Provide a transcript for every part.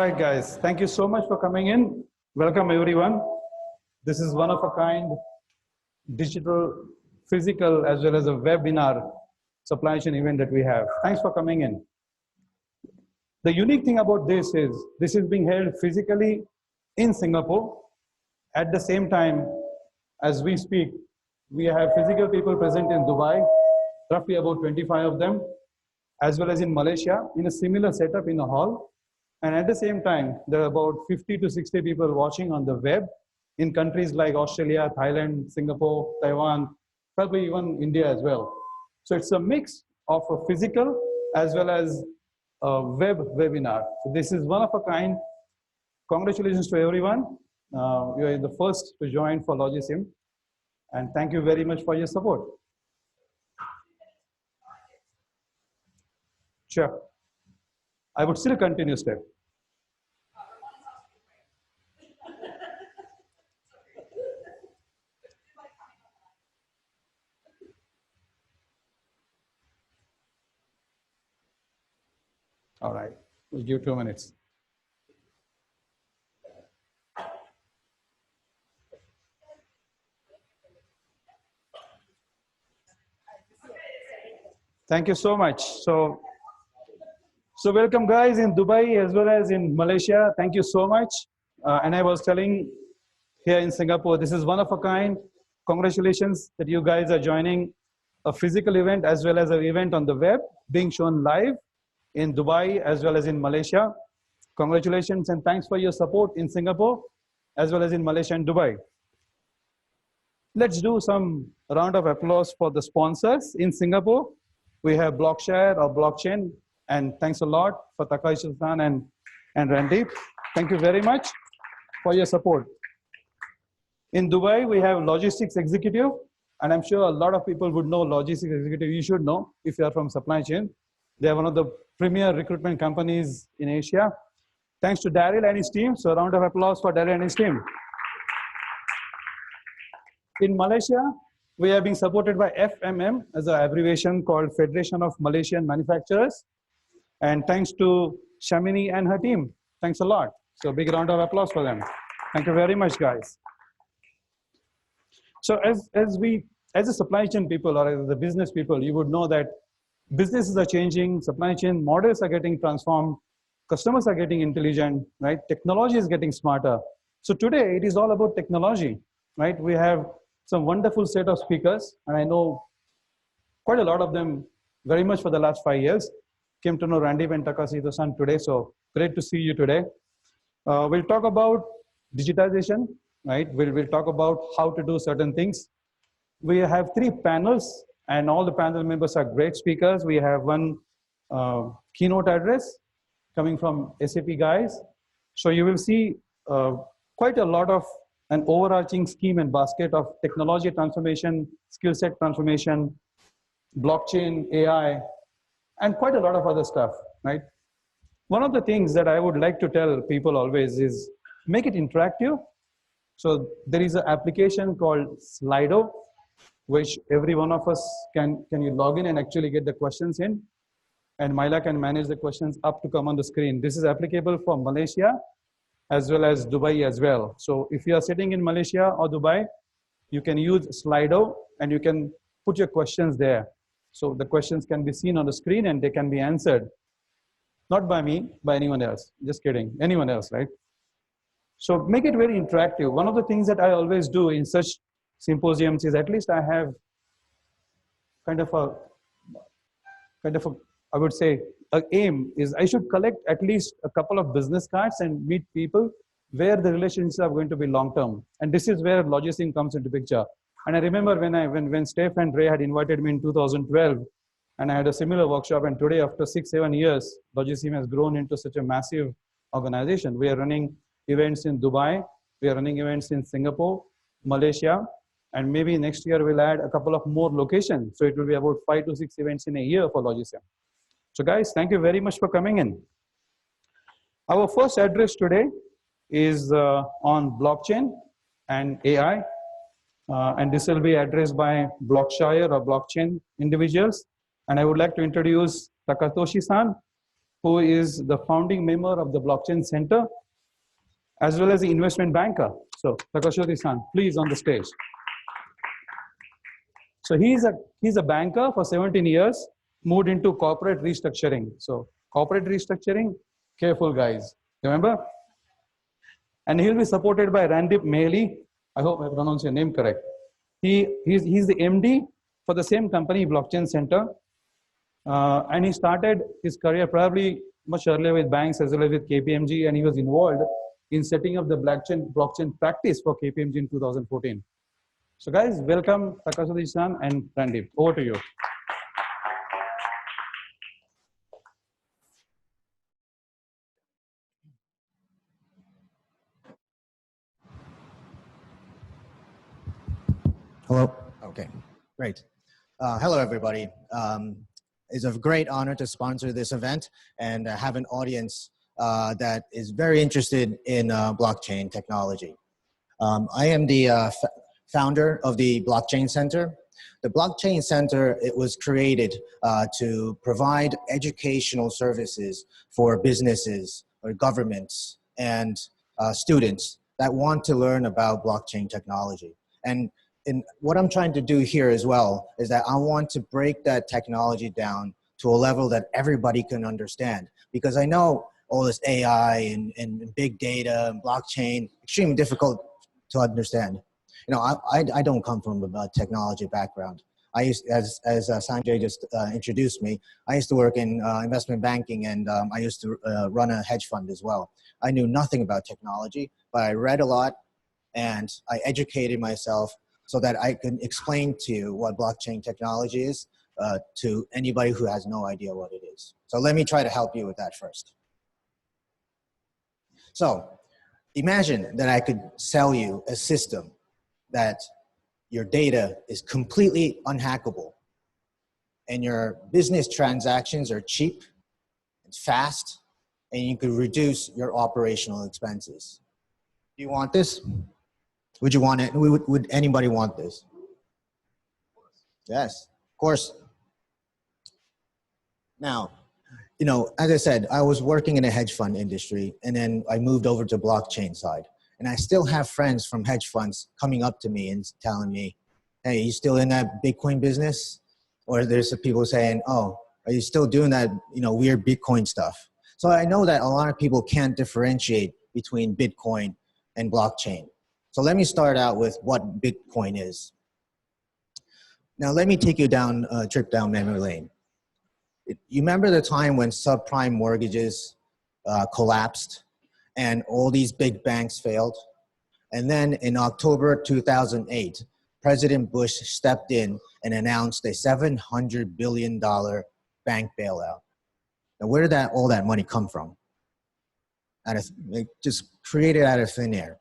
All right, guys, thank you so much for coming in. Welcome, everyone. This is one of a kind digital, physical, as well as a webinar supply chain event that we have. Thanks for coming in. The unique thing about this is being held physically in Singapore. At the same time, as we speak, we have physical people present in Dubai, roughly about 25 of them, as well as in Malaysia, in a similar setup in a hall. And at the same time, there are about 50 to 60 people watching on the web in countries like Australia, Thailand, Singapore, Taiwan, probably even India as well. So it's a mix of a physical as well as a web webinar. So this is one of a kind. Congratulations to everyone. You are the first to join for LogiSYM. And thank you very much for your support. Sure. I would still continue, Steph. All right, we'll give 2 minutes. Thank you so much. So welcome guys in Dubai as well as in Malaysia. Thank you so much. And I was telling here in Singapore, this is one of a kind. Congratulations that you guys are joining a physical event as well as an event on the web being shown live in Dubai as well as in Malaysia. Congratulations and thanks for your support in Singapore as well as in Malaysia and Dubai. Let's do some round of applause for the sponsors in Singapore. We have Blockshare or Blockchain, and thanks a lot for Takashi-san and Randeep. Thank you very much for your support. In Dubai, we have Logistics Executive, and I'm sure a lot of people would know Logistics Executive. You should know if you are from supply chain. They are one of the premier recruitment companies in Asia. Thanks to Daryl and his team. So a round of applause for Daryl and his team. In Malaysia, we are being supported by FMM as an abbreviation called Federation of Malaysian Manufacturers. And thanks to Shamini and her team. Thanks a lot. So big round of applause for them. Thank you very much, guys. So as a supply chain people or as the business people, you would know that businesses are changing, supply chain models are getting transformed, customers are getting intelligent, right? Technology is getting smarter. So today it is all about technology, right? We have some wonderful set of speakers, and I know quite a lot of them very much for the last 5 years. Came to know Randeep and Takashito-san today, so great to see you today. We'll talk about digitization, right? We'll talk about how to do certain things. We have 3 panels, and all the panel members are great speakers. We have one keynote address coming from SAP guys. So you will see quite a lot of an overarching scheme and basket of technology transformation, skill set transformation, blockchain, AI, and quite a lot of other stuff, right? One of the things that I would like to tell people always is make it interactive. So there is an application called Slido, which every one of us can you log in and actually get the questions in, and Myla can manage the questions up to come on the screen. This is applicable for Malaysia as well as Dubai as well. So if you are sitting in Malaysia or Dubai, you can use Slido and you can put your questions there. So the questions can be seen on the screen and they can be answered. Not by me, by anyone else. Just kidding, anyone else, right? So make it very interactive. One of the things that I always do in such symposiums is at least I have kind of a I would say, an aim is I should collect at least a couple of business cards and meet people where the relationships are going to be long-term. And this is where LogiSYM comes into picture. And I remember when Steph and Ray had invited me in 2012, and I had a similar workshop, and today after 6-7 years, LogiSYM has grown into such a massive organization. We are running events in Dubai, we are running events in Singapore, Malaysia, and maybe next year we'll add a couple of more locations. So it will be about 5 to 6 events in a year for LogiSYM. So guys, thank you very much for coming in. Our first address today is on blockchain and AI. And this will be addressed by Blockshire or blockchain individuals. And I would like to introduce Takatoshi-san. who is the founding member of the Blockchain Center, as well as the investment banker. So Takashori-san, please on the stage. So he's a banker for 17 years, moved into corporate restructuring. So corporate restructuring, careful guys, remember? And he'll be supported by Randip Mehli. I hope I pronounced your name correct. He's the MD for the same company, Blockchain Center. And he started his career probably much earlier with banks as well as with KPMG, and he was involved in setting up the blockchain practice for KPMG in 2014. So guys, welcome Takashori-san and Randip. Over to you. Hello. Okay, great. Hello, everybody. It's a great honor to sponsor this event and have an audience that is very interested in blockchain technology. I am the founder of the Blockchain Center. The Blockchain Center, it was created to provide educational services for businesses or governments and students that want to learn about blockchain technology. And what I'm trying to do here as well is that I want to break that technology down to a level that everybody can understand. Because I know all this AI and big data and blockchain, extremely difficult to understand. You know, I don't come from a technology background. I used, as Sanjay just introduced me, I used to work in investment banking, and I used to run a hedge fund as well. I knew nothing about technology, but I read a lot and I educated myself so that I can explain to you what blockchain technology is to anybody who has no idea what it is. So let me try to help you with that first. So imagine that I could sell you a system that your data is completely unhackable and your business transactions are cheap and fast, and you could reduce your operational expenses. Do you want this? Would you want it? Would anybody want this? Yes, of course. Now, you know, as I said, I was working in a hedge fund industry, and then I moved over to blockchain side. And I still have friends from hedge funds coming up to me and telling me, hey, you still in that Bitcoin business? Or there's some people saying, oh, are you still doing that, you know, weird Bitcoin stuff? So I know that a lot of people can't differentiate between Bitcoin and blockchain. So let me start out with what Bitcoin is. Now let me take you down a trip down memory lane. You remember the time when subprime mortgages collapsed and all these big banks failed? And then in October 2008, President Bush stepped in and announced a $700 billion bank bailout. Now where did all that money come from? Just created out of thin air.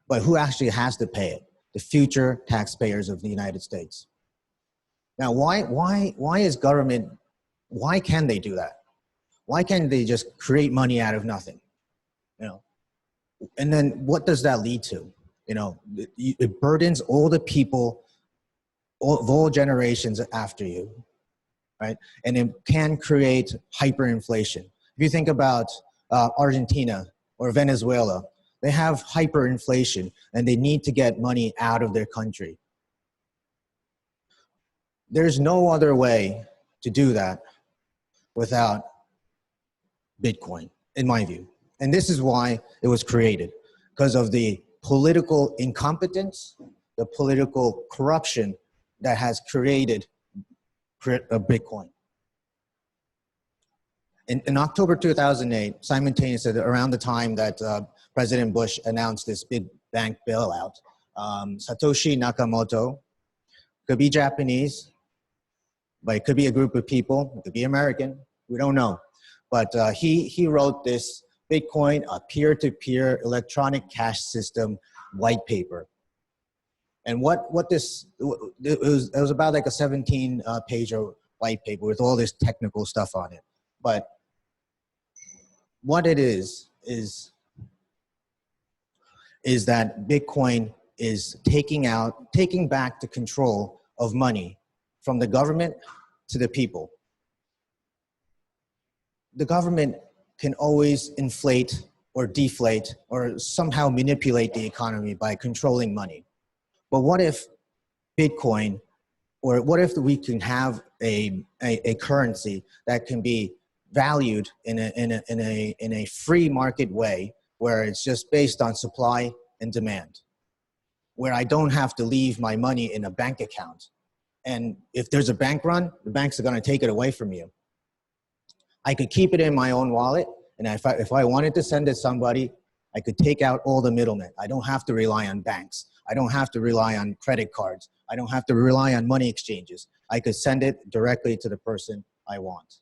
But who actually has to pay it? The future taxpayers of the United States. Now why is government, why can they do that? Why can't they just create money out of nothing? You know, and then what does that lead to? You know, it burdens all the people of all generations after you, right? And it can create hyperinflation. If you think about Argentina or Venezuela, they have hyperinflation and they need to get money out of their country. There's no other way to do that without Bitcoin, in my view. And this is why it was created, because of the political incompetence, the political corruption that has created Bitcoin. In October 2008, simultaneously around the time that President Bush announced this big bank bailout, Satoshi Nakamoto, could be Japanese, but it could be a group of people, it could be American, we don't know. But he wrote this Bitcoin, a peer-to-peer electronic cash system white paper. And what this, it was about like a 17-page white paper with all this technical stuff on it. But what it is that Bitcoin is taking back the control of money from the government to the people. the government can always inflate or deflate or somehow manipulate the economy by controlling money. But what if Bitcoin, or what if we can have a currency that can be valued in a free market way, where it's just based on supply and demand, where I don't have to leave my money in a bank account. And if there's a bank run, the banks are going to take it away from you. I could keep it in my own wallet, and if I wanted to send it to somebody, I could take out all the middlemen. I don't have to rely on banks. I don't have to rely on credit cards. I don't have to rely on money exchanges. I could send it directly to the person I want.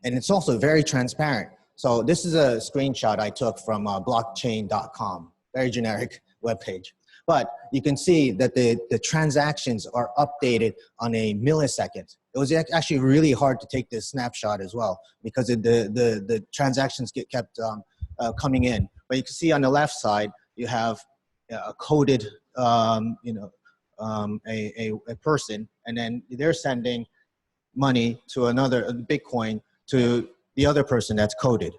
And it's also very transparent. So this is a screenshot I took from blockchain.com, very generic webpage. But you can see that the transactions are updated on a millisecond. It was actually really hard to take this snapshot as well, because the transactions kept coming in. But you can see on the left side, you have a coded, a person, and then they're sending money to another Bitcoin to the other person that's coded.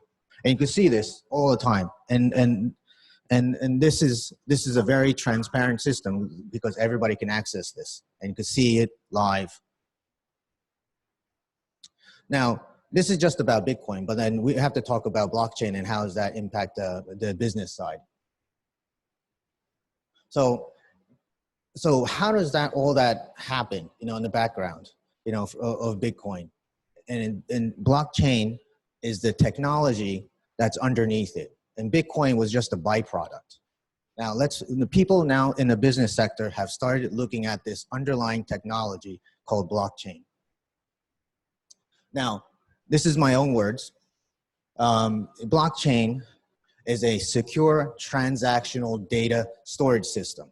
And you can see this all the time. And this is a very transparent system, because everybody can access this and you can see it live. Now, this is just about Bitcoin, but then we have to talk about blockchain and how does that impact the business side. So how does all that happen, in the background, of Bitcoin? And blockchain is the technology that's underneath it. And Bitcoin was just a byproduct. Now the people now in the business sector have started looking at this underlying technology called blockchain. Now, this is my own words. Blockchain is a secure transactional data storage system.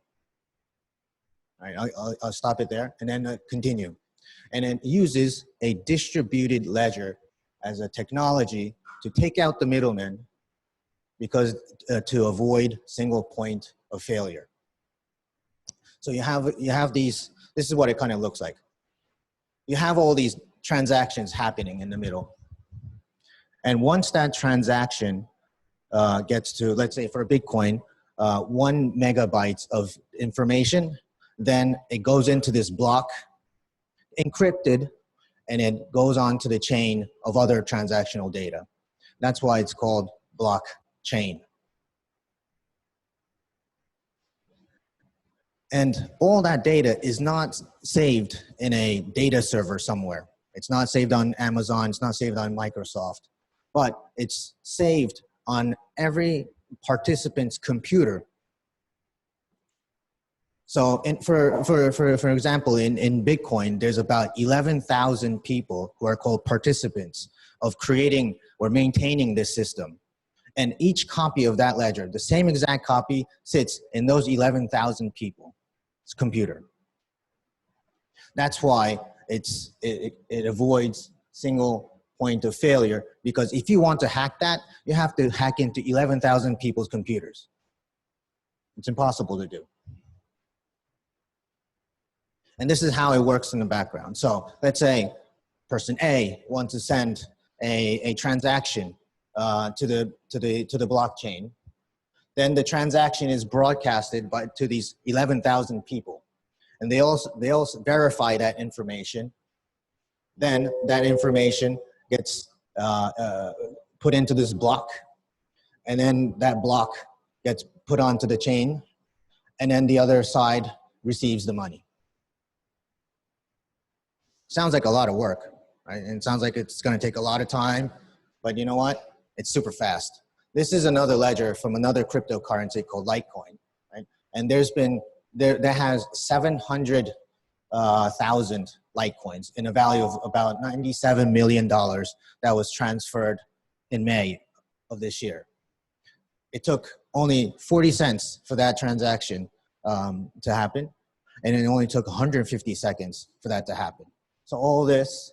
All right, I'll stop it there and then continue. And it uses a distributed ledger as a technology to take out the middleman, because to avoid single point of failure. So you have these, this is what it kind of looks like. You have all these transactions happening in the middle. And once that transaction gets to, let's say for Bitcoin, 1 megabytes of information, then it goes into this block, encrypted, and it goes on to the chain of other transactional data. That's why it's called blockchain. And all that data is not saved in a data server somewhere. It's not saved on Amazon, it's not saved on Microsoft, but it's saved on every participant's computer. So for example, in Bitcoin, there's about 11,000 people who are called participants of creating or maintaining this system. And each copy of that ledger, the same exact copy, sits in those 11,000 people's computer. That's why it avoids single point of failure, because if you want to hack that, you have to hack into 11,000 people's computers. It's impossible to do. And this is how it works in the background. So let's say person A wants to send a transaction to the blockchain. Then the transaction is broadcasted to these 11,000 people, and they also verify that information. Then that information gets put into this block, and then that block gets put onto the chain, and then the other side receives the money. Sounds like a lot of work, right? And it sounds like it's going to take a lot of time, but you know what? It's super fast. This is another ledger from another cryptocurrency called Litecoin, right? And there has 700,000 Litecoins in a value of about $97 million that was transferred in May of this year. It took only 40 cents for that transaction to happen, and it only took 150 seconds for that to happen. So all this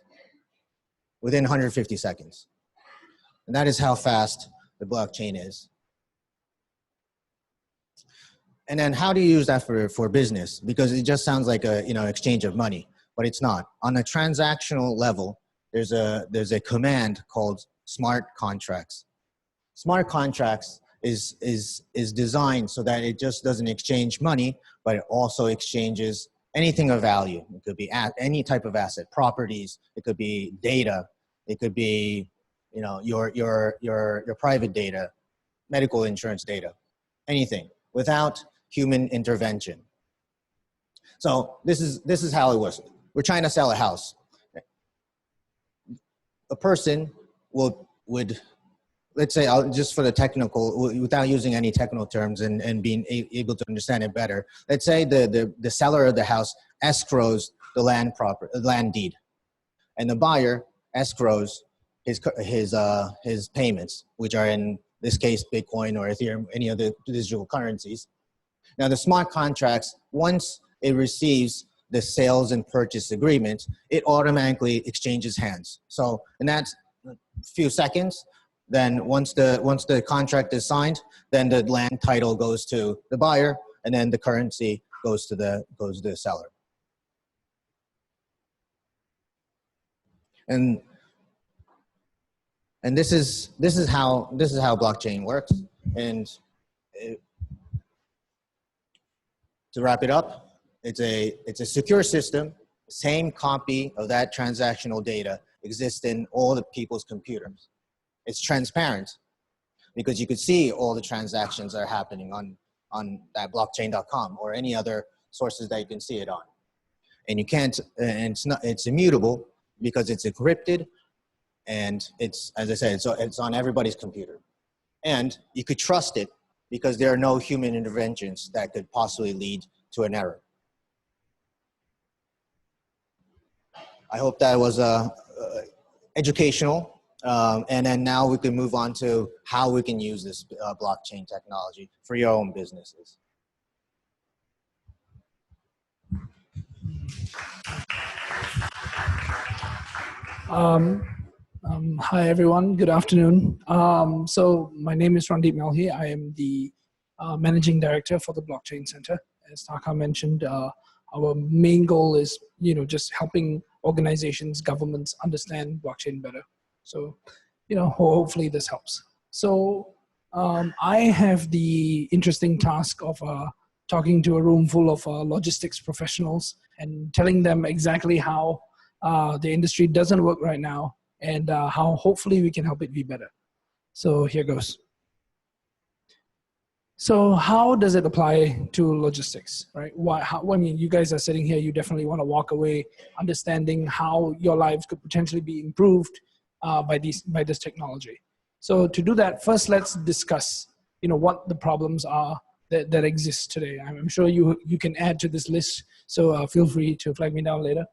within 150 seconds. And that is how fast the blockchain is. And then how do you use that for business? Because it just sounds like a exchange of money, but it's not. On a transactional level, there's a command called smart contracts. Smart contracts is designed so that it just doesn't exchange money, but it also exchanges anything of value. It could be any type of asset, properties. It could be data. It could be, you know, your private data, medical insurance data, anything without human intervention. So this is how it works. We're trying to sell a house. A person would, let's say, just for the technical, without using any technical terms and being able to understand it better, let's say the seller of the house escrows the land deed, and the buyer escrows his payments, which are in this case Bitcoin or Ethereum, any other digital currencies. Now the smart contracts, once it receives the sales and purchase agreement, it automatically exchanges hands. So in that few seconds, then once the contract is signed, then the land title goes to the buyer, and then the currency goes to the seller. And this is how blockchain works. And to wrap it up, it's a secure system. Same copy of that transactional data exists in all the people's computers. It's transparent because you could see all the transactions that are happening on that blockchain.com or any other sources that you can see it on. And you can't, and it's immutable because it's encrypted, and it's, as I said, it's on everybody's computer. And you could trust it because there are no human interventions that could possibly lead to an error. I hope that was educational. And then now we can move on to how we can use this blockchain technology for your own businesses. Hi, everyone. Good afternoon. So my name is Randeep Melhi. I am the Managing Director for the Blockchain Center. As Taka mentioned, our main goal is, just helping organizations, governments understand blockchain better. So, hopefully this helps. So I have the interesting task of talking to a room full of logistics professionals and telling them exactly how the industry doesn't work right now, and how hopefully we can help it be better. So here goes. So how does it apply to logistics, right? I mean, you guys are sitting here, you definitely want to walk away understanding how your lives could potentially be improved by this technology. So to do that, first let's discuss, what the problems are that exist today. I'm sure you can add to this list, so feel free to flag me down later.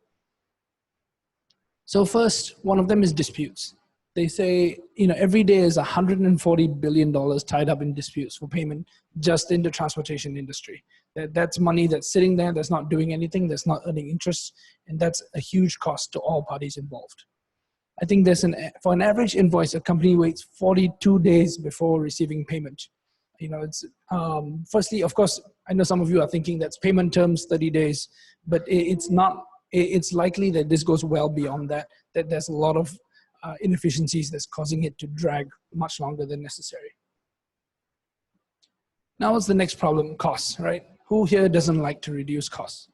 So first, one of them is disputes. They say, every day is $140 billion tied up in disputes for payment just in the transportation industry. That's money that's sitting there, that's not doing anything, that's not earning interest, and that's a huge cost to all parties involved. I think for an average invoice, a company waits 42 days before receiving payment. It's firstly, of course, I know some of you are thinking that's payment terms 30 days, but it's not. It's likely that this goes well beyond that, that there's a lot of inefficiencies that's causing it to drag much longer than necessary. Now what's the next problem? Costs, right? Who here doesn't like to reduce costs,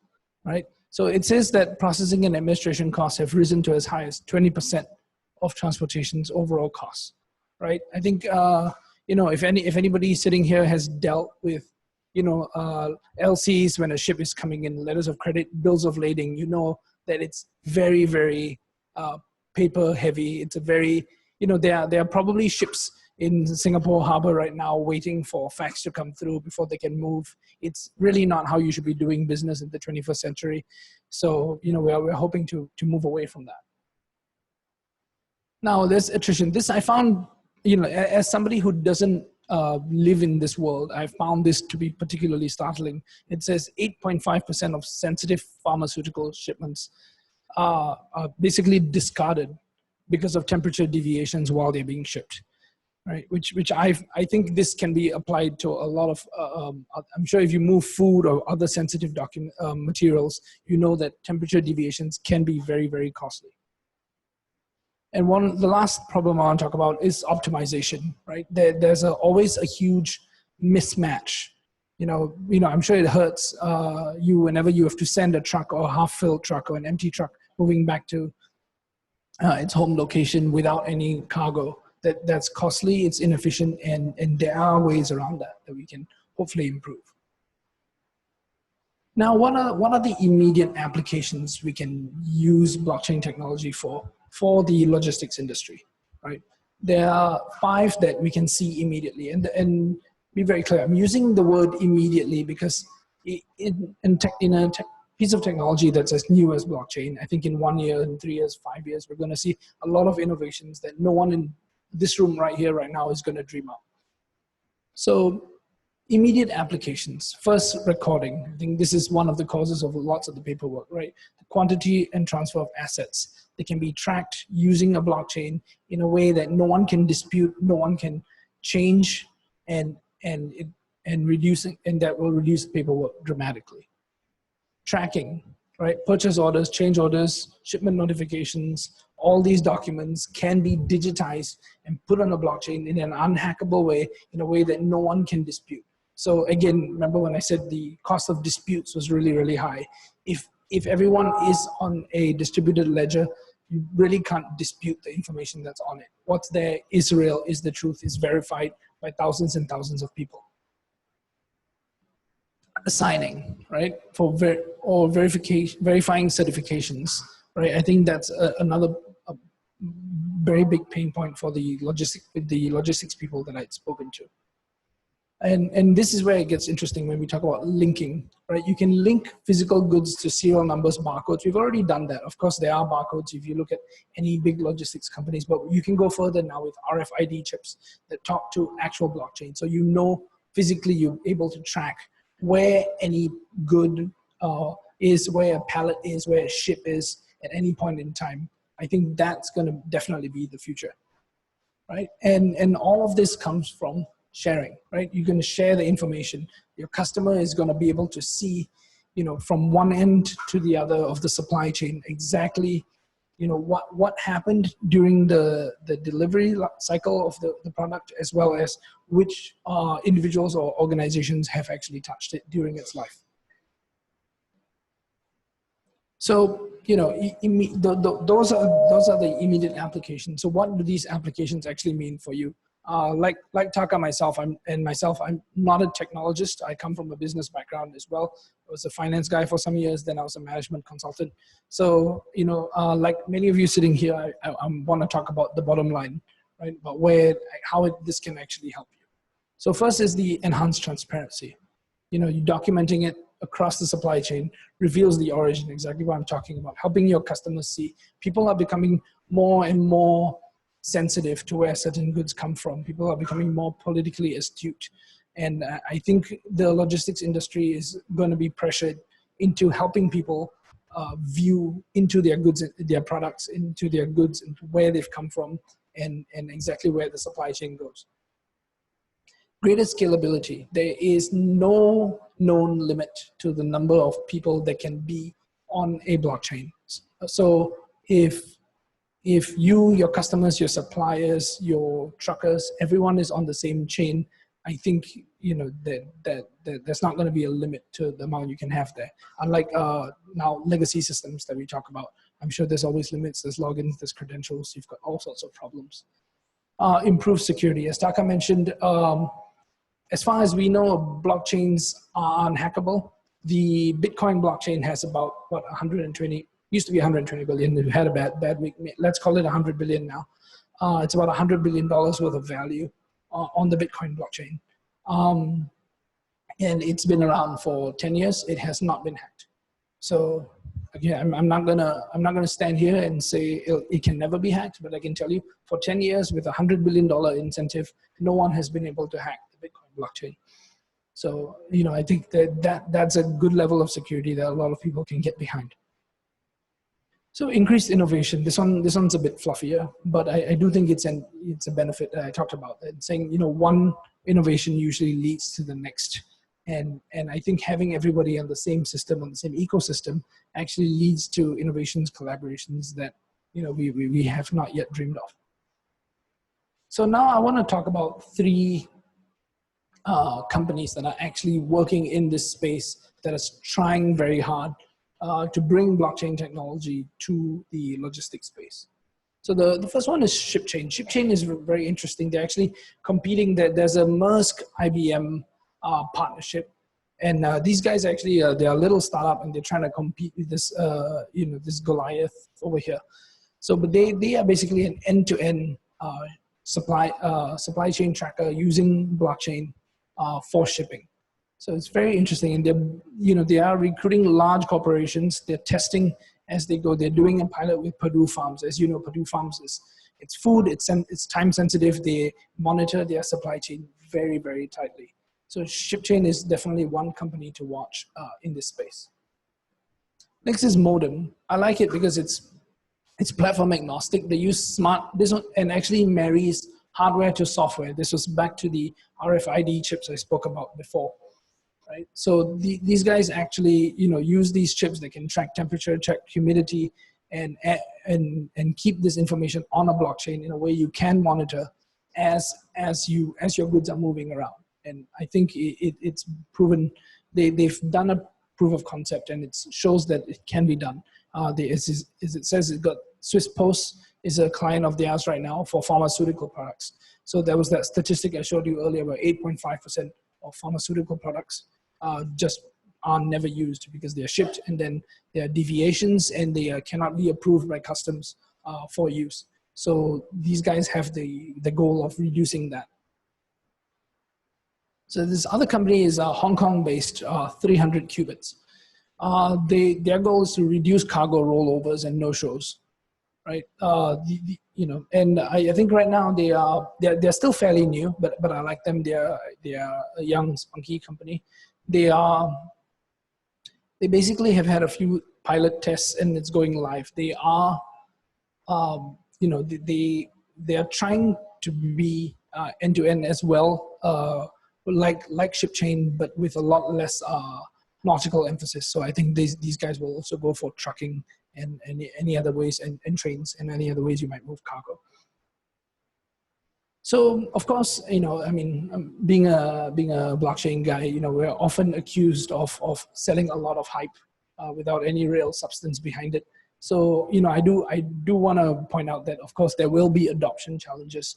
right? So it says that processing and administration costs have risen to as high as 20% of transportation's overall costs, right? I think, if anybody sitting here has dealt with LCs when a ship is coming in, letters of credit, bills of lading, that it's very, very paper heavy. It's a very, there are probably ships in Singapore Harbor right now waiting for fax to come through before they can move. It's really not how you should be doing business in the 21st century. So, we're hoping to move away from that. Now, there's attrition. This I found, as somebody who doesn't live in this world, I found this to be particularly startling. It says 8.5% of sensitive pharmaceutical shipments are basically discarded because of temperature deviations while they're being shipped, right? Which I think this can be applied to a lot of, I'm sure if you move food or other sensitive materials, that temperature deviations can be very, very costly. And the last problem I want to talk about is optimization, right? There's always a huge mismatch. I'm sure it hurts you whenever you have to send a truck or a half-filled truck or an empty truck moving back to its home location without any cargo. That's costly, it's inefficient, and there are ways around that we can hopefully improve. Now, what are the immediate applications we can use blockchain technology for the logistics industry, right? There are 5 that we can see immediately, and be very clear, I'm using the word immediately because in a piece of technology that's as new as blockchain, I think in 1 year, in 3 years, 5 years, we're gonna see a lot of innovations that no one in this room right here, right now is gonna dream up. So immediate applications. First, recording. I think this is one of the causes of lots of the paperwork, right? The quantity and transfer of assets. They can be tracked using a blockchain in a way that no one can dispute, no one can change, and that will reduce paperwork dramatically. Tracking, right? Purchase orders, change orders, shipment notifications, all these documents can be digitized and put on a blockchain in an unhackable way, in a way that no one can dispute. So again, remember when I said the cost of disputes was really, really high. If everyone is on a distributed ledger, you really can't dispute the information that's on it. What's there is real, is the truth, is verified by thousands and thousands of people. Assigning, right? Or verifying certifications, right? I think that's another very big pain point for the logistics people that I'd spoken to. And this is where it gets interesting when we talk about linking, right? You can link physical goods to serial numbers, barcodes. We've already done that. Of course, there are barcodes if you look at any big logistics companies, but you can go further now with RFID chips that talk to actual blockchain. So physically you're able to track where any good is, where a pallet is, where a ship is at any point in time. I think that's going to definitely be the future, right? And all of this comes from sharing, right? You're going to share the information. Your customer is going to be able to see, from one end to the other of the supply chain exactly, what happened during the delivery cycle of the product, as well as which individuals or organizations have actually touched it during its life. So, those are the immediate applications. So what do these applications actually mean for you? Like Taka, I'm not a technologist. I come from a business background as well. I was a finance guy for some years, then I was a management consultant. So, like many of you sitting here, I want to talk about the bottom line, right? About this can actually help you. So first is the enhanced transparency. You documenting it across the supply chain reveals the origin, exactly what I'm talking about, helping your customers see. People are becoming more and more sensitive to where certain goods come from. People are becoming more politically astute. And I think the logistics industry is going to be pressured into helping people view into their goods, their products, into their goods, and where they've come from, and exactly where the supply chain goes. Greater scalability. There is no known limit to the number of people that can be on a blockchain. So if you, your customers, your suppliers, your truckers, everyone is on the same chain, I think that there's not going to be a limit to the amount you can have there. Unlike now legacy systems that we talk about, I'm sure there's always limits. There's logins, there's credentials. You've got all sorts of problems. Improve security, as Taka mentioned. As far as we know, blockchains are unhackable. The Bitcoin blockchain has about 120. Used to be 120 billion. It had a bad week. Let's call it 100 billion now. It's about $100 billion worth of value on the Bitcoin blockchain. And it's been around for 10 years. It has not been hacked. So again, I'm not gonna stand here and say it can never be hacked, but I can tell you for 10 years with $100 billion incentive, no one has been able to hack the Bitcoin blockchain. So, I think that's a good level of security that a lot of people can get behind. So increased innovation. This one's a bit fluffier, but I do think it's a benefit that I talked about. And saying one innovation usually leads to the next, and I think having everybody on the same system, on the same ecosystem, actually leads to innovations, collaborations that we have not yet dreamed of. So now I want to talk about three companies that are actually working in this space, that are trying very hard to bring blockchain technology to the logistics space. So the first one is ShipChain. ShipChain is very interesting. They're actually competing. There's a Maersk IBM partnership, and these guys actually they're a little startup, and they're trying to compete with this this Goliath over here. So, but they are basically an end-to-end supply chain tracker using blockchain for shipping. So it's very interesting, and they are recruiting large corporations. They're testing as they go. They're doing a pilot with Purdue Farms. As you know, Purdue Farms it's food, it's time sensitive. They monitor their supply chain very, very tightly. So ShipChain is definitely one company to watch in this space. Next is Modem. I like it because it's platform agnostic. They use this one, and actually marries hardware to software. This was back to the RFID chips I spoke about before. Right. So these guys actually, use these chips that can track temperature, check humidity, and keep this information on a blockchain in a way you can monitor as your goods are moving around. And I think it's proven. They've done a proof of concept, and it shows that it can be done. As it says, it got Swiss Post is a client of theirs right now for pharmaceutical products. So there was that statistic I showed you earlier, where 8.5% of pharmaceutical products just are never used because they're shipped, and then there are deviations, and they cannot be approved by customs for use. So these guys have the goal of reducing that. So this other company is Hong Kong-based, 300 qubits. Their goal is to reduce cargo rollovers and no-shows, right? And I think right now they're still fairly new, but I like them. They're a young, spunky company. They basically have had a few pilot tests, and it's going live. They are, they are trying to be end-to-end as well, like ShipChain, but with a lot less nautical emphasis. So I think these guys will also go for trucking and any other ways, and trains, and any other ways you might move cargo. So of course, being a blockchain guy, we're often accused of selling a lot of hype without any real substance behind it. So I do want to point out that of course there will be adoption challenges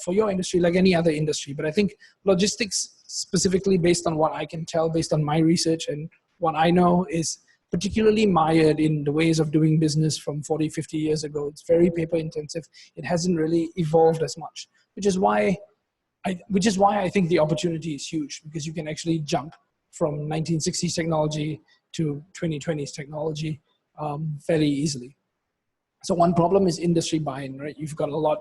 for your industry, like any other industry. But I think logistics, specifically based on what I can tell, based on my research and what I know, is particularly mired in the ways of doing business from 40, 50 years ago. It's very paper intensive. It hasn't really evolved as much, which is why I think the opportunity is huge, because you can actually jump from 1960s technology to 2020s technology fairly easily. So one problem is industry buy-in, right? You've got a lot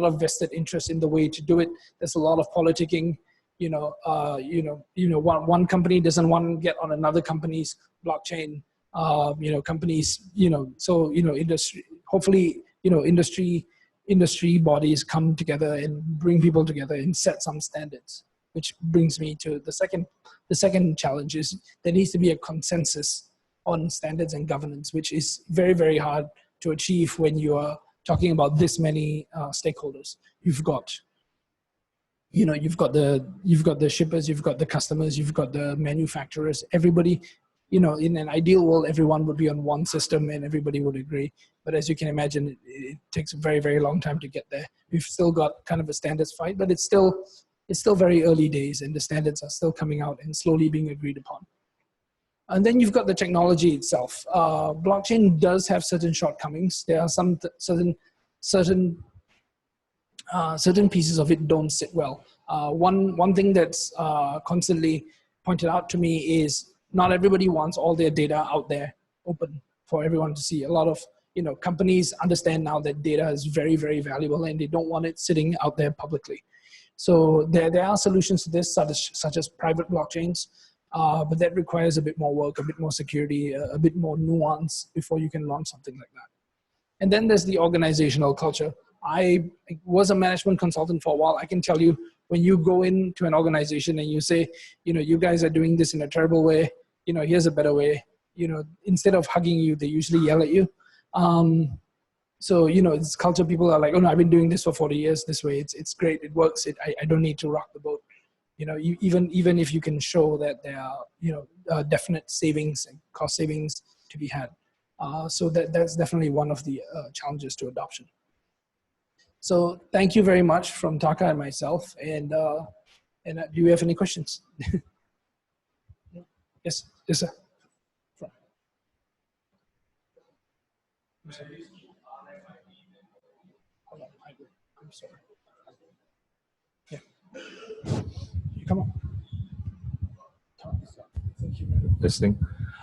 of vested interest in the way to do it. There's a lot of politicking. One company doesn't want to get on another company's blockchain. Companies, industry. Hopefully, industry bodies come together and bring people together and set some standards. Which brings me to the second challenge: is there needs to be a consensus on standards and governance, which is very, very hard to achieve when you are talking about this many stakeholders. You've got the shippers, you've got the customers, you've got the manufacturers. Everybody, in an ideal world, everyone would be on one system and everybody would agree. But as you can imagine, it takes a very, very long time to get there. We've still got kind of a standards fight, but it's still very early days, and the standards are still coming out and slowly being agreed upon. And then you've got the technology itself. Blockchain does have certain shortcomings. There are some certain pieces of it don't sit well. One thing that's constantly pointed out to me is not everybody wants all their data out there open for everyone to see. A lot of companies understand now that data is very, very valuable, and they don't want it sitting out there publicly. So there are solutions to this, such as private blockchains, but that requires a bit more work, a bit more security, a bit more nuance before you can launch something like that. And then there's the organizational culture. I was a management consultant for a while. I can tell you, when you go into an organization and you say, you guys are doing this in a terrible way, here's a better way, instead of hugging you, they usually yell at you. So, it's culture. People are like, oh no, I've been doing this for 40 years this way. It's great. It works. I don't need to rock the boat. Even if you can show that there are, definite savings and cost savings to be had. So that's definitely one of the challenges to adoption. So thank you very much from Taka and myself. And do you have any questions? Yes, sir. Hold on, I'm sorry. Yeah. Come on. Thank you. This thing.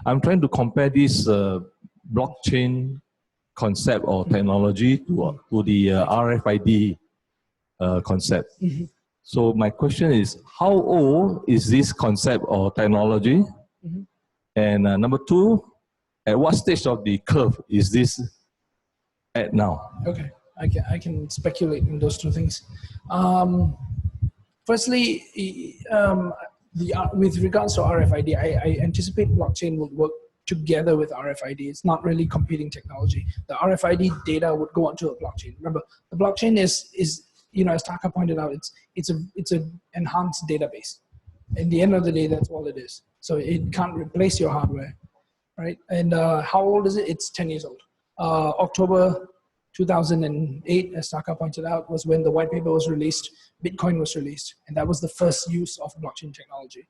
I'm trying to compare this blockchain concept or technology to the RFID concept. Mm-hmm. So my question is, how old is this concept or technology? Mm-hmm. And number two, at what stage of the curve is this at now? Okay, I can speculate in those two things. Firstly, with regards to RFID, I anticipate blockchain will work together with RFID. It's not really competing technology. The RFID data would go onto a blockchain. Remember, the blockchain is as Taka pointed out, it's an enhanced database. In the end of the day, that's all it is. So it can't replace your hardware, right? And how old is it? It's 10 years old. October 2008, as Taka pointed out, was when the white paper was released, Bitcoin was released, and that was the first use of blockchain technology.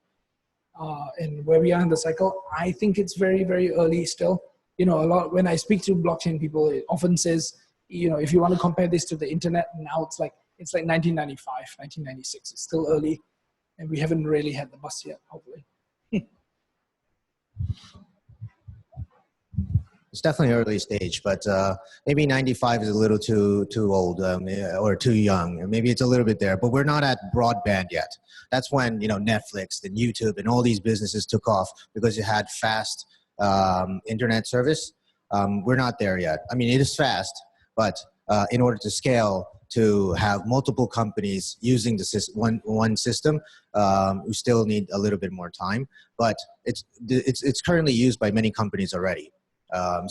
And where we are in the cycle, I think it's very, very early still. When I speak to blockchain people, it often says, if you want to compare this to the internet, now it's like 1995, 1996. It's still early, and we haven't really had the bust yet, hopefully. It's definitely early stage, but maybe 95 is a little too old or too young. Maybe it's a little bit there, but we're not at broadband yet. That's when Netflix and YouTube and all these businesses took off because it had fast internet service. We're not there yet. I mean, it is fast, but in order to scale, to have multiple companies using the one system, we still need a little bit more time. But it's currently used by many companies already. And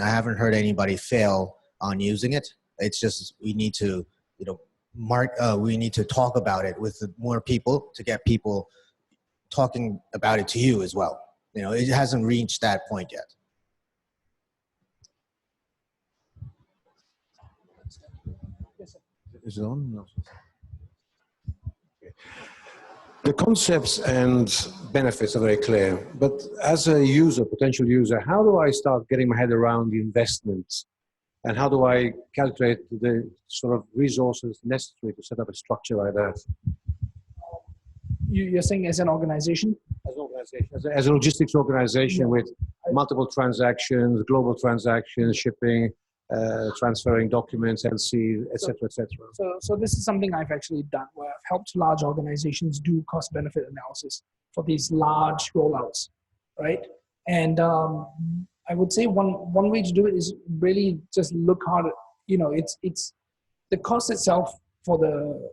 I haven't heard anybody fail on using it. It's just we need to, we need to talk about it with more people to get people talking about it to you as well. It hasn't reached that point yet. Is it on? No. The concepts and benefits are very clear, but as a user, potential user, how do I start getting my head around the investments? And how do I calculate the sort of resources necessary to set up a structure like that? You're saying as an organization? As an organization, as a logistics organization, yeah, with multiple transactions, global transactions, shipping, transferring documents, LC, etc., etc. So this is something I've actually done, where I've helped large organizations do cost-benefit analysis for these large rollouts, right? And I would say one way to do it is really just look hard at, it's the cost itself for the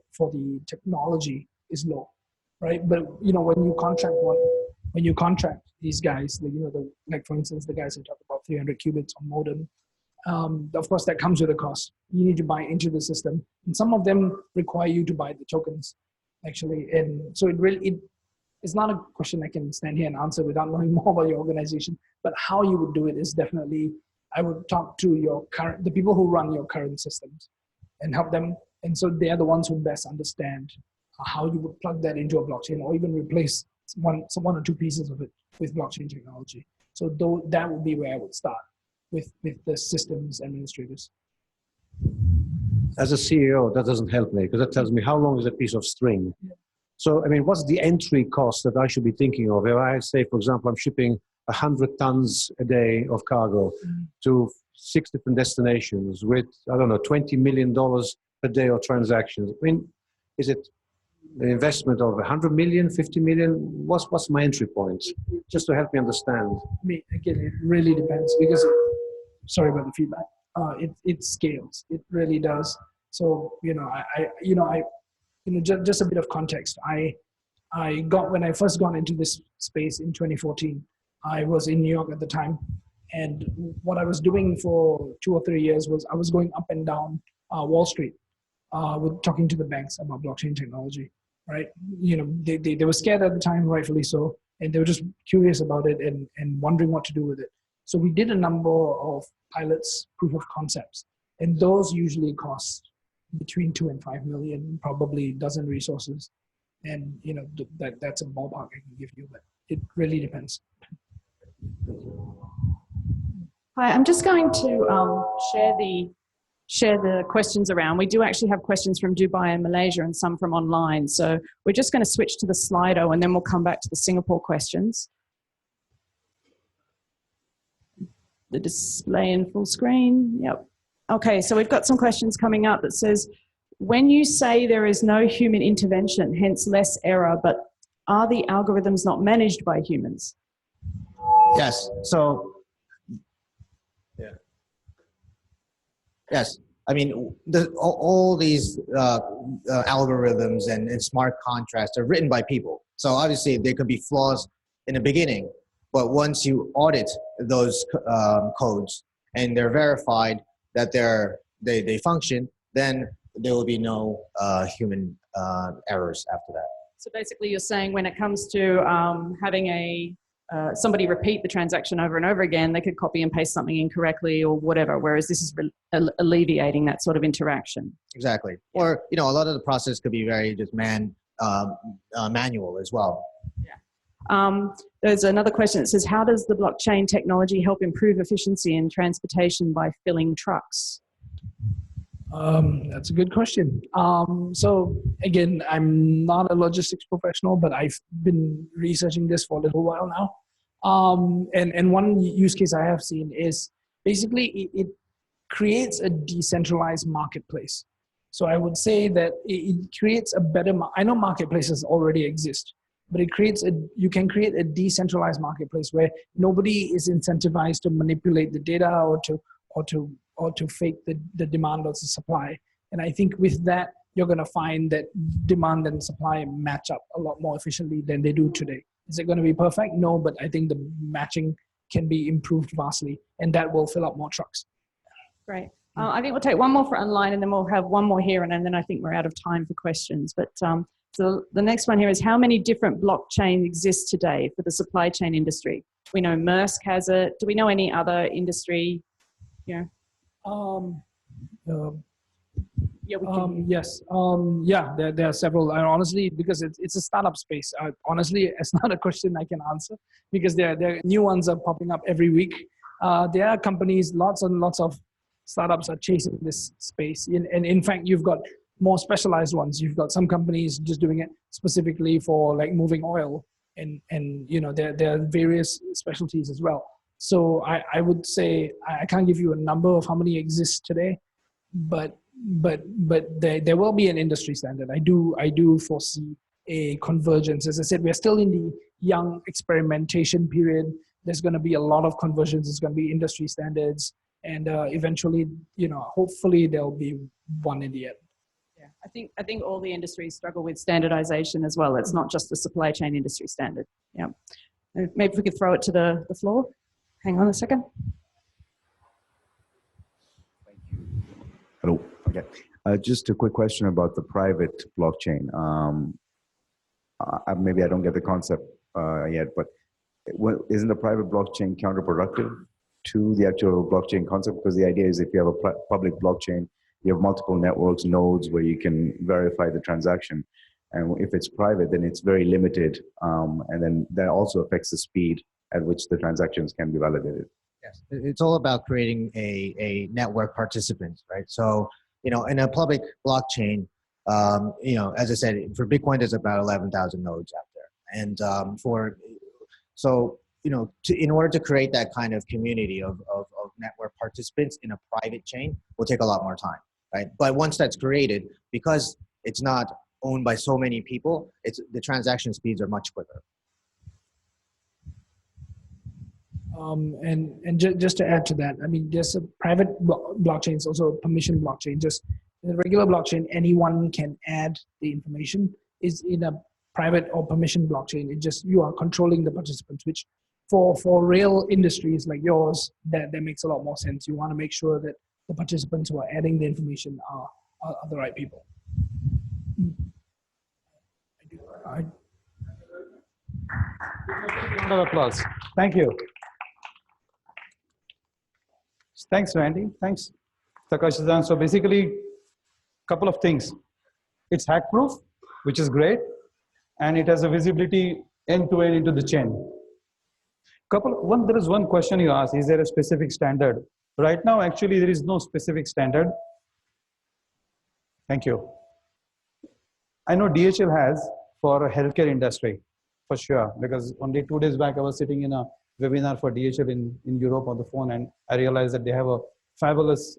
technology is low, right? But when you contract these guys, like for instance, the guys who talk about 300 qubits on modem. Of course, that comes with a cost. You need to buy into the system, and some of them require you to buy the tokens, actually. And so it's not a question I can stand here and answer without knowing more about your organization. But how you would do it is definitely, I would talk to the people who run your current systems, and help them. And so they are the ones who best understand how you would plug that into a blockchain, or even replace one or two pieces of it with blockchain technology. So that would be where I would start. With the systems administrators. As a CEO, that doesn't help me, because that tells me how long is a piece of string. Yeah. So, I mean, what's the entry cost that I should be thinking of? If I say, for example, I'm shipping 100 tons a day of cargo to 6 different destinations with, I don't know, $20 million a day of transactions. I mean, is it an investment of 100 million, 50 million? What's my entry point? Just to help me understand. Again, it really depends, because sorry about the feedback. It scales. It really does. So just a bit of context. When I first got into this space in 2014, I was in New York at the time, And what I was doing for 2 or 3 years was I was going up and down Wall Street with talking to the banks about blockchain technology, right? They were scared at the time, rightfully so, and they were just curious about it and wondering what to do with it. So we did a number of pilots, proof of concepts, and those usually cost between 2 and 5 million, probably a dozen resources. And that's a ballpark I can give you, but it really depends. Hi, I'm just going to share the questions around. We do actually have questions from Dubai and Malaysia and some from online. So we're just going to switch to the Slido and then we'll come back to the Singapore questions. The display in full screen. Yep. Okay, so we've got some questions coming up that says, when you say there is no human intervention, hence less error, but are the algorithms not managed by humans? Yes. So, yeah. Yes. I mean, all these algorithms and smart contracts are written by people. So obviously there could be flaws in the beginning, but once you audit those codes and they're verified that they function, then there will be no human errors after that. So basically you're saying when it comes to having somebody repeat the transaction over and over again, they could copy and paste something incorrectly or whatever, whereas this is alleviating that sort of interaction. Exactly. Or, a lot of the process could be very just manual as well. Yeah. There's another question that says, how does the blockchain technology help improve efficiency in transportation by filling trucks? That's a good question. So again, I'm not a logistics professional, but I've been researching this for a little while now. And one use case I have seen is basically it creates a decentralized marketplace. So I would say that it creates a better, I know marketplaces already exist, but you can create a decentralized marketplace where nobody is incentivized to manipulate the data or to fake the demand or the supply. And I think with that, you're going to find that demand and supply match up a lot more efficiently than they do today. Is it going to be perfect? No, but I think the matching can be improved vastly, and that will fill up more trucks. Great. I think we'll take one more for online, and then we'll have one more here, and then I think we're out of time for questions. But so the next one here is, how many different blockchains exist today for the supply chain industry? We know Maersk has it. Do we know any other industry? Yeah. Yeah, yes. Yeah, there are several. And honestly, because it's a startup space, honestly, it's not a question I can answer because there are new ones are popping up every week. There are companies, lots and lots of startups are chasing this space. And in fact, you've got more specialized ones. You've got some companies just doing it specifically for like moving oil, and there are various specialties as well. So I would say I can't give you a number of how many exist today, but there will be an industry standard. I do foresee a convergence. As I said, we're still in the young experimentation period. There's going to be a lot of conversions. There's going to be industry standards, and eventually, hopefully there'll be one in the end. Yeah, I think all the industries struggle with standardization as well. It's not just the supply chain industry standard. Yeah, maybe if we could throw it to the floor. Hang on a second. Hello. Okay. Just a quick question about the private blockchain. Maybe I don't get the concept yet, but isn't the private blockchain counterproductive to the actual blockchain concept? Because the idea is if you have a public blockchain, you have multiple networks, nodes where you can verify the transaction. And if it's private, then it's very limited. And then that also affects the speed at which the transactions can be validated. Yes, it's all about creating a network participants, right? So, in a public blockchain, as I said, for Bitcoin, there's about 11,000 nodes out there. And in order to create that kind of community of network participants in a private chain will take a lot more time, right? But once that's created, because it's not owned by so many people, the transaction speeds are much quicker. And just to add to that, I mean, there's a private blockchain, it's also a permission blockchain. Just in a regular blockchain, anyone can add the information. Is in a private or permission blockchain, you are controlling the participants, which for real industries like yours, that makes a lot more sense. You want to make sure that the participants who are adding the information are the right people. Round of applause. Thank you. Thanks, Randy. Thanks, Takashi-san. So basically, couple of things. It's hack-proof, which is great, and it has a visibility end-to-end into the chain. There is one question you asked, is there a specific standard? Right now, actually, there is no specific standard. Thank you. I know DHL has for healthcare industry, for sure, because only 2 days back, I was sitting in a webinar for DHL in Europe on the phone, and I realized that they have a fabulous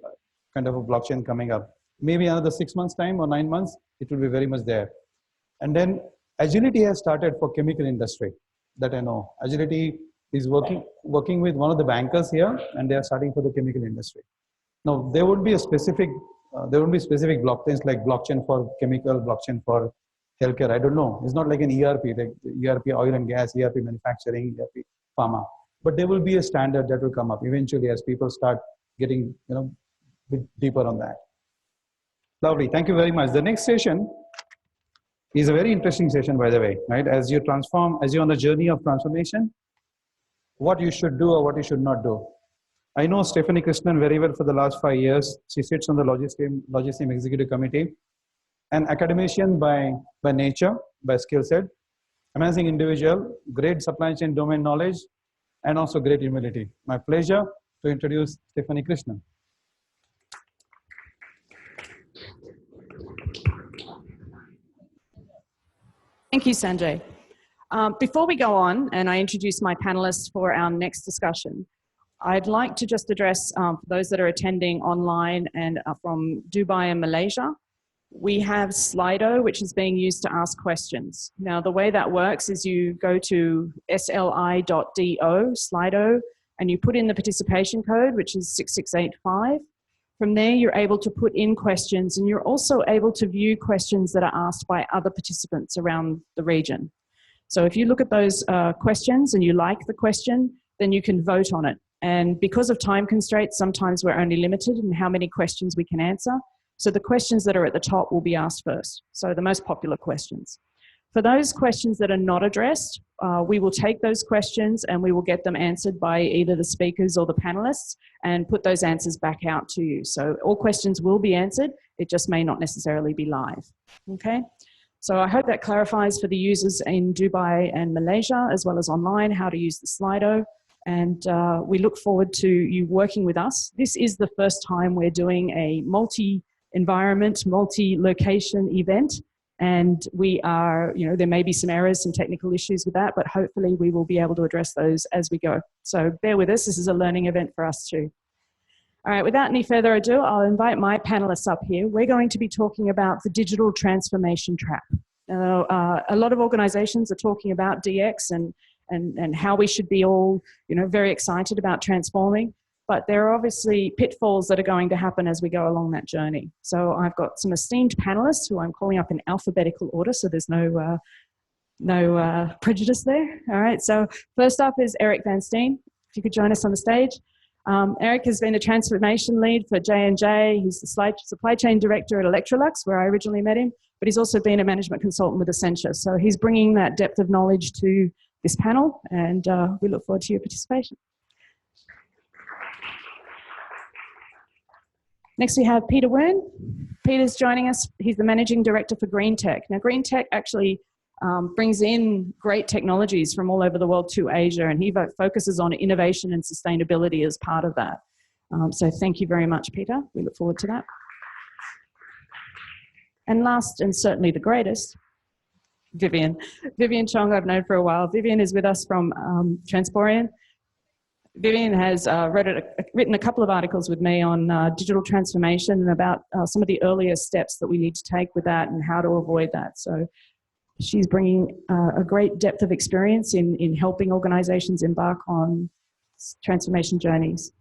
kind of a blockchain coming up. Maybe another 6 months time or 9 months, it will be very much there. And then Agility has started for chemical industry, that I know. Agility is working with one of the bankers here, and they are starting for the chemical industry. Now, there would be a specific, specific blockchains like blockchain for chemical, blockchain for healthcare. I don't know. It's not like an ERP, like ERP oil and gas, ERP manufacturing, ERP pharma. But there will be a standard that will come up eventually as people start getting, a bit deeper on that. Lovely. Thank you very much. The next session is a very interesting session, by the way, right? As you transform, as you're on the journey of transformation, what you should do or what you should not do. I know Stephanie Krishnan very well for the last 5 years. She sits on the LogiSYM Executive Committee, an academician by nature, by skill set, amazing individual, great supply chain domain knowledge, and also great humility. My pleasure to introduce Stephanie Krishnan. Thank you, Sanjay. Before we go on and I introduce my panelists for our next discussion, I'd like to just address for those that are attending online and from Dubai and Malaysia, we have Slido, which is being used to ask questions. Now, the way that works is you go to sli.do, Slido, and you put in the participation code, which is 6685. From there, you're able to put in questions, and you're also able to view questions that are asked by other participants around the region. So if you look at those questions and you like the question, then you can vote on it. And because of time constraints, sometimes we're only limited in how many questions we can answer. So the questions that are at the top will be asked first. So the most popular questions. For those questions that are not addressed, we will take those questions and we will get them answered by either the speakers or the panelists and put those answers back out to you. So all questions will be answered. It just may not necessarily be live. Okay? So I hope that clarifies for the users in Dubai and Malaysia, as well as online, how to use the Slido. And we look forward to you working with us. This is the first time we're doing a multi-environment, multi-location event. And we are, there may be some errors, some technical issues with that, but hopefully we will be able to address those as we go. So bear with us. This is a learning event for us too. All right, without any further ado, I'll invite my panelists up here. We're going to be talking about the digital transformation trap. A lot of organizations are talking about DX and how we should be all, very excited about transforming. But there are obviously pitfalls that are going to happen as we go along that journey. So I've got some esteemed panelists who I'm calling up in alphabetical order, so there's no prejudice there. All right, so first up is Eric Van Steen. If you could join us on the stage. Eric has been a transformation lead for J&J. He's the supply chain director at Electrolux, where I originally met him, but he's also been a management consultant with Accenture. So he's bringing that depth of knowledge to this panel, and we look forward to your participation. Next, we have Peter Wern. Peter's joining us. He's the Managing Director for Green Tech. Now, Green Tech actually brings in great technologies from all over the world to Asia, and he focuses on innovation and sustainability as part of that. So thank you very much, Peter. We look forward to that. And last, and certainly the greatest, Vivian. Vivian Chong, I've known for a while. Vivian is with us from Transporian. Vivian has written a couple of articles with me on digital transformation and about some of the earlier steps that we need to take with that and how to avoid that. So she's bringing a great depth of experience in helping organizations embark on transformation journeys.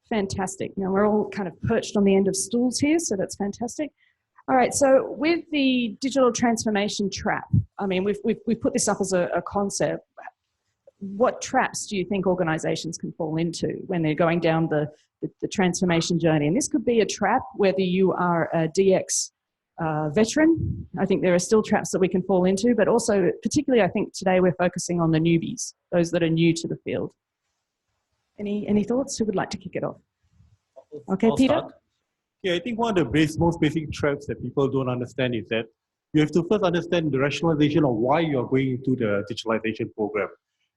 Fantastic. Now we're all kind of perched on the end of stools here, so that's fantastic. All right, so with the digital transformation trap, I mean, we've put this up as a concept. What traps do you think organizations can fall into when they're going down the transformation journey? And this could be a trap whether you are a DX veteran. I think there are still traps that we can fall into, but also particularly I think today we're focusing on the newbies, those that are new to the field. Any thoughts? Who would like to kick it off? Okay, I'll Peter? start. Yeah, I think one of the most basic traps that people don't understand is that you have to first understand the rationalization of why you are going into the digitalization program.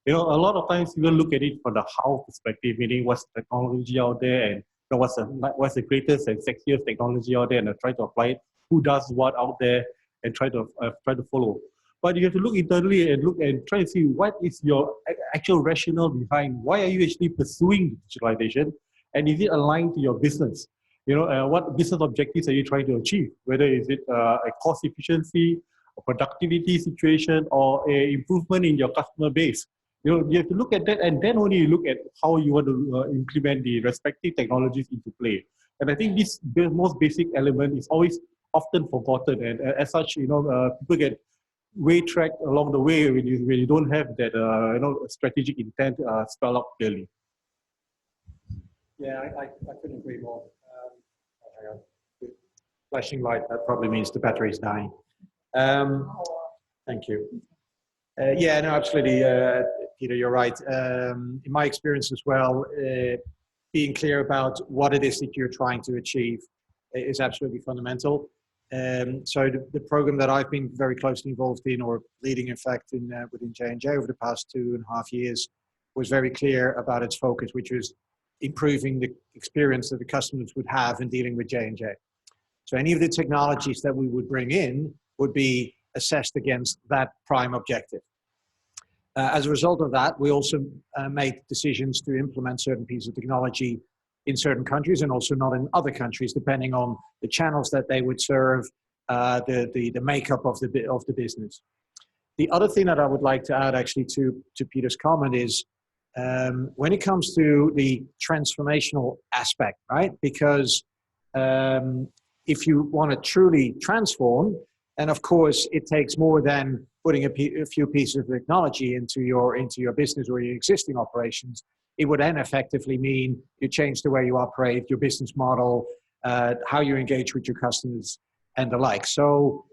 You know, a lot of times you will look at it from the how perspective, meaning what's the technology out there and what's the greatest and sexiest technology out there, and try to apply it. Who does what out there, and try to follow. But you have to look internally and look and try to see what is your actual rationale behind why are you actually pursuing digitalization, and is it aligned to your business? You know, what business objectives are you trying to achieve? Whether is it a cost efficiency, a productivity situation, or a improvement in your customer base. You know, you have to look at that, and then only you look at how you want to implement the respective technologies into play. And I think this the most basic element is always often forgotten, and as such, you know, people get way tracked along the way when you don't have that you know, strategic intent spelled out clearly. Yeah, I couldn't agree more. Hang on. Flashing light, that probably means the battery's dying. Thank you. Yeah, no, absolutely, Peter, you're right. In my experience as well, being clear about what it is that you're trying to achieve is absolutely fundamental. So the program that I've been very closely involved in, or leading in fact within J&J over the past 2.5 years, was very clear about its focus, which was improving the experience that the customers would have in dealing with J&J. So any of the technologies that we would bring in would be assessed against that prime objective. As a result of that, we also made decisions to implement certain pieces of technology in certain countries and also not in other countries, depending on the channels that they would serve, the makeup of the business. The other thing that I would like to add actually to Peter's comment is when it comes to the transformational aspect, right? Because if you want to truly transform, and of course it takes more than putting a few pieces of technology into your business or your existing operations. It would then effectively mean you change the way you operate, your business model, how you engage with your customers, and the like. So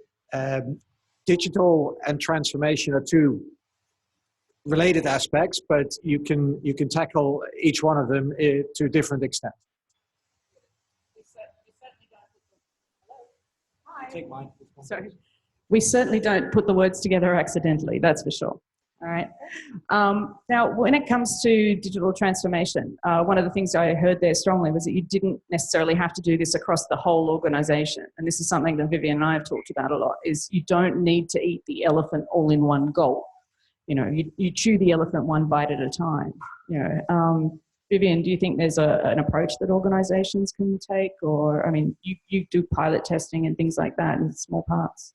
digital and transformation are two related aspects, but you can tackle each one of them to a different extent. Take mine. Sorry. We certainly don't put the words together accidentally, that's for sure. All right. Now, when it comes to digital transformation, one of the things I heard there strongly was that you didn't necessarily have to do this across the whole organization. And this is something that Vivian and I have talked about a lot, is you don't need to eat the elephant all in one gulp. You know, you chew the elephant one bite at a time. You know, Vivian, do you think there's an approach that organizations can take? Or, I mean, you do pilot testing and things like that in small parts.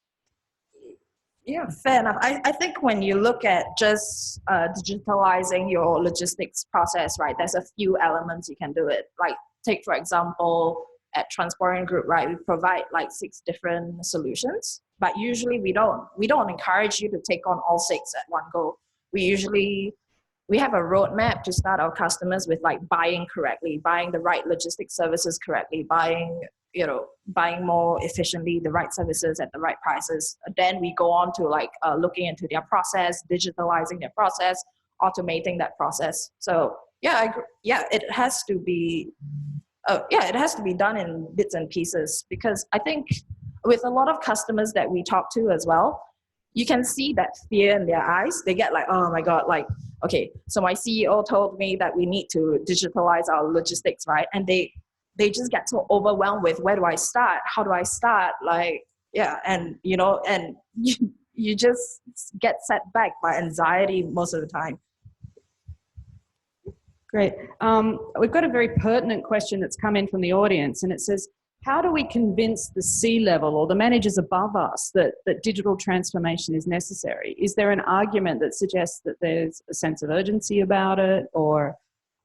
Yeah, fair enough. I think when you look at just digitalizing your logistics process, right, there's a few elements you can do it. Like, take, for example, at Transporting Group, right, we provide like 6 different solutions, but usually we don't encourage you to take on all 6 at one go. We have a roadmap to start our customers with, like, buying correctly, buying the right logistics services correctly, buying more efficiently, the right services at the right prices. Then we go on to like looking into their process, digitalizing their process, automating that process. So it has to be done in bits and pieces, because I think with a lot of customers that we talk to as well, you can see that fear in their eyes. They get like, oh my God, like, okay, so my CEO told me that we need to digitalize our logistics, right? And they just get so overwhelmed with, where do I start? How do I start? Like, yeah, and you know, and you just get set back by anxiety most of the time. Great. We've got a very pertinent question that's come in from the audience, and it says, how do we convince the C-level or the managers above us that digital transformation is necessary? Is there an argument that suggests that there's a sense of urgency about it? Or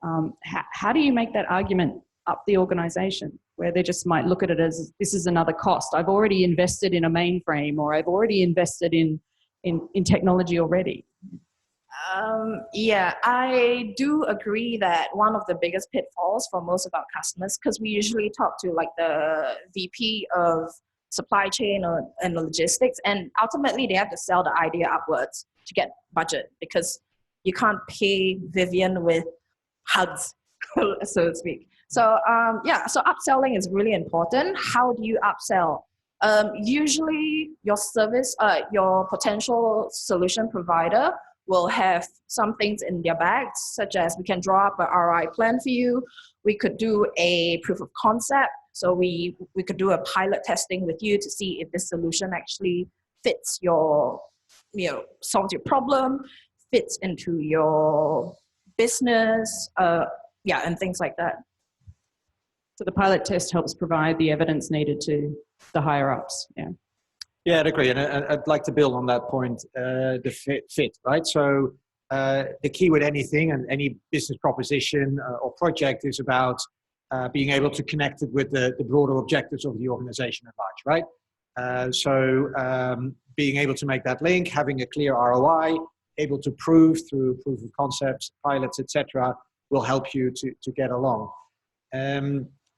how do you make that argument up the organization, where they just might look at it as, this is another cost. I've already invested in a mainframe, or I've already invested in technology already. Yeah, I do agree that one of the biggest pitfalls for most of our customers, because we usually talk to like the VP of supply chain and logistics, and ultimately they have to sell the idea upwards to get budget, because you can't pay Vivian with hugs, so to speak. So yeah, so upselling is really important. How do you upsell? Usually your service, your potential solution provider will have some things in their bags, such as we can draw up an ROI plan for you. We could do a proof of concept. So we could do a pilot testing with you to see if this solution actually fits your, solves your problem, fits into your business, yeah, and things like that. So the pilot test helps provide the evidence needed to the higher ups. Yeah. Yeah, I'd agree. And I'd like to build on that point, the fit, right? So the key with anything and any business proposition or project is about being able to connect it with the broader objectives of the organization at large, right? So being able to make that link, having a clear ROI, able to prove through proof of concepts, pilots, etc., will help you to get along.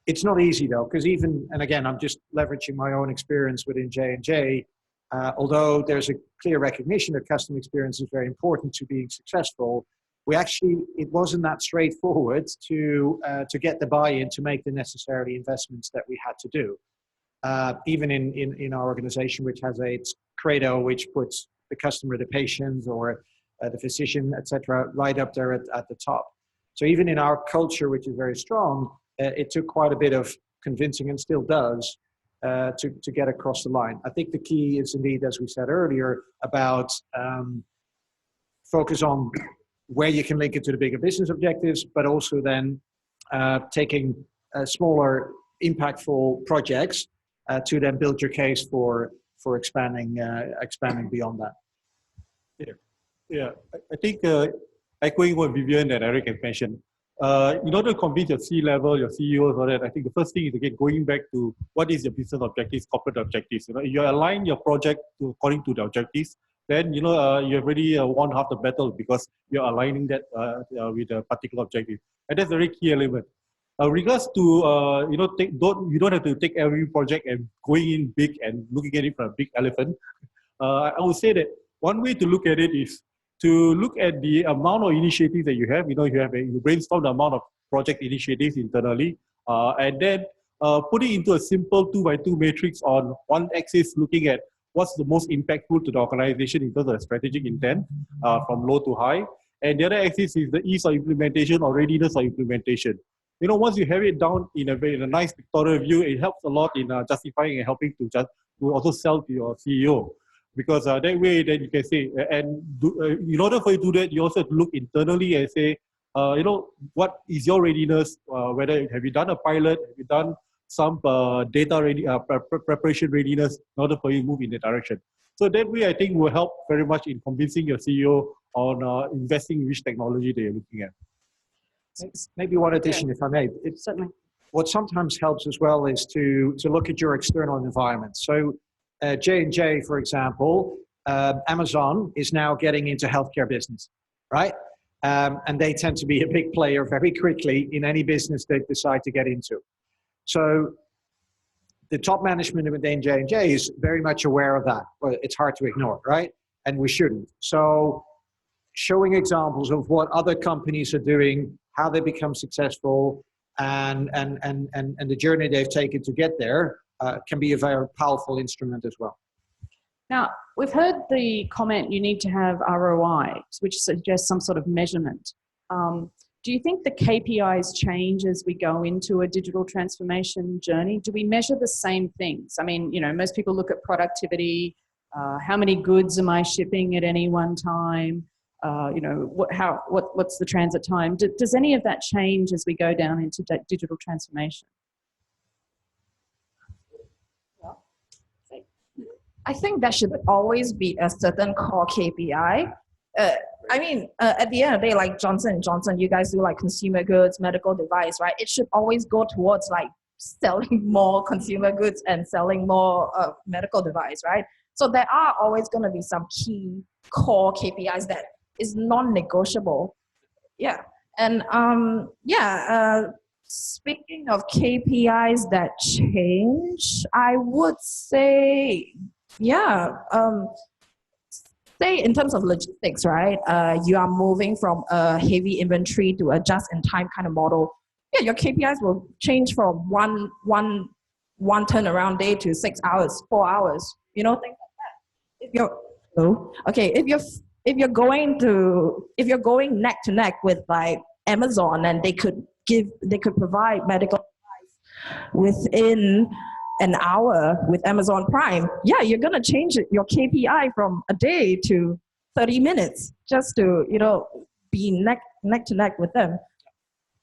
It's not easy though, because even, and again, I'm just leveraging my own experience within J&J, although there's a clear recognition that customer experience is very important to being successful, it wasn't that straightforward to get the buy-in to make the necessary investments that we had to do. Even in our organization, which has its credo, which puts the customer, the patient, or the physician, etc., right up there at the top. So even in our culture, which is very strong, it took quite a bit of convincing, and still does, to get across the line. I think the key is indeed, as we said earlier, about focus on where you can link it to the bigger business objectives, but also then taking smaller, impactful projects to then build your case for expanding beyond that. Yeah. I think echoing what Vivian and Eric have mentioned, in order to convince your C-level, your CEOs, or that, I think the first thing is, again, going back to what is your business objectives, corporate objectives. If you align your project according to the objectives, then you have already won half the battle, because you're aligning that with a particular objective, and that's a very key element. Regards to you don't have to take every project and going in big and looking at it from a big elephant. I would say that one way to look at it is to look at the amount of initiatives that you have. You brainstorm the amount of project initiatives internally, and then put it into a simple 2x2 matrix on one axis, looking at what's the most impactful to the organization in terms of strategic intent, from low to high. And the other axis is the ease of implementation or readiness of implementation. Once you have it down in a nice pictorial view, it helps a lot in justifying and helping to also sell to your CEO. Because that way, then you can say, in order for you to do that, you also have to look internally and say, what is your readiness? Whether have you done a pilot, have you done some data preparation readiness in order for you to move in that direction. So that way, I think will help very much in convincing your CEO on investing in which technology they are looking at. Maybe one addition, if I may. Certainly. What sometimes helps as well is to look at your external environment. So J&J, for example, Amazon is now getting into healthcare business, right? And they tend to be a big player very quickly in any business they decide to get into. So the top management within J&J is very much aware of that. Well, it's hard to ignore, right? And we shouldn't. So showing examples of what other companies are doing, how they become successful, and the journey they've taken to get there can be a very powerful instrument as well. Now, we've heard the comment you need to have ROI, which suggests some sort of measurement. Do you think the KPIs change as we go into a digital transformation journey? Do we measure the same things? I mean, most people look at productivity, how many goods am I shipping at any one time? What's the transit time? Does any of that change as we go down into digital transformation? I think that should always be a certain core KPI. I mean, at the end of the day, like Johnson & Johnson, you guys do like consumer goods, medical device, right? It should always go towards like selling more consumer goods and selling more medical device, right? So there are always going to be some key core KPIs that is non-negotiable. Yeah. And speaking of KPIs that change, I would say, say in terms of logistics, right? You are moving from a heavy inventory to a just-in-time kind of model. Yeah, your KPIs will change from one turnaround day to 6 hours, 4 hours. You know, things like that. If you're going neck to neck with like Amazon, and they could provide medical advice within an hour with Amazon Prime, yeah, you're gonna change your KPI from a day to 30 minutes just to, you know, be neck to neck with them.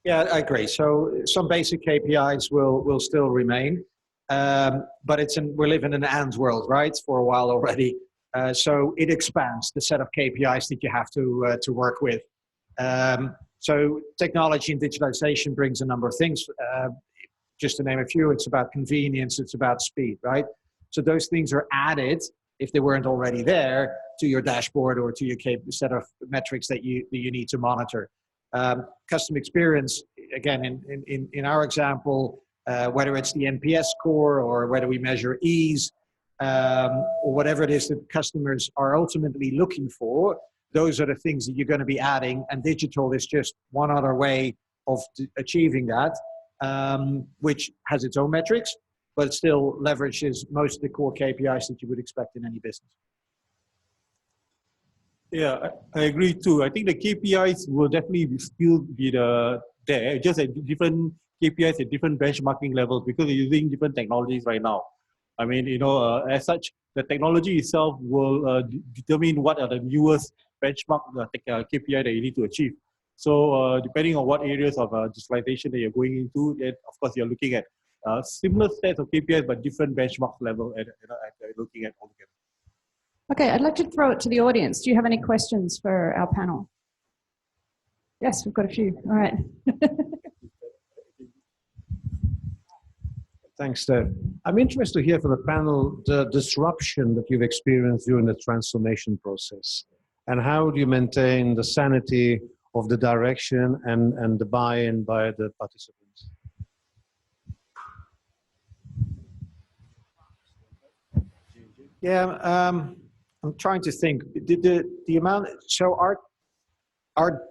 Yeah, I agree. So some basic KPIs will still remain, but we're living in an and world, right? For a while already. So it expands the set of KPIs that you have to work with. So technology and digitalization brings a number of things. Just to name a few, it's about convenience, it's about speed, right? So those things are added, if they weren't already there, to your dashboard or to your set of metrics that you need to monitor. Customer experience, again, in our example, whether it's the NPS score or whether we measure ease, or whatever it is that customers are ultimately looking for, those are the things that you're going to be adding, and digital is just one other way of achieving that, which has its own metrics, but it still leverages most of the core KPIs that you would expect in any business. Yeah, I agree too. I think the KPIs will definitely still be there, just at different KPIs at different benchmarking levels, because we're using different technologies right now. I mean, you know, as such, the technology itself will determine what are the newest benchmark KPI that you need to achieve. So depending on what areas of digitalization that you're going into, then of course you're looking at similar sets of KPIs but different benchmark level at looking at altogether. Okay, I'd like to throw it to the audience. Do you have any questions for our panel? Yes, we've got a few. All right. Thanks, Steph. I'm interested to hear from the panel the disruption that you've experienced during the transformation process, and how do you maintain the sanity of the direction and the buy-in by the participants? Yeah, I'm trying to think. The amount, so our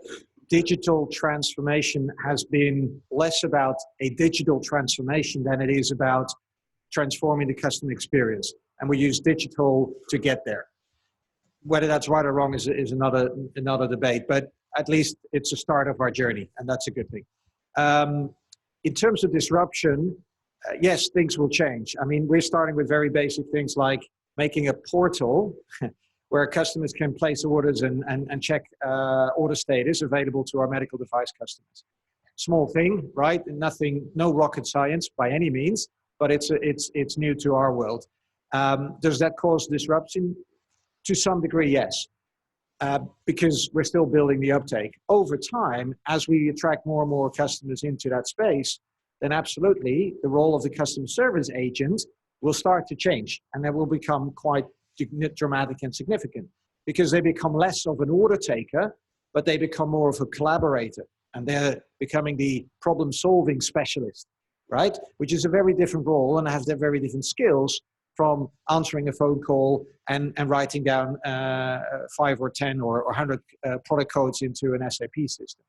digital transformation has been less about a digital transformation than it is about transforming the customer experience. And we use digital to get there. Whether that's right or wrong is another debate, but at least it's a start of our journey, and that's a good thing. In terms of disruption, yes, things will change. I mean, we're starting with very basic things like making a portal where customers can place orders and check order status available to our medical device customers. Small thing, right? Nothing, no rocket science by any means, but it's new to our world. Does that cause disruption? To some degree, yes, because we're still building the uptake. Over time, as we attract more and more customers into that space, then absolutely the role of the customer service agent will start to change, and that will become quite dramatic and significant, because they become less of an order taker, but they become more of a collaborator, and they're becoming the problem-solving specialist, right? Which is a very different role and has their very different skills from answering a phone call and writing down 5 or 10 or 100 product codes into an SAP system.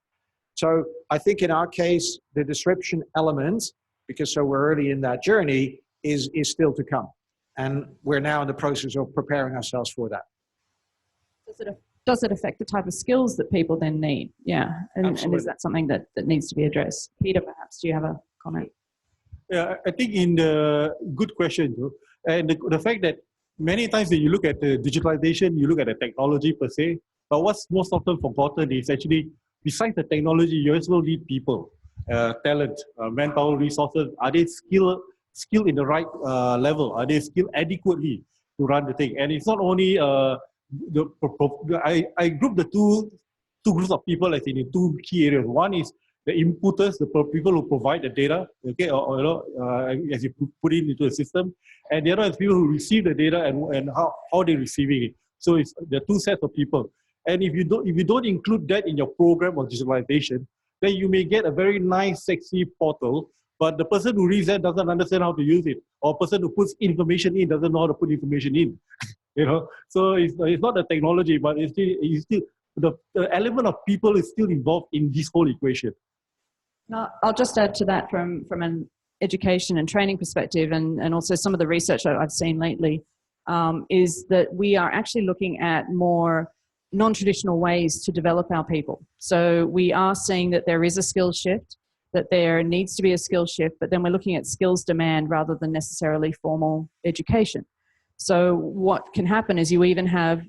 So I think in our case, the disruption element, because so we're early in that journey, is still to come. And we're now in the process of preparing ourselves for that. Does it affect the type of skills that people then need? Yeah, and is that something that needs to be addressed? Peter, perhaps, do you have a comment? Yeah, I think good question, Joe. And the fact that many times when you look at the digitalization, you look at the technology per se, but what's most often forgotten is actually, besides the technology, you also need people, talent, manpower resources. Are they skilled in the right level? Are they skilled adequately to run the thing? And it's not only I group the two groups of people as in two key areas. One is the inputters, the people who provide the data, okay, as you put it into the system, and the other is people who receive the data and how they're receiving it. So it's the two sets of people. And if you don't include that in your program of digitalization, then you may get a very nice, sexy portal, but the person who reads that doesn't understand how to use it, or person who puts information in doesn't know how to put information in. So it's not the technology, but it's still the element of people is still involved in this whole equation. I'll just add to that from an education and training perspective, and also some of the research I've seen lately, is that we are actually looking at more non-traditional ways to develop our people. So we are seeing that there is a skills shift, that there needs to be a skills shift, but then we're looking at skills demand rather than necessarily formal education. So what can happen is you even have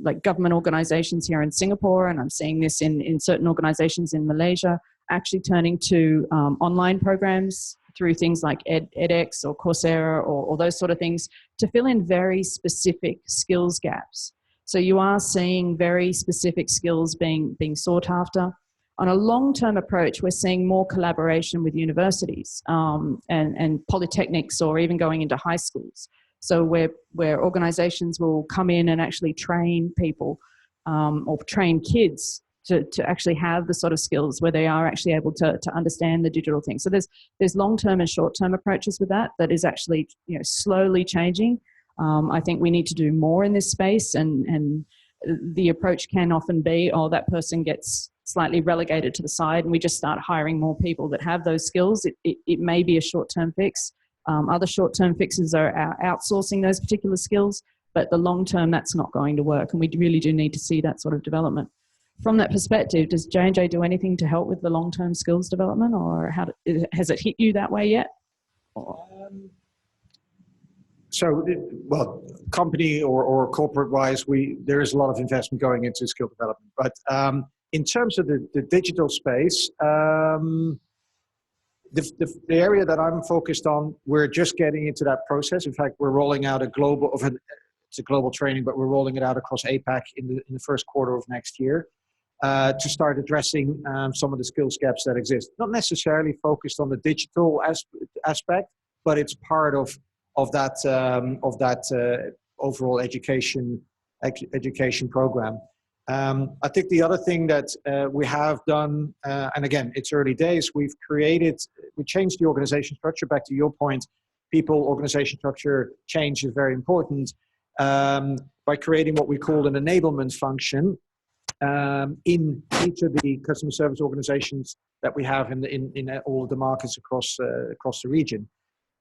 like government organizations here in Singapore, and I'm seeing this in certain organizations in Malaysia, actually turning to online programs through things like edX or Coursera or those sort of things to fill in very specific skills gaps. So you are seeing very specific skills being sought after. On a long-term approach, we're seeing more collaboration with universities and polytechnics, or even going into high schools. So where organizations will come in and actually train people or train kids to actually have the sort of skills where they are actually able to understand the digital thing. So there's long-term and short-term approaches with that is actually slowly changing. I think we need to do more in this space, and the approach can often be, that person gets slightly relegated to the side and we just start hiring more people that have those skills. It may be a short-term fix. Other short-term fixes are outsourcing those particular skills, but the long-term, that's not going to work, and we really do need to see that sort of development. From that perspective, does J&J do anything to help with the long-term skills development, or has it hit you that way yet? So, well, company or corporate-wise, there is a lot of investment going into skill development. But in terms of the digital space, the area that I'm focused on, we're just getting into that process. In fact, we're rolling out it's a global training, but we're rolling it out across APAC in the first quarter of next year to start addressing some of the skills gaps that exist. Not necessarily focused on the digital aspect, but it's part of that overall education program. I think the other thing that we have done, and again, it's early days, we changed the organization structure. Back to your point, organization structure change is very important, by creating what we call an enablement function in each of the customer service organizations that we have in all of the markets across the region.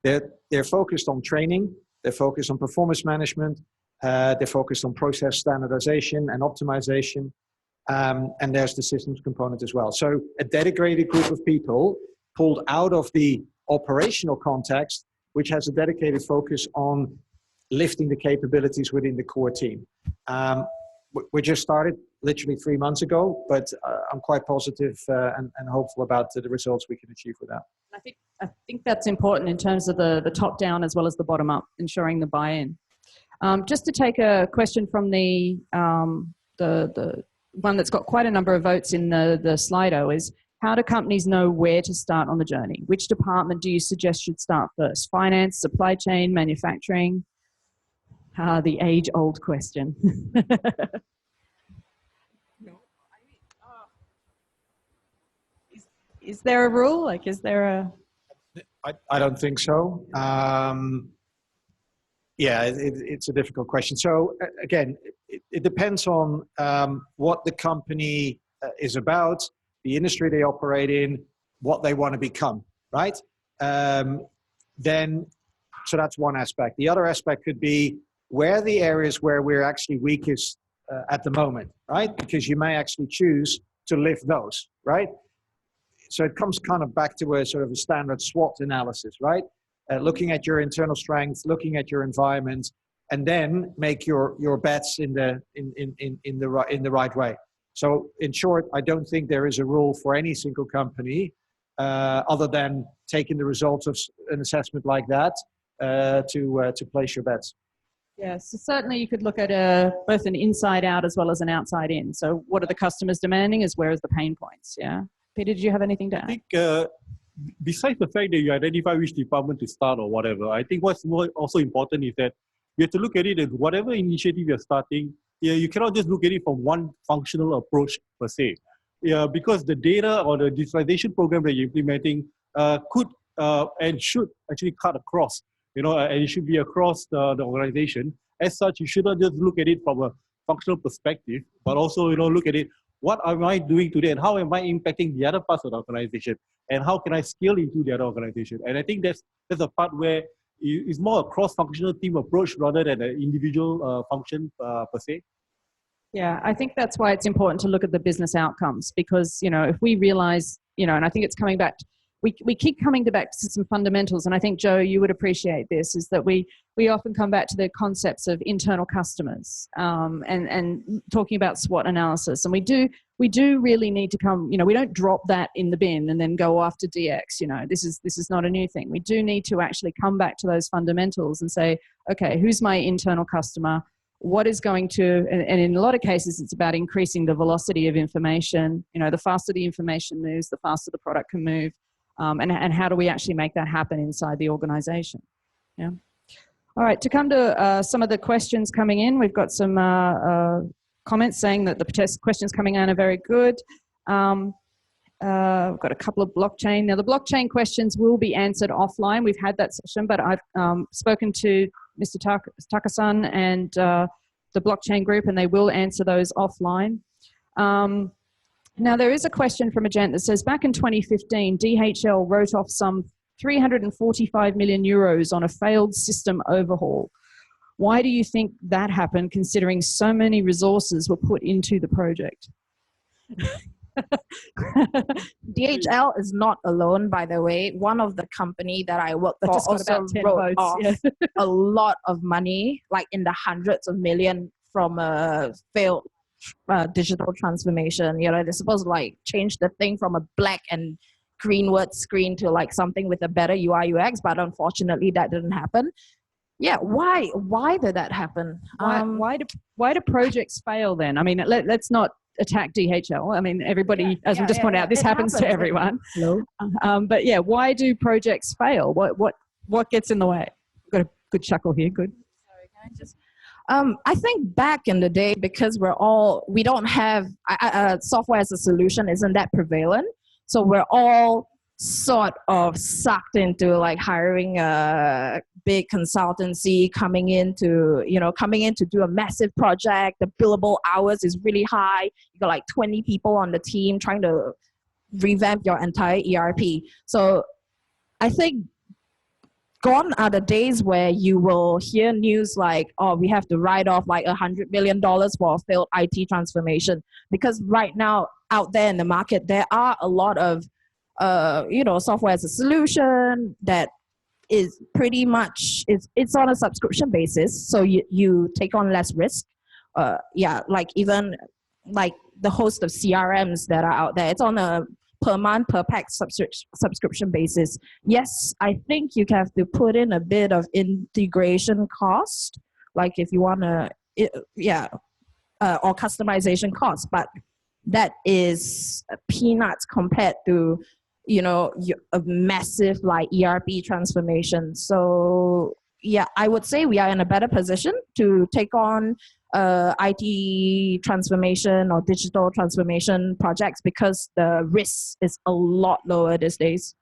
They're focused on training, they're focused on performance management, they're focused on process standardization and optimization, and there's the systems component as well. So a dedicated group of people pulled out of the operational context, which has a dedicated focus on lifting the capabilities within the core team. We just started literally 3 months ago, but I'm quite positive and hopeful about the results we can achieve with that. I think that's important in terms of the top down as well as the bottom up, ensuring the buy-in. Just to take a question from the one that's got quite a number of votes in the Slido is, how do companies know where to start on the journey? Which department do you suggest should start first? Finance, supply chain, manufacturing? The age-old question. Is there a rule? Like, is there a... I don't think so. Yeah, it's a difficult question. So again, it depends on what the company is about, the industry they operate in, what they want to become, right? So that's one aspect. The other aspect could be where are the areas where we're actually weakest at the moment, right? Because you may actually choose to lift those, right? So it comes kind of back to a sort of a standard SWOT analysis, right? Looking at your internal strengths, looking at your environment, and then make your bets in the right way. So in short, I don't think there is a rule for any single company other than taking the results of an assessment like that to place your bets. Yeah, so certainly you could look at both an inside out as well as an outside in. So what are the customers demanding as where is the pain points, yeah? Peter, did you have anything to add? I think besides the fact that you identify which department to start or whatever, I think what's more also important is that you have to look at it as whatever initiative you're starting, yeah, you cannot just look at it from one functional approach per se. Yeah, because the data or the digitalization program that you're implementing could and should actually cut across, and it should be across the organization. As such, you should not just look at it from a functional perspective, but also, look at it, what am I doing today and how am I impacting the other parts of the organization and how can I scale into the other organization? And I think that's a part where it's more a cross-functional team approach rather than an individual function per se. Yeah, I think that's why it's important to look at the business outcomes because, if we realize, and I think it's coming back, we keep coming back to some fundamentals. And I think, Joe, you would appreciate this, is that we often come back to the concepts of internal customers and talking about SWOT analysis. And we do really need to come, we don't drop that in the bin and then go after DX. This is not a new thing. We do need to actually come back to those fundamentals and say, okay, who's my internal customer? What is going to, and in a lot of cases, it's about increasing the velocity of information. The faster the information moves, the faster the product can move. And how do we actually make that happen inside the organization? Yeah. All right, to come to some of the questions coming in, we've got some comments saying that the questions coming in are very good. We've got a couple of blockchain. Now, the blockchain questions will be answered offline. We've had that session, but I've spoken to Mr. Takasan and the blockchain group, and they will answer those offline. Now, there is a question from a gent that says, back in 2015, DHL wrote off some 345 million euros on a failed system overhaul. Why do you think that happened, considering so many resources were put into the project? DHL is not alone, by the way. One of the company that I work for just got also about 10 wrote votes, off yeah. a lot of money, like in the hundreds of million from a failed digital transformation. They're supposed to change the thing from a black and green word screen to something with a better UI UX, but unfortunately that didn't happen. Yeah, why did that happen? Why do projects fail then? I mean, let's not attack DHL. I mean, everybody, as we just pointed out, this happens to everyone. Hello. But yeah, why do projects fail? What gets in the way? Got a good chuckle here. Good. Sorry, can I just? I think back in the day, because we don't have software as a solution isn't that prevalent. So we're all sort of sucked into hiring a big consultancy, coming in to do a massive project. The billable hours is really high. You got 20 people on the team trying to revamp your entire ERP. So I think gone are the days where you will hear news we have to write off $100 million for a failed IT transformation. Because right now out there in the market, there are a lot of software as a solution that is pretty much, it's on a subscription basis. So you take on less risk. Even the host of CRMs that are out there, it's on a per month, per pack subscription basis. Yes, I think you have to put in a bit of integration cost, if you want to, or customization cost, but that is peanuts compared to, a massive ERP transformation. So yeah, I would say we are in a better position to take on IT transformation or digital transformation projects because the risk is a lot lower these days.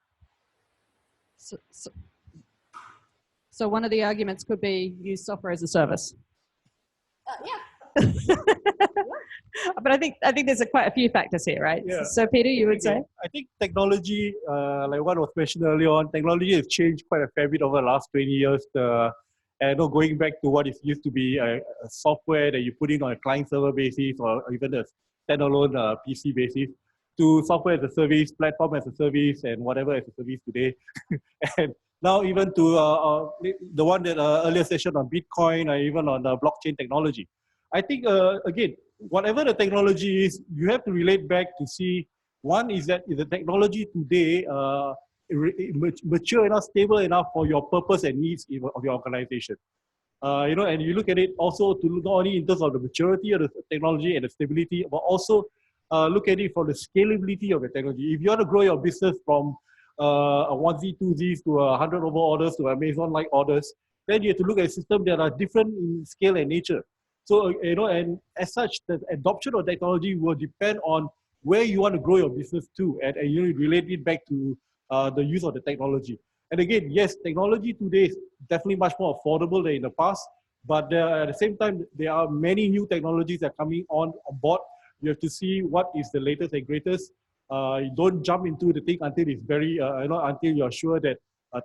So one of the arguments could be use software as a service. Yeah. But I think there's quite a few factors here, right? Yeah. So Peter, you would say? I think technology, like what was mentioned earlier on, technology has changed quite a fair bit over the last 20 years. And going back to what it used to be a software that you put in on a client server basis or even a standalone PC basis to software as a service, platform as a service, and whatever as a service today. And now even to the one that earlier session on Bitcoin or even on blockchain technology. I think, again, whatever the technology is, you have to relate back to see, one is that is the technology today mature enough, stable enough for your purpose and needs of your organization. And you look at it also to look not only in terms of the maturity of the technology and the stability, but also look at it for the scalability of the technology. If you want to grow your business from a 1Z, 2Zs to 100 over orders to Amazon-like orders, then you have to look at systems that are different in scale and nature. So, and as such, the adoption of technology will depend on where you want to grow your business to, and you relate it back to the use of the technology. And again, yes, technology today is definitely much more affordable than in the past, but at the same time, there are many new technologies that are coming on board. You have to see what is the latest and greatest. You don't jump into the thing until it's very, until you're sure that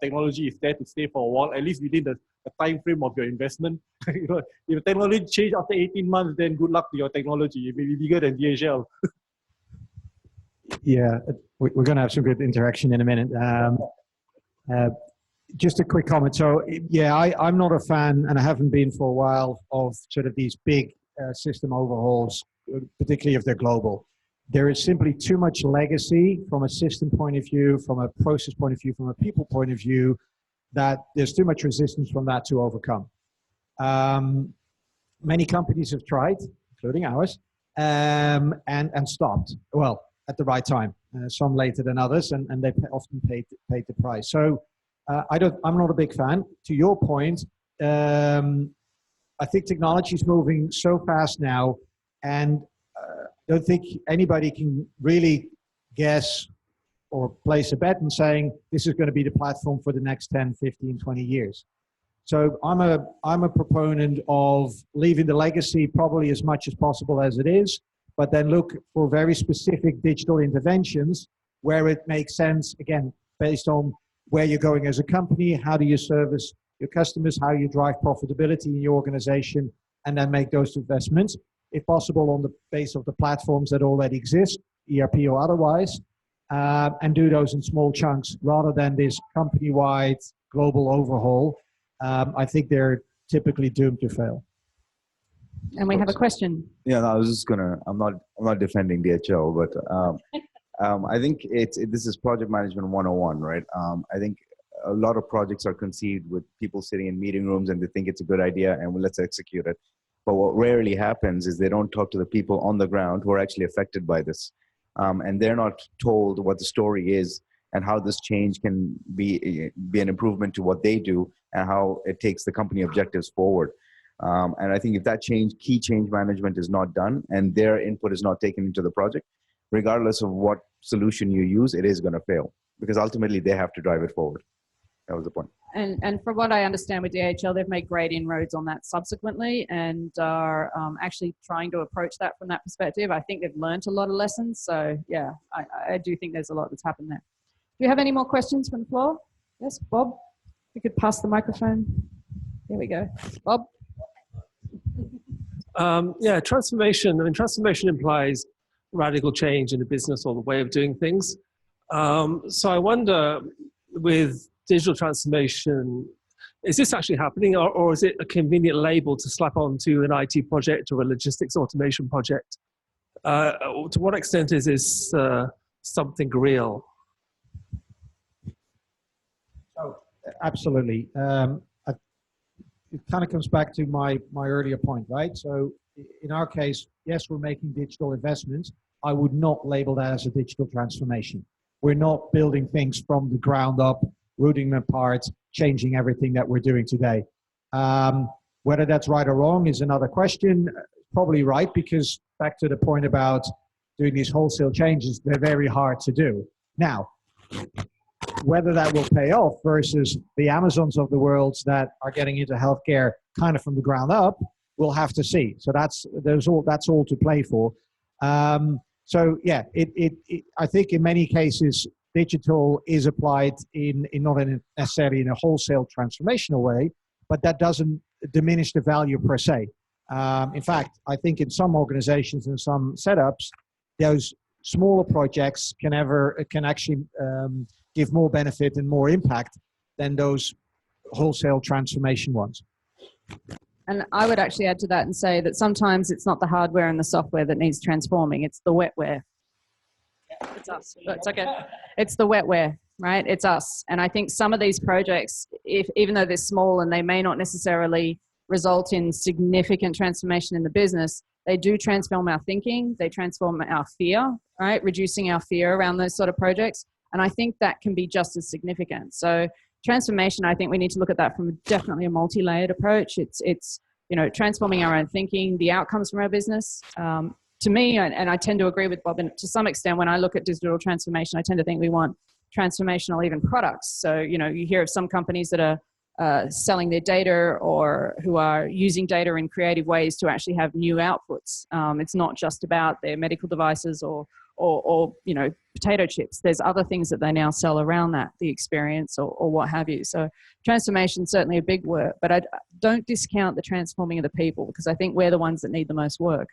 technology is there to stay for a while, at least within the time frame of your investment. If technology change after 18 months, then good luck to your technology. It may be bigger than DHL. Yeah, we're going to have some good interaction in a minute. Just a quick comment. So yeah, I'm not a fan, and I haven't been for a while, of sort of these big system overhauls, particularly if they're global. There is simply too much legacy from a system point of view, from a process point of view, from a people point of view, that there's too much resistance from that to overcome. Many companies have tried, including ours, and stopped, well, at the right time. Some later than others, and they often paid the price. So I'm not a big fan. To your point, I think technology is moving so fast now, and I don't think anybody can really guess or place a bet in saying this is going to be the platform for the next 10, 15, 20 years. So I'm a proponent of leaving the legacy probably as much as possible as it is, but then look for very specific digital interventions where it makes sense, again, based on where you're going as a company, how do you service your customers, how you drive profitability in your organization, and then make those investments, if possible, on the base of the platforms that already exist, ERP or otherwise, and do those in small chunks rather than this company-wide global overhaul. I think they're typically doomed to fail. And we have a question. Yeah, no, I was just I'm not defending DHL, but I think this is project management 101, right? I think a lot of projects are conceived with people sitting in meeting rooms and they think it's a good idea and let's execute it. But what rarely happens is they don't talk to the people on the ground who are actually affected by this. And they're not told what the story is and how this change can be an improvement to what they do and how it takes the company objectives forward. And I think if that key change management is not done and their input is not taken into the project, regardless of what solution you use, it is going to fail because ultimately they have to drive it forward. That was the point. And from what I understand with DHL, they've made great inroads on that subsequently and are actually trying to approach that from that perspective. I think they've learned a lot of lessons. So yeah, I do think there's a lot that's happened there. Do you have any more questions from the floor? Yes, Bob? We could pass the microphone. There we go. Bob? Yeah, transformation. I mean, transformation implies radical change in the business or the way of doing things. So I wonder, with digital transformation, is this actually happening, or is it a convenient label to slap onto an IT project or a logistics automation project? To what extent is this something real? Oh, absolutely. It kind of comes back to my earlier point, right? So in our case, yes, we're making digital investments. I would not label that as a digital transformation. We're not building things from the ground up, rooting them apart, changing everything that we're doing today. Whether that's right or wrong is another question. Probably right, because back to the point about doing these wholesale changes, they're very hard to do. Now, whether that will pay off versus the Amazons of the world that are getting into healthcare kind of from the ground up, we'll have to see. So that's all to play for. So yeah, I think in many cases, digital is applied in not necessarily in a wholesale transformational way, but that doesn't diminish the value per se. In fact, I think in some organizations and some setups, those smaller projects can actually give more benefit and more impact than those wholesale transformation ones. And I would actually add to that and say that sometimes it's not the hardware and the software that needs transforming, it's the wetware. It's us. It's okay. It's the wetware, right? It's us. And I think some of these projects, even though they're small and they may not necessarily result in significant transformation in the business, they do transform our thinking, they transform our fear, right? Reducing our fear around those sort of projects. And I think that can be just as significant. So transformation, I think we need to look at that from definitely a multi-layered approach. It's you know, transforming our own thinking, the outcomes from our business. To me, and I tend to agree with Bob, and to some extent, when I look at digital transformation, I tend to think we want transformational even products. So, you know, you hear of some companies that are selling their data or who are using data in creative ways to actually have new outputs. It's not just about their medical devices or you know, potato chips. There's other things that they now sell around that, the experience or what have you. So transformation is certainly a big word, but I don't discount the transforming of the people, because I think we're the ones that need the most work.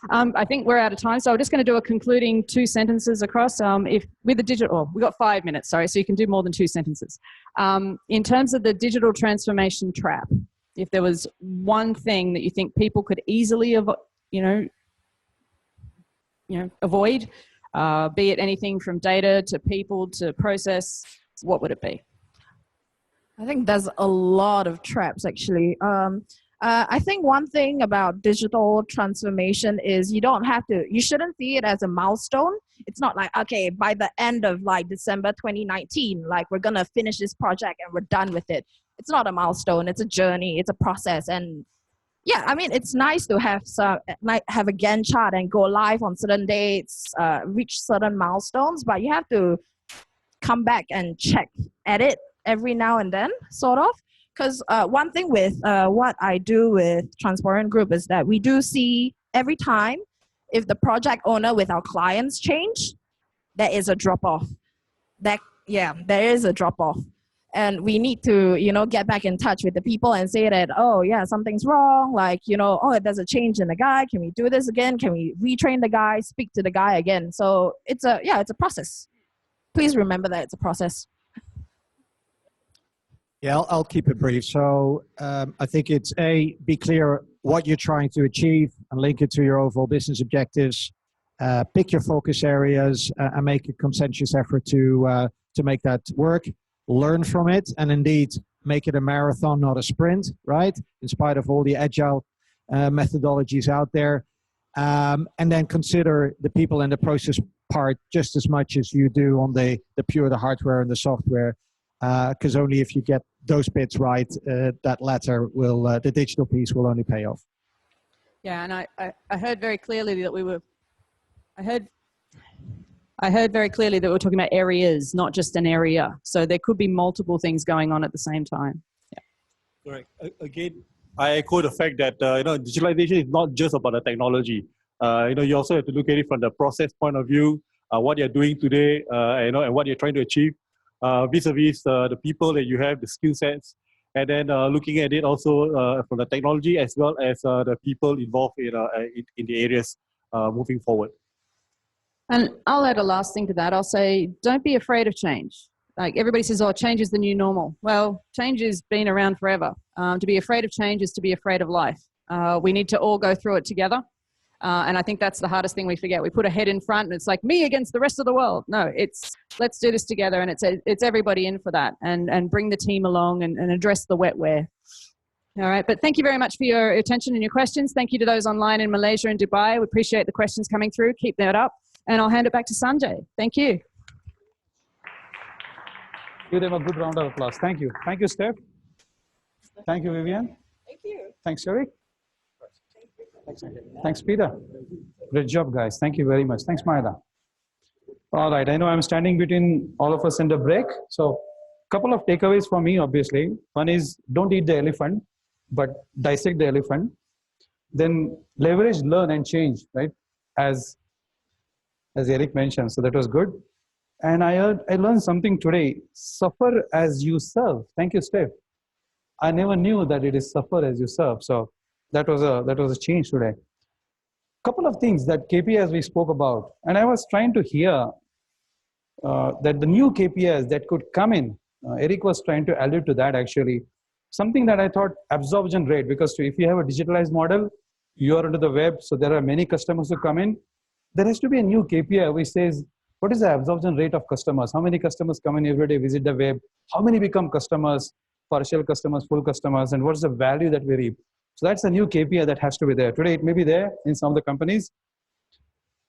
I think we're out of time, so I'm just going to do a concluding 2 sentences across. If with the digital, we've got 5 minutes, sorry, so you can do more than 2 sentences. In terms of the digital transformation trap, if there was one thing that you think people could easily avoid, be it anything from data to people to process, what would it be? I think there's a lot of traps, actually. I think one thing about digital transformation is you shouldn't see it as a milestone. It's not like, okay, by the end of like December 2019, like we're going to finish this project and we're done with it. It's not a milestone. It's a journey. It's a process. And yeah, I mean, it's nice to have a Gantt chart and go live on certain dates, reach certain milestones, but you have to come back and check at it every now and then, sort of. Because one thing with what I do with Transparent Group is that we do see every time if the project owner with our clients change, there is a drop-off. There is a drop-off. And we need to, get back in touch with the people and say that, oh, yeah, something's wrong. Like, oh, there's a change in the guy. Can we do this again? Can we retrain the guy, speak to the guy again? So it's a process. Please remember that it's a process. Yeah, I'll keep it brief. So I think it's be clear what you're trying to achieve and link it to your overall business objectives. Pick your focus areas and make a conscientious effort to make that work. Learn from it, and indeed make it a marathon, not a sprint, right? In spite of all the agile methodologies out there. And then consider the people and the process part just as much as you do on the hardware and the software. Because only if you get those bits right, that latter the digital piece will only pay off. Yeah, and I heard very clearly that I heard very clearly that we're talking about areas, not just an area. So there could be multiple things going on at the same time. Yeah. Correct. Again, I echo the fact that digitalization is not just about the technology. You also have to look at it from the process point of view, what you're doing today, and what you're trying to achieve. Vis-a-vis the people that you have, the skill sets, and then looking at it also from the technology as well as the people involved in the areas moving forward. And I'll add a last thing to that. I'll say, don't be afraid of change. Like everybody says, oh, change is the new normal. Well, change has been around forever. To be afraid of change is to be afraid of life. We need to all go through it together. And I think that's the hardest thing we forget. We put a head in front and it's like me against the rest of the world. No, it's let's do this together, and it's everybody in for that, and bring the team along and address the wetware. All right, but thank you very much for your attention and your questions. Thank you to those online in Malaysia and Dubai. We appreciate the questions coming through. Keep that up. And I'll hand it back to Sanjay. Thank you. Give them a good round of applause. Thank you. Thank you, Steph. Thank you, Vivian. Thank you. Thanks, Eric. Thanks, Peter. Great job, guys. Thank you very much. Thanks, Maida. All right, I know I'm standing between all of us in the break. So a couple of takeaways for me, obviously. One is don't eat the elephant, but dissect the elephant. Then leverage, learn, and change, right? As Eric mentioned, so that was good. And I learned something today. Suffer as you serve. Thank you, Steph. I never knew that it is suffer as you serve. So that was a change today. Couple of things that KPIs we spoke about, and I was trying to hear that the new KPIs that could come in. Eric was trying to allude to that actually. Something that I thought absorption rate, because if you have a digitalized model, you are onto the web, so there are many customers who come in. There has to be a new KPI which says, what is the absorption rate of customers? How many customers come in every day, visit the web? How many become customers? partial customers, full customers, and what's the value that we reap. So that's a new KPI that has to be there. Today, it may be there in some of the companies.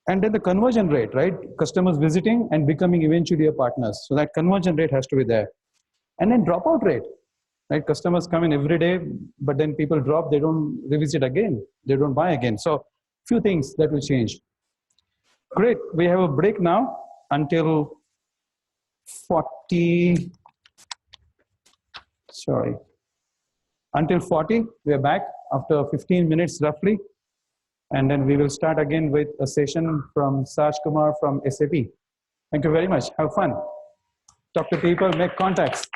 And then the conversion rate, right? Customers visiting and becoming eventually a partners. So that conversion rate has to be there. And then dropout rate, right? Customers come in every day, but then people drop, they don't revisit again. They don't buy again. So few things that will change. Great, we have a break now until 40, sorry, until 40, we are back after 15 minutes roughly. And then we will start again with a session from Saj Kumar from SAP. Thank you very much, have fun. Talk to people, make contacts.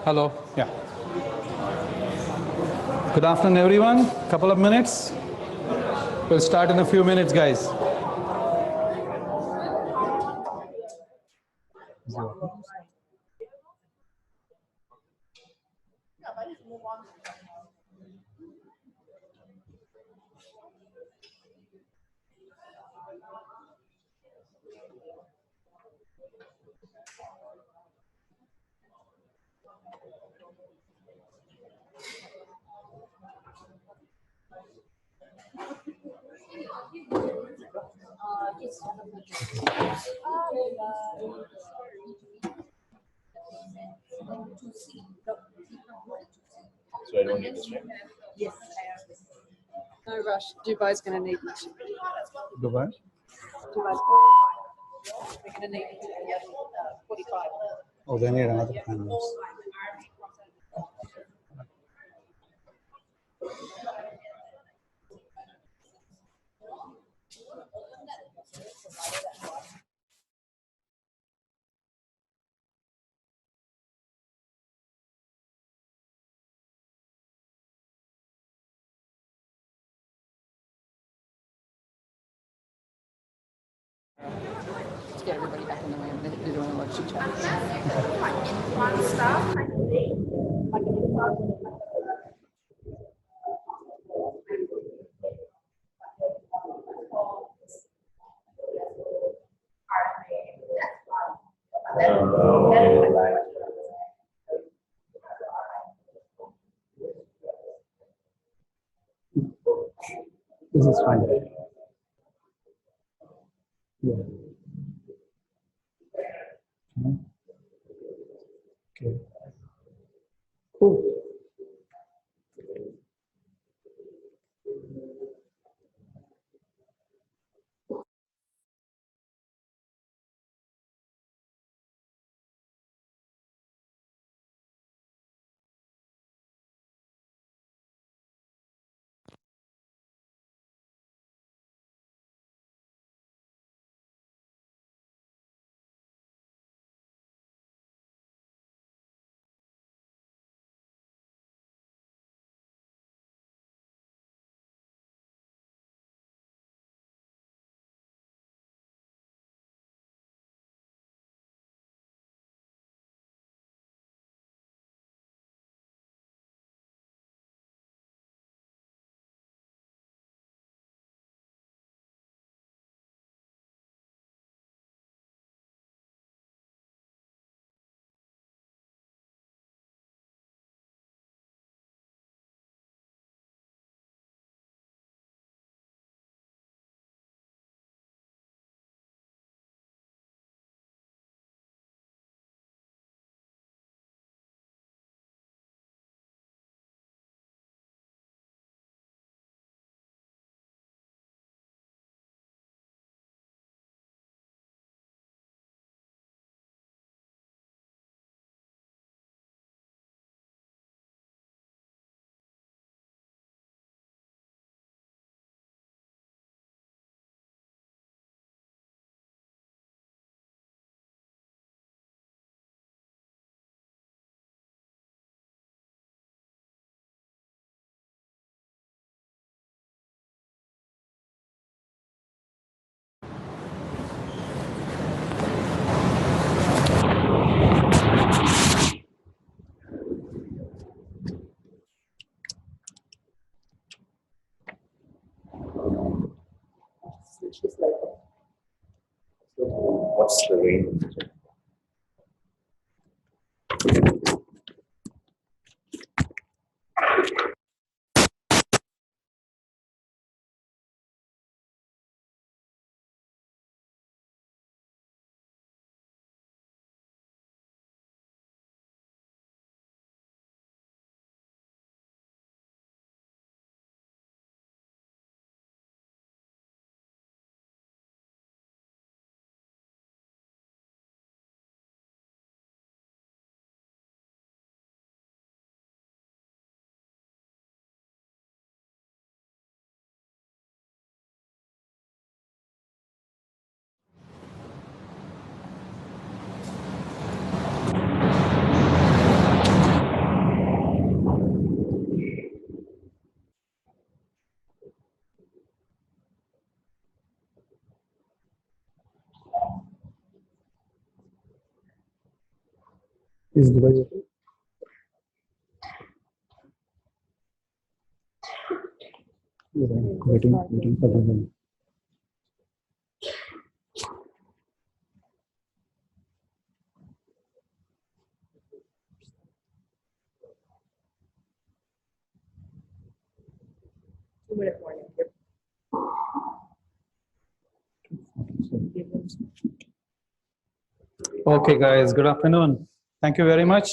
Hello. Yeah. Good afternoon, everyone. Couple of minutes. We'll start in a few minutes, guys. So I don't need this, right? No rush. Dubai's going to need much. Dubai. Dubai's we're going to need 45. Oh, they need another panel. Let's get everybody back in the room. They're doing a lot of chit chat. One staff, I think. This is fine. Yeah. Okay. Cool. What's the range? Is the way waiting for the 2-minute warning. Okay, guys, good afternoon. Thank you very much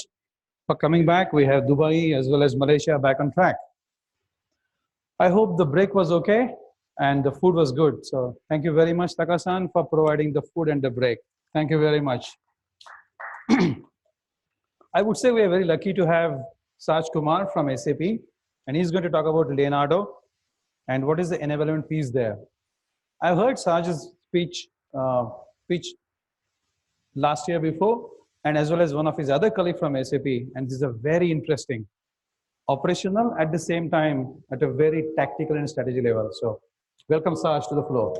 for coming back. We have Dubai as well as Malaysia back on track. I hope the break was okay and the food was good. So thank you very much, Taka-san, for providing the food and the break. Thank you very much. I would say we are very lucky to have Saj Kumar from SAP, and he's going to talk about Leonardo and what is the enablement piece there. I've heard Saj's speech last year before, and as well as one of his other colleagues from SAP, and this is a very interesting, operational at the same time at a very tactical and strategy level. So welcome Saj to the floor.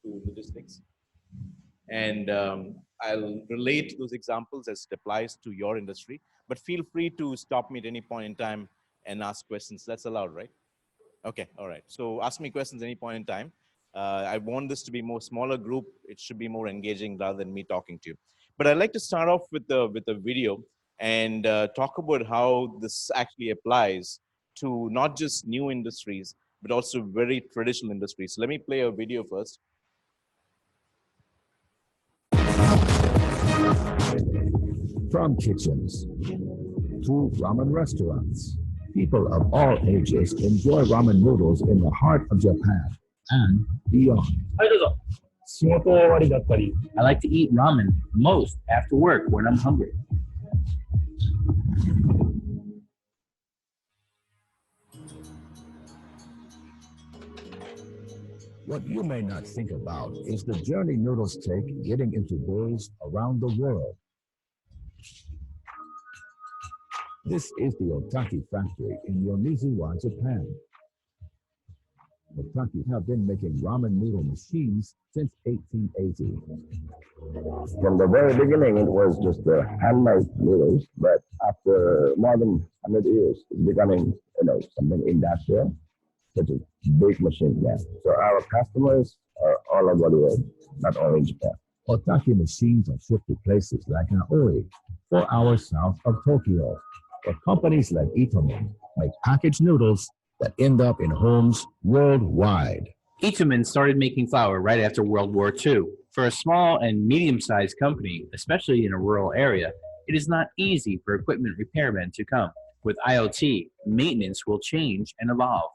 To logistics. And I'll relate those examples as it applies to your industry, but feel free to stop me at any point in time and ask questions. That's allowed, right? Okay, all right. So ask me questions any point in time. I want this to be more smaller group. It should be more engaging rather than me talking to you. But I'd like to start off with the video and talk about how this actually applies to not just new industries, but also very traditional industries. So let me play a video first. From kitchens to ramen restaurants, people of all ages enjoy ramen noodles in the heart of Japan and beyond. I like to eat ramen most after work when I'm hungry. What you may not think about is the journey noodles take getting into bowls around the world. This is the Otaki factory in Yonizuwa, Japan. Otaki have been making ramen noodle machines since 1880. From the very beginning, it was just handmade noodles, but after more than 100 years, it's becoming, something industrial, such a big machine now. So our customers are all over the world, not only in Japan. Otaki machines are shipped to places like Aoi, 4 hours south of Tokyo, where companies like Itomen make packaged noodles that end up in homes worldwide. Itomen started making flour right after World War II. For a small and medium-sized company, especially in a rural area, it is not easy for equipment repairmen to come. With IoT, maintenance will change and evolve.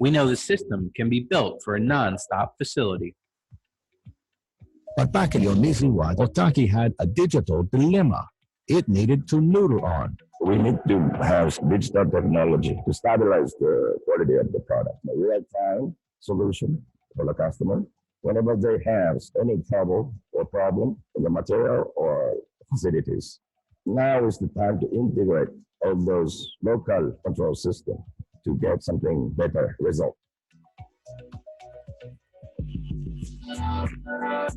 We know the system can be built for a non-stop facility. But back in Yonizuwa, Otaki had a digital dilemma. It needed to noodle on. We need to have digital technology to stabilize the quality of the product. A real-time solution for the customer. Whenever they have any trouble or problem in the material or facilities, now is the time to integrate all those local control systems to get something better result.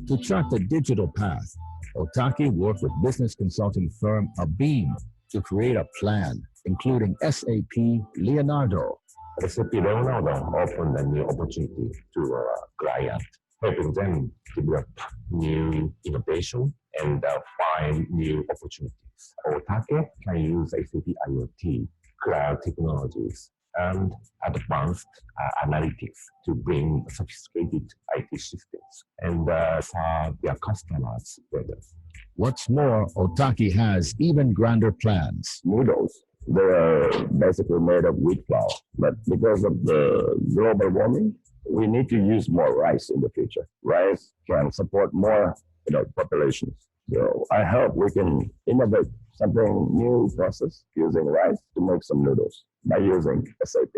To chart the digital path, Otaki worked with business consulting firm Abeam to create a plan, including SAP Leonardo. SAP Leonardo opened a new opportunity to clients, helping them develop new innovation and find new opportunities. Otaki can use SAP IoT, cloud technologies, and advanced analytics to bring sophisticated IT systems and serve their customers better. What's more, Otaki has even grander plans. Noodles, they are basically made of wheat flour, but because of the global warming, we need to use more rice in the future. Rice can support more populations. So I hope we can innovate something new process using rice to make some noodles by using SAP.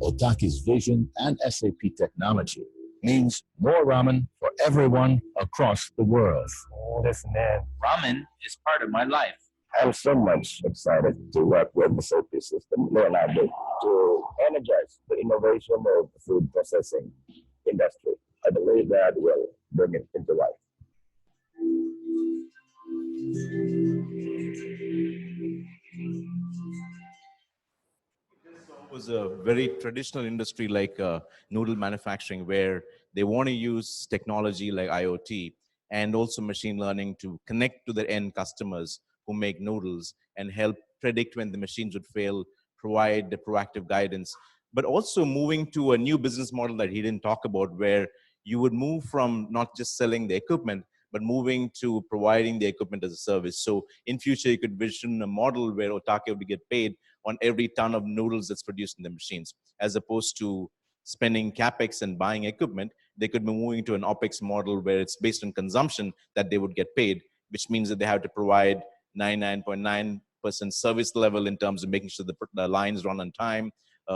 Otaki's vision and SAP technology means more ramen for everyone across the world. Ramen is part of my life. I'm so much excited to work with the SAP system, Leonardo, to energize the innovation of the food processing industry. I believe that will bring it into life. Was a very traditional industry like noodle manufacturing, where they want to use technology like IoT and also machine learning to connect to their end customers who make noodles and help predict when the machines would fail, provide the proactive guidance, but also moving to a new business model that he didn't talk about, where you would move from not just selling the equipment, but moving to providing the equipment as a service. So in future, you could vision a model where Otake would get paid on every ton of noodles that's produced in the machines, as opposed to spending capex and buying equipment. They could be moving to an opex model where it's based on consumption that they would get paid, which means that they have to provide 99.9% service level in terms of making sure the lines run on time,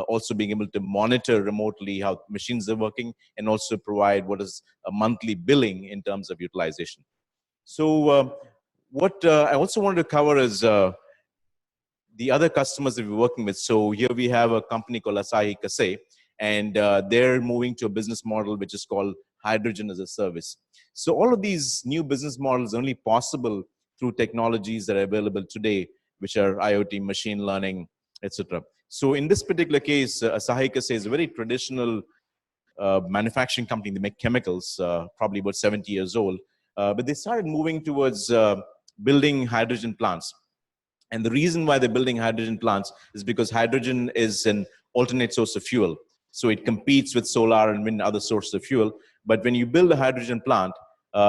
also being able to monitor remotely how machines are working, and also provide what is a monthly billing in terms of utilization. So what I also wanted to cover is the other customers that we're working with. So here we have a company called Asahi Kasei, and they're moving to a business model which is called hydrogen as a service. So all of these new business models are only possible through technologies that are available today, which are IoT, machine learning, etc. So in this particular case, Asahi Kasei is a very traditional manufacturing company. They make chemicals, probably about 70 years old, but they started moving towards building hydrogen plants. And the reason why they're building hydrogen plants is because hydrogen is an alternate source of fuel. So it competes with solar and wind and other sources of fuel. But when you build a hydrogen plant,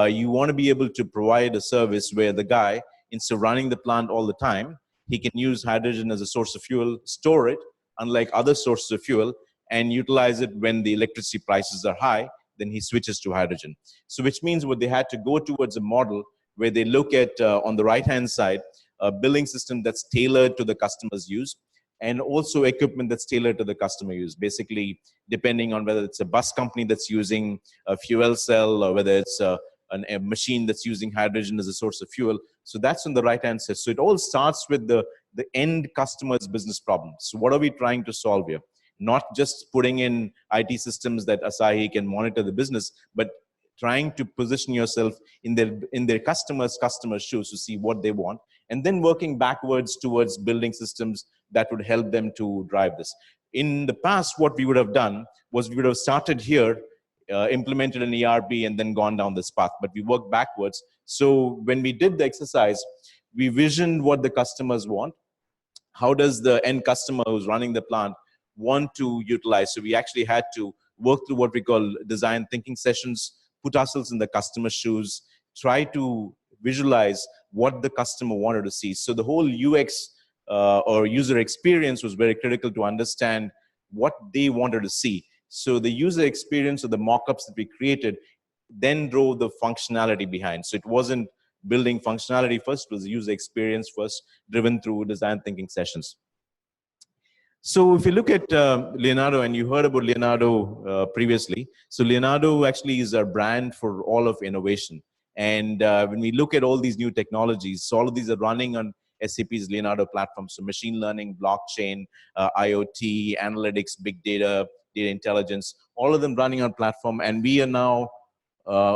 you want to be able to provide a service where the guy, instead of running the plant all the time, he can use hydrogen as a source of fuel, store it, unlike other sources of fuel, and utilize it when the electricity prices are high. Then he switches to hydrogen. So which means what they had to go towards a model where they look at, on the right-hand side, a billing system that's tailored to the customer's use, and also equipment that's tailored to the customer use. Basically, depending on whether it's a bus company that's using a fuel cell, or whether it's a machine that's using hydrogen as a source of fuel. So that's on the right-hand side. So it all starts with the end customer's business problem. So what are we trying to solve here? Not just putting in IT systems that Asahi can monitor the business, but trying to position yourself in their customers' shoes to see what they want, and then working backwards towards building systems that would help them to drive this. In the past, what we would have done was we would have started here, implemented an ERP, and then gone down this path, but we worked backwards. So when we did the exercise, we visioned what the customers want. How does the end customer who's running the plant want to utilize? So we actually had to work through what we call design thinking sessions, put ourselves in the customer's shoes, try to visualize what the customer wanted to see. So the whole UX or user experience was very critical to understand what they wanted to see. So the user experience of the mock-ups that we created then drove the functionality behind. So it wasn't building functionality first, it was the user experience first, driven through design thinking sessions. So if you look at Leonardo, and you heard about Leonardo previously, so Leonardo actually is our brand for all of innovation. And when we look at all these new technologies, so all of these are running on SAP's Leonardo platform. So machine learning, blockchain, IoT, analytics, big data, data intelligence, all of them running on platform. And we are now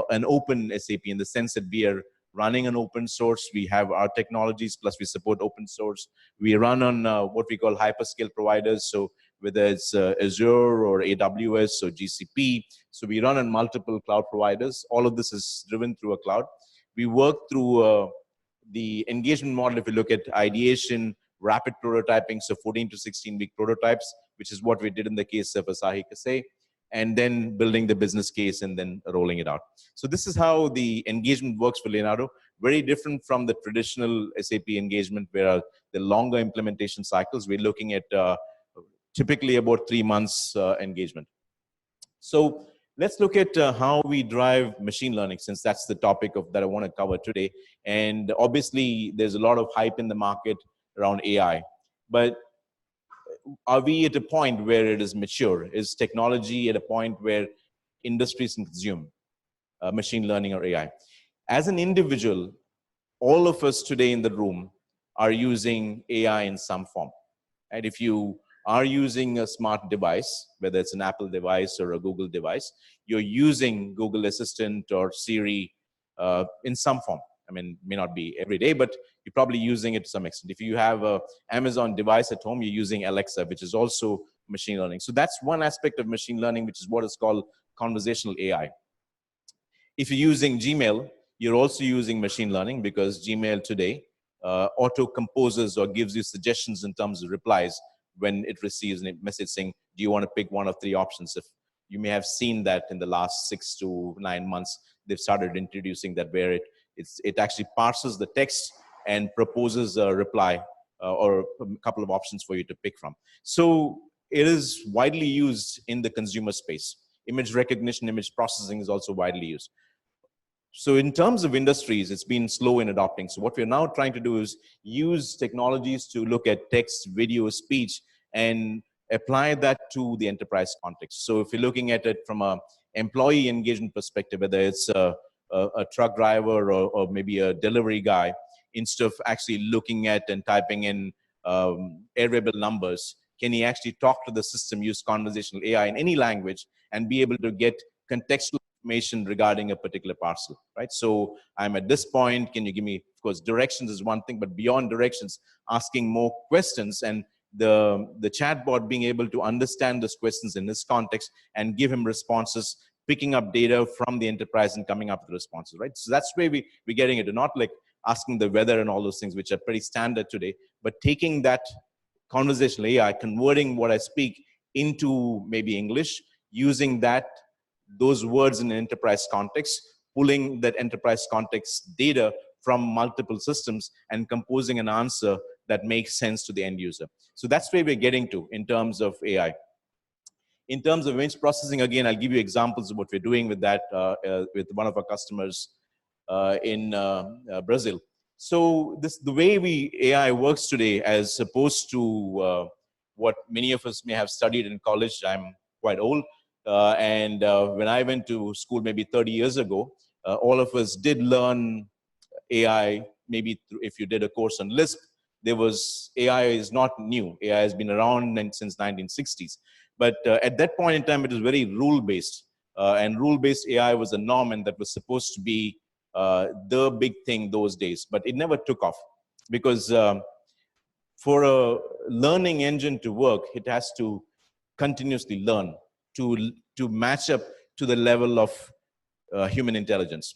an open SAP in the sense that we are running on open source. We have our technologies, plus we support open source. We run on what we call hyperscale providers. So whether it's Azure or AWS or GCP. So we run on multiple cloud providers. All of this is driven through a cloud. We work through the engagement model. If you look at ideation, rapid prototyping, so 14 to 16-week prototypes, which is what we did in the case of Asahi Kasei, and then building the business case and then rolling it out. So this is how the engagement works for Leonardo. Very different from the traditional SAP engagement, where the longer implementation cycles, we're looking at typically about 3 months engagement. So let's look at how we drive machine learning, since that's the topic that I want to cover today. And obviously, there's a lot of hype in the market around AI. But are we at a point where it is mature? Is technology at a point where industries can consume machine learning or AI? As an individual, all of us today in the room are using AI in some form. And if you are using a smart device, whether it's an Apple device or a Google device, you're using Google Assistant or Siri in some form. I mean, it may not be every day, but you're probably using it to some extent. If you have a Amazon device at home, you're using Alexa, which is also machine learning. So that's one aspect of machine learning, which is what is called conversational AI. If you're using Gmail, you're also using machine learning, because Gmail today auto composes or gives you suggestions in terms of replies when it receives a message saying, do you want to pick one of three options? If you may have seen that in the last 6 to 9 months, they've started introducing that, where it actually parses the text and proposes a reply or a couple of options for you to pick from. So it is widely used in the consumer space. Image recognition, image processing is also widely used. So in terms of industries, it's been slow in adopting. So what we're now trying to do is use technologies to look at text, video, speech, and apply that to the enterprise context. So if you're looking at it from an employee engagement perspective, whether it's a truck driver or maybe a delivery guy, instead of actually looking at and typing in variable numbers, can he actually talk to the system, use conversational AI in any language, and be able to get contextual information regarding a particular parcel, right? So I'm at this point, can you give me, of course, directions is one thing, but beyond directions, asking more questions, and the chatbot being able to understand those questions in this context and give him responses, picking up data from the enterprise and coming up with responses, right? So that's where we're getting into, not like asking the weather and all those things, which are pretty standard today, but taking that conversational AI, converting what I speak into maybe English, using those words in an enterprise context, pulling that enterprise context data from multiple systems and composing an answer that makes sense to the end user. So that's where we're getting to in terms of AI. In terms of image processing, again, I'll give you examples of what we're doing with that with one of our customers in Brazil. So the way AI works today, as opposed to what many of us may have studied in college. I'm quite old. When I went to school maybe 30 years ago, all of us did learn AI. Maybe if you did a course on Lisp, AI is not new. AI has been around since 1960s. But at that point in time, it was very rule-based. And rule-based AI was a norm, and that was supposed to be the big thing those days. But it never took off, because for a learning engine to work, it has to continuously learn to match up to the level of human intelligence.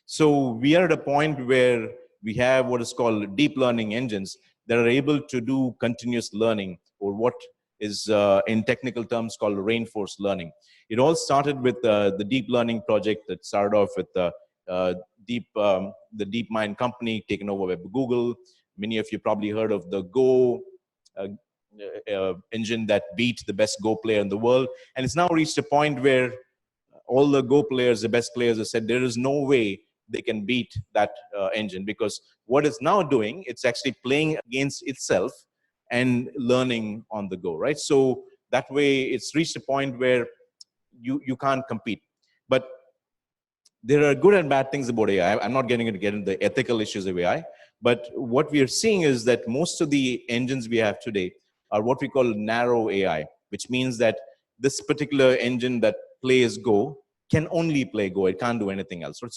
So we are at a point where we have what is called deep learning engines that are able to do continuous learning, or what is in technical terms called reinforced learning. It all started with the deep learning project that started off with the DeepMind company taken over by Google. Many of you probably heard of the Go engine that beat the best Go player in the world. And it's now reached a point where all the Go players, the best players, have said there is no way they can beat that engine, because what it's now doing, it's actually playing against itself and learning on the go, right? So that way it's reached a point where you can't compete. But there are good and bad things about AI. I'm not getting to get into the ethical issues of AI, but what we are seeing is that most of the engines we have today are what we call narrow AI, which means that this particular engine that plays Go can only play Go. It can't do anything else. So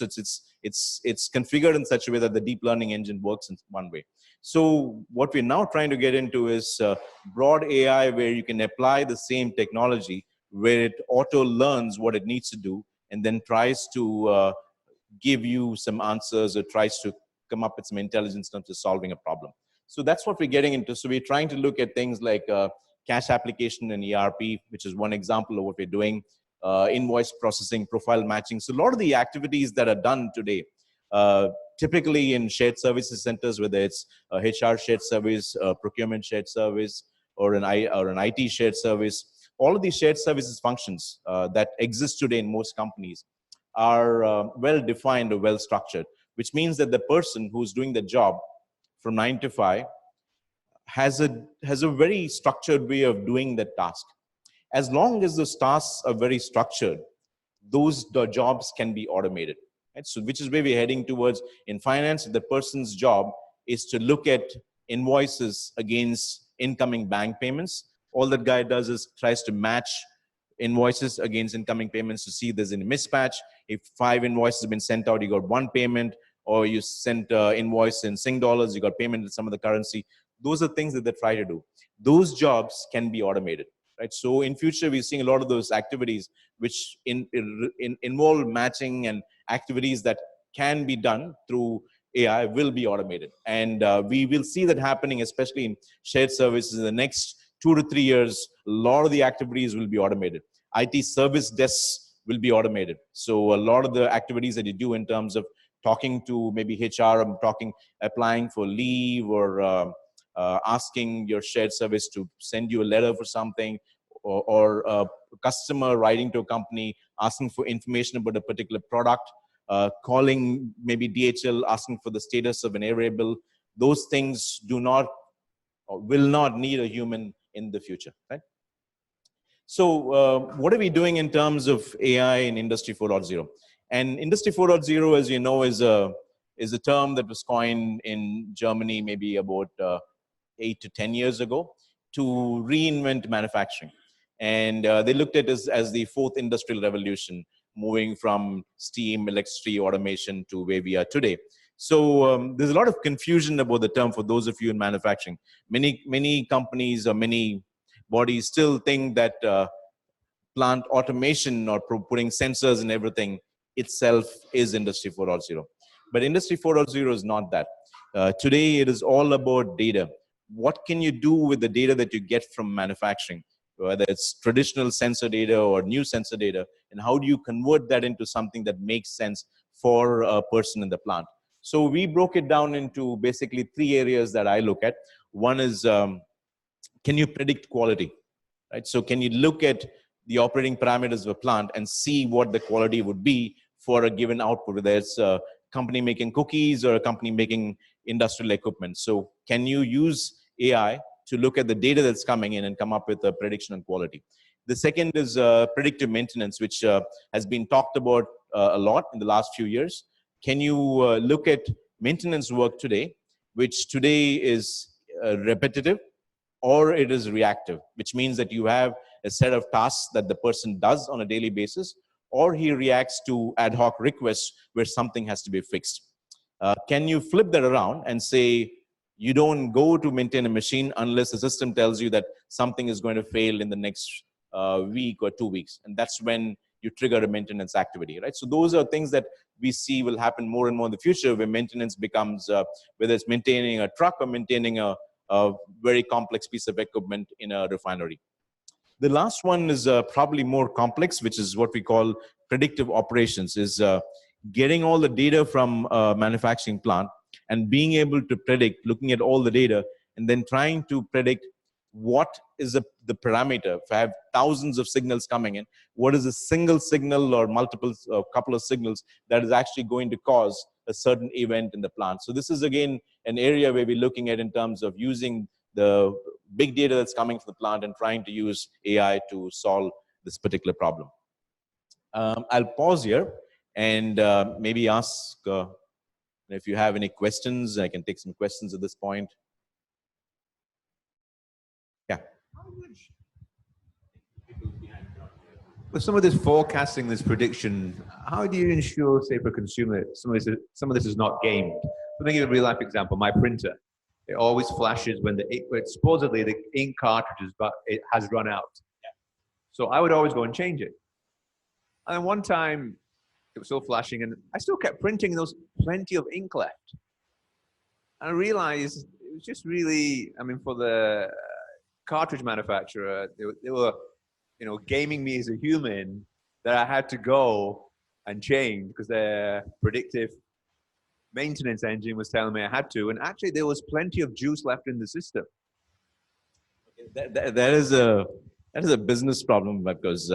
it's configured in such a way that the deep learning engine works in one way. So what we're now trying to get into is broad AI, where you can apply the same technology, where it auto learns what it needs to do and then tries to give you some answers, or tries to come up with some intelligence in terms of solving a problem. So that's what we're getting into. So we're trying to look at things like cash application and ERP, which is one example of what we're doing, invoice processing, profile matching. So a lot of the activities that are done today, typically in shared services centers, whether it's a HR shared service, a procurement shared service, or an IT shared service, all of these shared services functions that exist today in most companies are well defined or well structured, which means that the person who's doing the job from 9 to 5 has a very structured way of doing that task. As long as those tasks are very structured, the jobs can be automated. Right? So which is where we're heading towards in finance. The person's job is to look at invoices against incoming bank payments. All that guy does is tries to match invoices against incoming payments to see if there's any mismatch. If 5 invoices have been sent out, you got 1 payment, or you sent invoice in Sing dollars, you got payment in some of the currency. Those are things that they try to do. Those jobs can be automated. Right? So in future, we're seeing a lot of those activities which involve matching and activities that can be done through AI will be automated. And we will see that happening, especially in shared services in the next 2 to 3 years. A lot of the activities will be automated. IT service desks will be automated. So a lot of the activities that you do in terms of talking to maybe HR, applying for leave, or asking your shared service to send you a letter for something, or a customer writing to a company asking for information about a particular product, calling maybe DHL asking for the status of an area bill. Those things do not or will not need a human in the future, right? So what are we doing in terms of AI in Industry 4.0? And Industry 4.0, as you know, is a term that was coined in Germany maybe about 8 to 10 years ago to reinvent manufacturing. And they looked at it as the 4th industrial revolution, moving from steam, electricity, automation to where we are today. So there's a lot of confusion about the term for those of you in manufacturing. Many companies or many bodies still think that plant automation or putting sensors and everything itself is Industry 4.0. But Industry 4.0 is not that. Today, it is all about data. What can you do with the data that you get from manufacturing, whether it's traditional sensor data or new sensor data, and how do you convert that into something that makes sense for a person in the plant? So we broke it down into basically 3 areas that I look at. One is, can you predict quality? Right? So can you look at the operating parameters of a plant and see what the quality would be for a given output, whether it's a company making cookies or a company making industrial equipment. So can you use AI to look at the data that's coming in and come up with a prediction on quality? The second is predictive maintenance, which has been talked about a lot in the last few years. Can you look at maintenance work today, which today is repetitive, or it is reactive, which means that you have a set of tasks that the person does on a daily basis, or he reacts to ad hoc requests where something has to be fixed. Can you flip that around and say, you don't go to maintain a machine unless the system tells you that something is going to fail in the next week or 2 weeks. And that's when you trigger a maintenance activity, right? So those are things that we see will happen more and more in the future, where maintenance becomes, whether it's maintaining a truck or maintaining a very complex piece of equipment in a refinery. The last one is probably more complex, which is what we call predictive operations, is getting all the data from a manufacturing plant and being able to predict, looking at all the data, and then trying to predict what is the parameter. If I have thousands of signals coming in, what is a single signal or multiple, couple of signals that is actually going to cause a certain event in the plant? So this is, again, an area where we're looking at in terms of using the big data that's coming from the plant and trying to use AI to solve this particular problem. I'll pause here and maybe ask if you have any questions. I can take some questions at this point. Yeah. With some of this forecasting, this prediction, how do you ensure, say, for a consumer, some of this is not gamed? Let me give a real life example. My printer, it always flashes when supposedly the ink cartridge has run out. Yeah. So I would always go and change it. And then one time, it was still flashing, and I still kept printing, and there was plenty of ink left. And I realized it was just really, I mean, for the cartridge manufacturer, they were, you know, gaming me as a human, that I had to go and change because their predictive maintenance engine was telling me I had to. And actually, there was plenty of juice left in the system. That is a That is a business problem because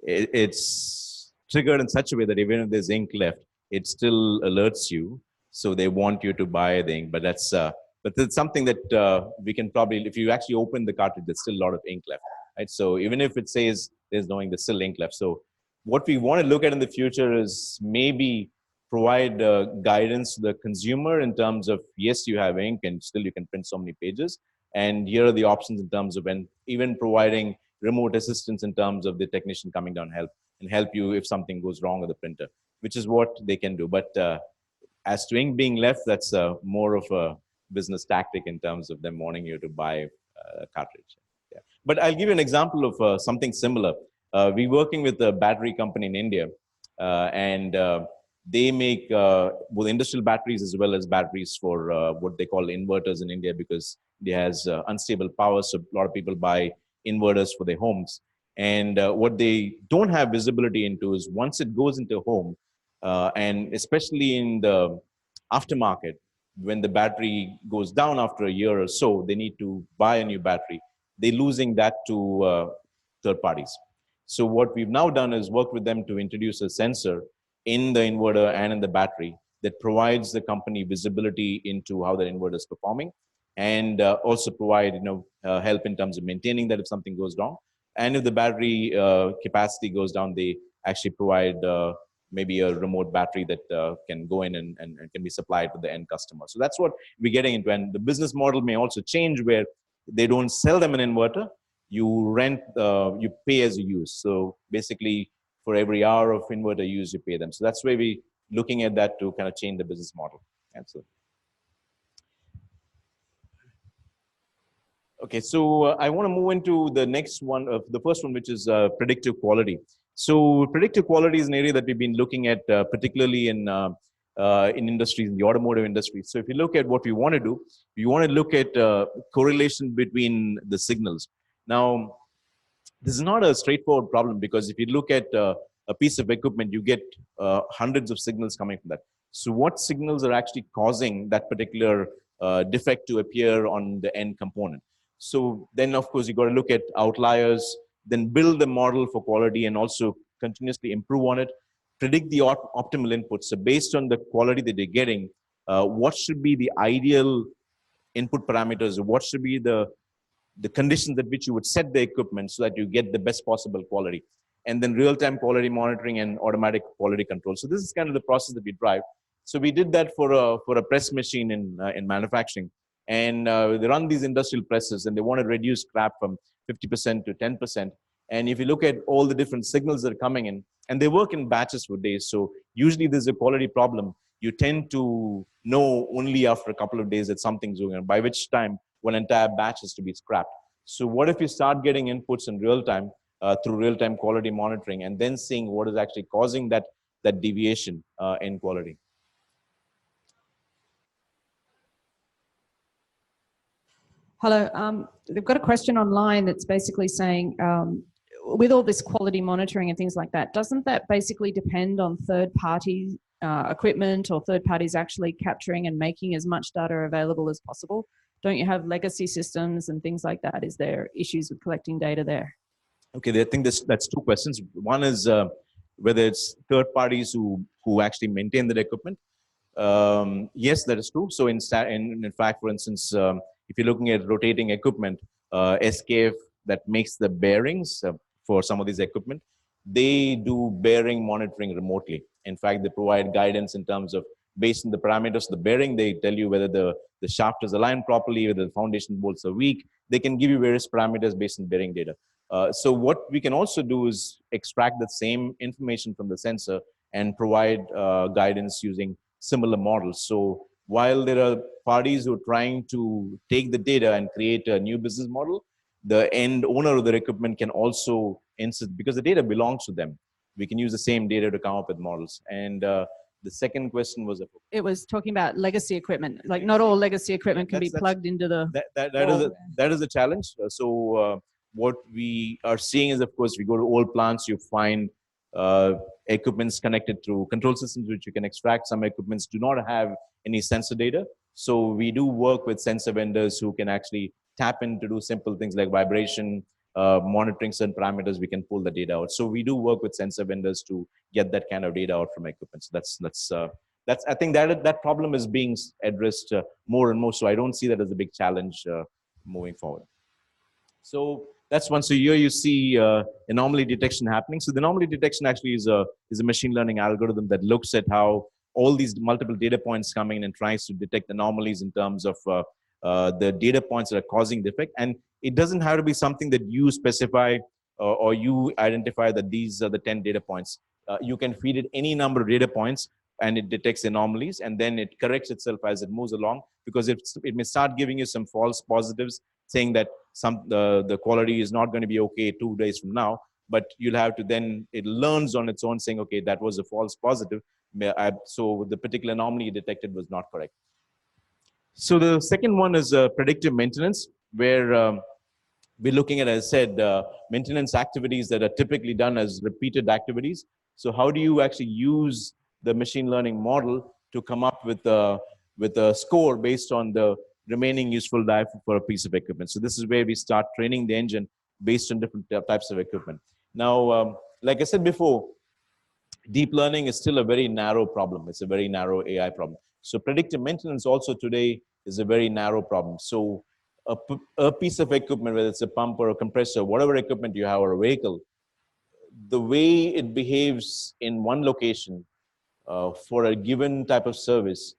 it's triggered in such a way that even if there's ink left, it still alerts you. So they want you to buy the ink, but that's something that we can probably, if you actually open the cartridge, there's still a lot of ink left, right? So even if it says there's no ink, there's still ink left. So what we want to look at in the future is maybe provide guidance to the consumer in terms of, yes, you have ink and still you can print so many pages. And here are the options in terms of, when even providing remote assistance in terms of the technician coming down and help you if something goes wrong with the printer, which is what they can do. But as to ink being left, that's more of a business tactic in terms of them wanting you to buy a cartridge. Yeah. But I'll give you an example of something similar. We're working with a battery company in India, and they make both industrial batteries as well as batteries for what they call inverters in India, because it has unstable power. So a lot of people buy inverters for their homes. And what they don't have visibility into is once it goes into home, and especially in the aftermarket, when the battery goes down after a year or so, they need to buy a new battery. They're losing that to third parties. So what we've now done is work with them to introduce a sensor in the inverter and in the battery that provides the company visibility into how the inverter is performing, and also provide help in terms of maintaining that if something goes wrong. And if the battery capacity goes down, they actually provide maybe a remote battery that can go in and can be supplied to the end customer. So that's what we're getting into. And the business model may also change, where they don't sell them an inverter. You rent, you pay as you use. So basically, for every hour of inverter use, you pay them. So that's where we're looking at that to kind of change the business model. Absolutely. Okay, so I want to move into the next one, the first one, which is predictive quality. So predictive quality is an area that we've been looking at, particularly in industries, in the automotive industry. So if you look at what we want to do, we want to look at correlation between the signals. Now, this is not a straightforward problem, because if you look at a piece of equipment, you get hundreds of signals coming from that. So what signals are actually causing that particular defect to appear on the end component? So then, of course, you got to look at outliers, then build the model for quality, and also continuously improve on it, predict the optimal inputs. So based on the quality that they're getting, what should be the ideal input parameters? What should be the conditions at which you would set the equipment so that you get the best possible quality? And then real-time quality monitoring and automatic quality control. So this is kind of the process that we drive. So we did that for a press machine in manufacturing. And they run these industrial presses, and they want to reduce scrap from 50% to 10%. And if you look at all the different signals that are coming in, and they work in batches for days, so usually there's a quality problem. You tend to know only after a couple of days that something's going on, by which time one entire batch is to be scrapped. So what if you start getting inputs in real time through real-time quality monitoring, and then seeing what is actually causing that deviation in quality? Hello, they've got a question online that's basically saying, with all this quality monitoring and things like that, doesn't that basically depend on third-party equipment, or third parties actually capturing and making as much data available as possible? Don't you have legacy systems and things like that? Is there issues with collecting data there? Okay, I think that's two questions. One is whether it's third parties who actually maintain the equipment. Yes, that is true. So in fact, for instance, if you're looking at rotating equipment, SKF that makes the bearings for some of these equipment, they do bearing monitoring remotely. In fact, they provide guidance in terms of, based on the parameters of the bearing, they tell you whether the shaft is aligned properly, whether the foundation bolts are weak. They can give you various parameters based on bearing data. So what we can also do is extract the same information from the sensor and provide guidance using similar models. So while there are parties who are trying to take the data and create a new business model, the end owner of the equipment can also insist, because the data belongs to them. We can use the same data to come up with models. And the second question was, it was talking about legacy equipment. Like, not all legacy equipment can be plugged into the. That is a challenge. So what we are seeing is, of course, we go to old plants, you find equipments connected through control systems, which you can extract. Some equipments do not have any sensor data. So we do work with sensor vendors who can actually tap in to do simple things like vibration, monitoring certain parameters, we can pull the data out. So we do work with sensor vendors to get that kind of data out from equipment. So that's I think that problem is being addressed more and more. So I don't see that as a big challenge moving forward. So that's one. So here you see anomaly detection happening. So the anomaly detection actually is a machine learning algorithm that looks at how all these multiple data points coming in and tries to detect anomalies in terms of the data points that are causing defect. And it doesn't have to be something that you specify or you identify that these are the 10 data points. You can feed it any number of data points and it detects anomalies, and then it corrects itself as it moves along, because it may start giving you some false positives saying that the quality is not going to be okay 2 days from now, but you'll have to then, it learns on its own saying, okay, that was a false positive. So the particular anomaly detected was not correct. So the second one is predictive maintenance, where we're looking at, as I said, maintenance activities that are typically done as repeated activities. So how do you actually use the machine learning model to come up with a score based on the remaining useful life for a piece of equipment? So this is where we start training the engine based on different types of equipment. Now, like I said before, deep learning is still a very narrow problem. It's a very narrow AI problem. So predictive maintenance also today is a very narrow problem. So a piece of equipment, whether it's a pump or a compressor, whatever equipment you have, or a vehicle, the way it behaves in one location for a given type of service,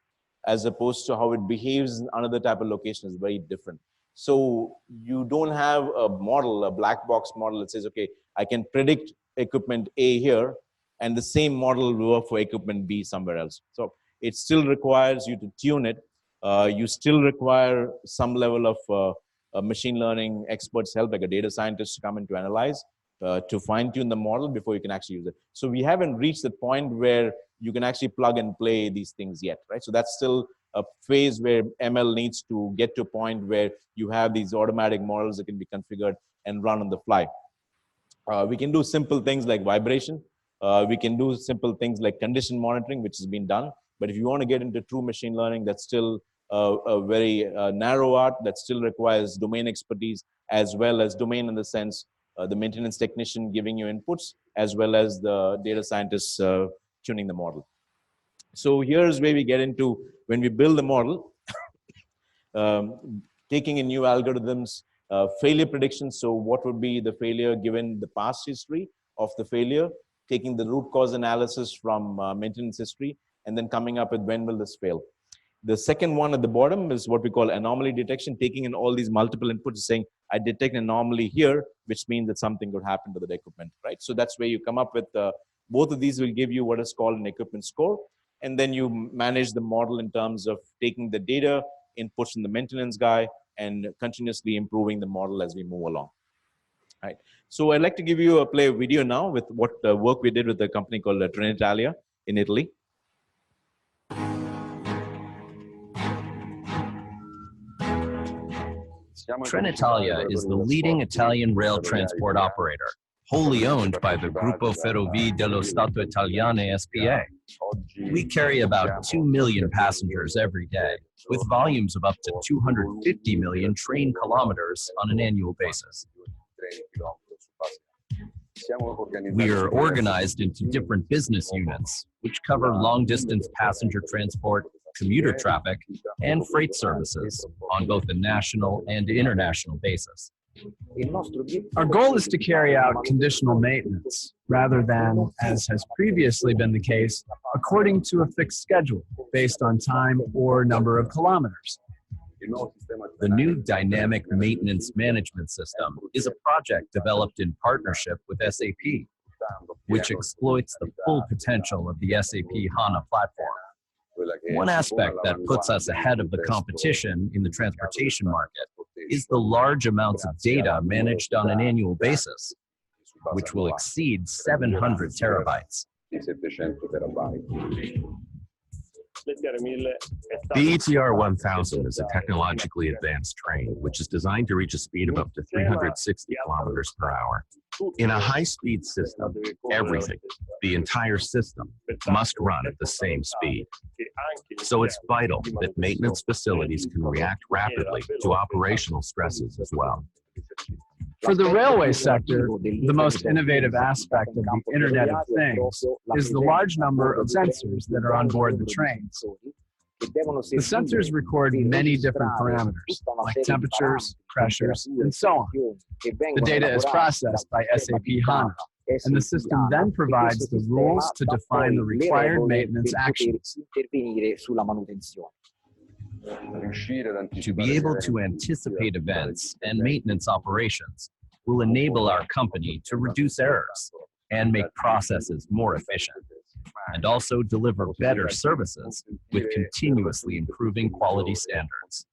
as opposed to how it behaves in another type of location, is very different. So you don't have a model, a black box model that says, okay, I can predict equipment A here, and the same model will work for equipment B somewhere else. So it still requires you to tune it. You still require some level of machine learning experts' help, like a data scientist, to come in to analyze, to fine-tune the model before you can actually use it. So we haven't reached the point where you can actually plug and play these things yet, right? So that's still a phase where ML needs to get to a point where you have these automatic models that can be configured and run on the fly. We can do simple things like vibration. We can do simple things like condition monitoring, which has been done. But if you want to get into true machine learning, that's still a very narrow art that still requires domain expertise, as well as domain in the sense the maintenance technician giving you inputs, as well as the data scientists tuning the model. So here's where we get into, when we build the model, taking in new algorithms, failure predictions. So what would be the failure given the past history of the failure, taking the root cause analysis from maintenance history, and then coming up with when will this fail. The second one at the bottom is what we call anomaly detection, taking in all these multiple inputs, saying, I detect an anomaly here, which means that something could happen to the equipment, right? So that's where you come up with, both of these will give you what is called an equipment score. And then you manage the model in terms of taking the data, inputs from the maintenance guy, and continuously improving the model as we move along. Right. So I'd like to give you a play video now with what work we did with a company called Trenitalia in Italy. Trenitalia is the leading Italian rail transport operator, wholly owned by the Gruppo Ferrovie dello Stato Italiane SPA. We carry about 2 million passengers every day, with volumes of up to 250 million train kilometers on an annual basis. We are organized into different business units, which cover long-distance passenger transport, commuter traffic, and freight services on both a national and international basis. Our goal is to carry out conditional maintenance, rather than, as has previously been the case, according to a fixed schedule based on time or number of kilometers. The new dynamic maintenance management system is a project developed in partnership with SAP, which exploits the full potential of the SAP HANA platform. One aspect that puts us ahead of the competition in the transportation market is the large amounts of data managed on an annual basis, which will exceed 700 terabytes. The ETR 1000 is a technologically advanced train which is designed to reach a speed of up to 360 kilometers per hour. In a high-speed system, everything, the entire system, must run at the same speed. So it's vital that maintenance facilities can react rapidly to operational stresses as well. For the railway sector, the most innovative aspect of the Internet of Things is the large number of sensors that are on board the trains. The sensors record many different parameters, like temperatures, pressures, and so on. The data is processed by SAP HANA, and the system then provides the rules to define the required maintenance actions. To be able to anticipate events and maintenance operations will enable our company to reduce errors and make processes more efficient, and also deliver better services with continuously improving quality standards.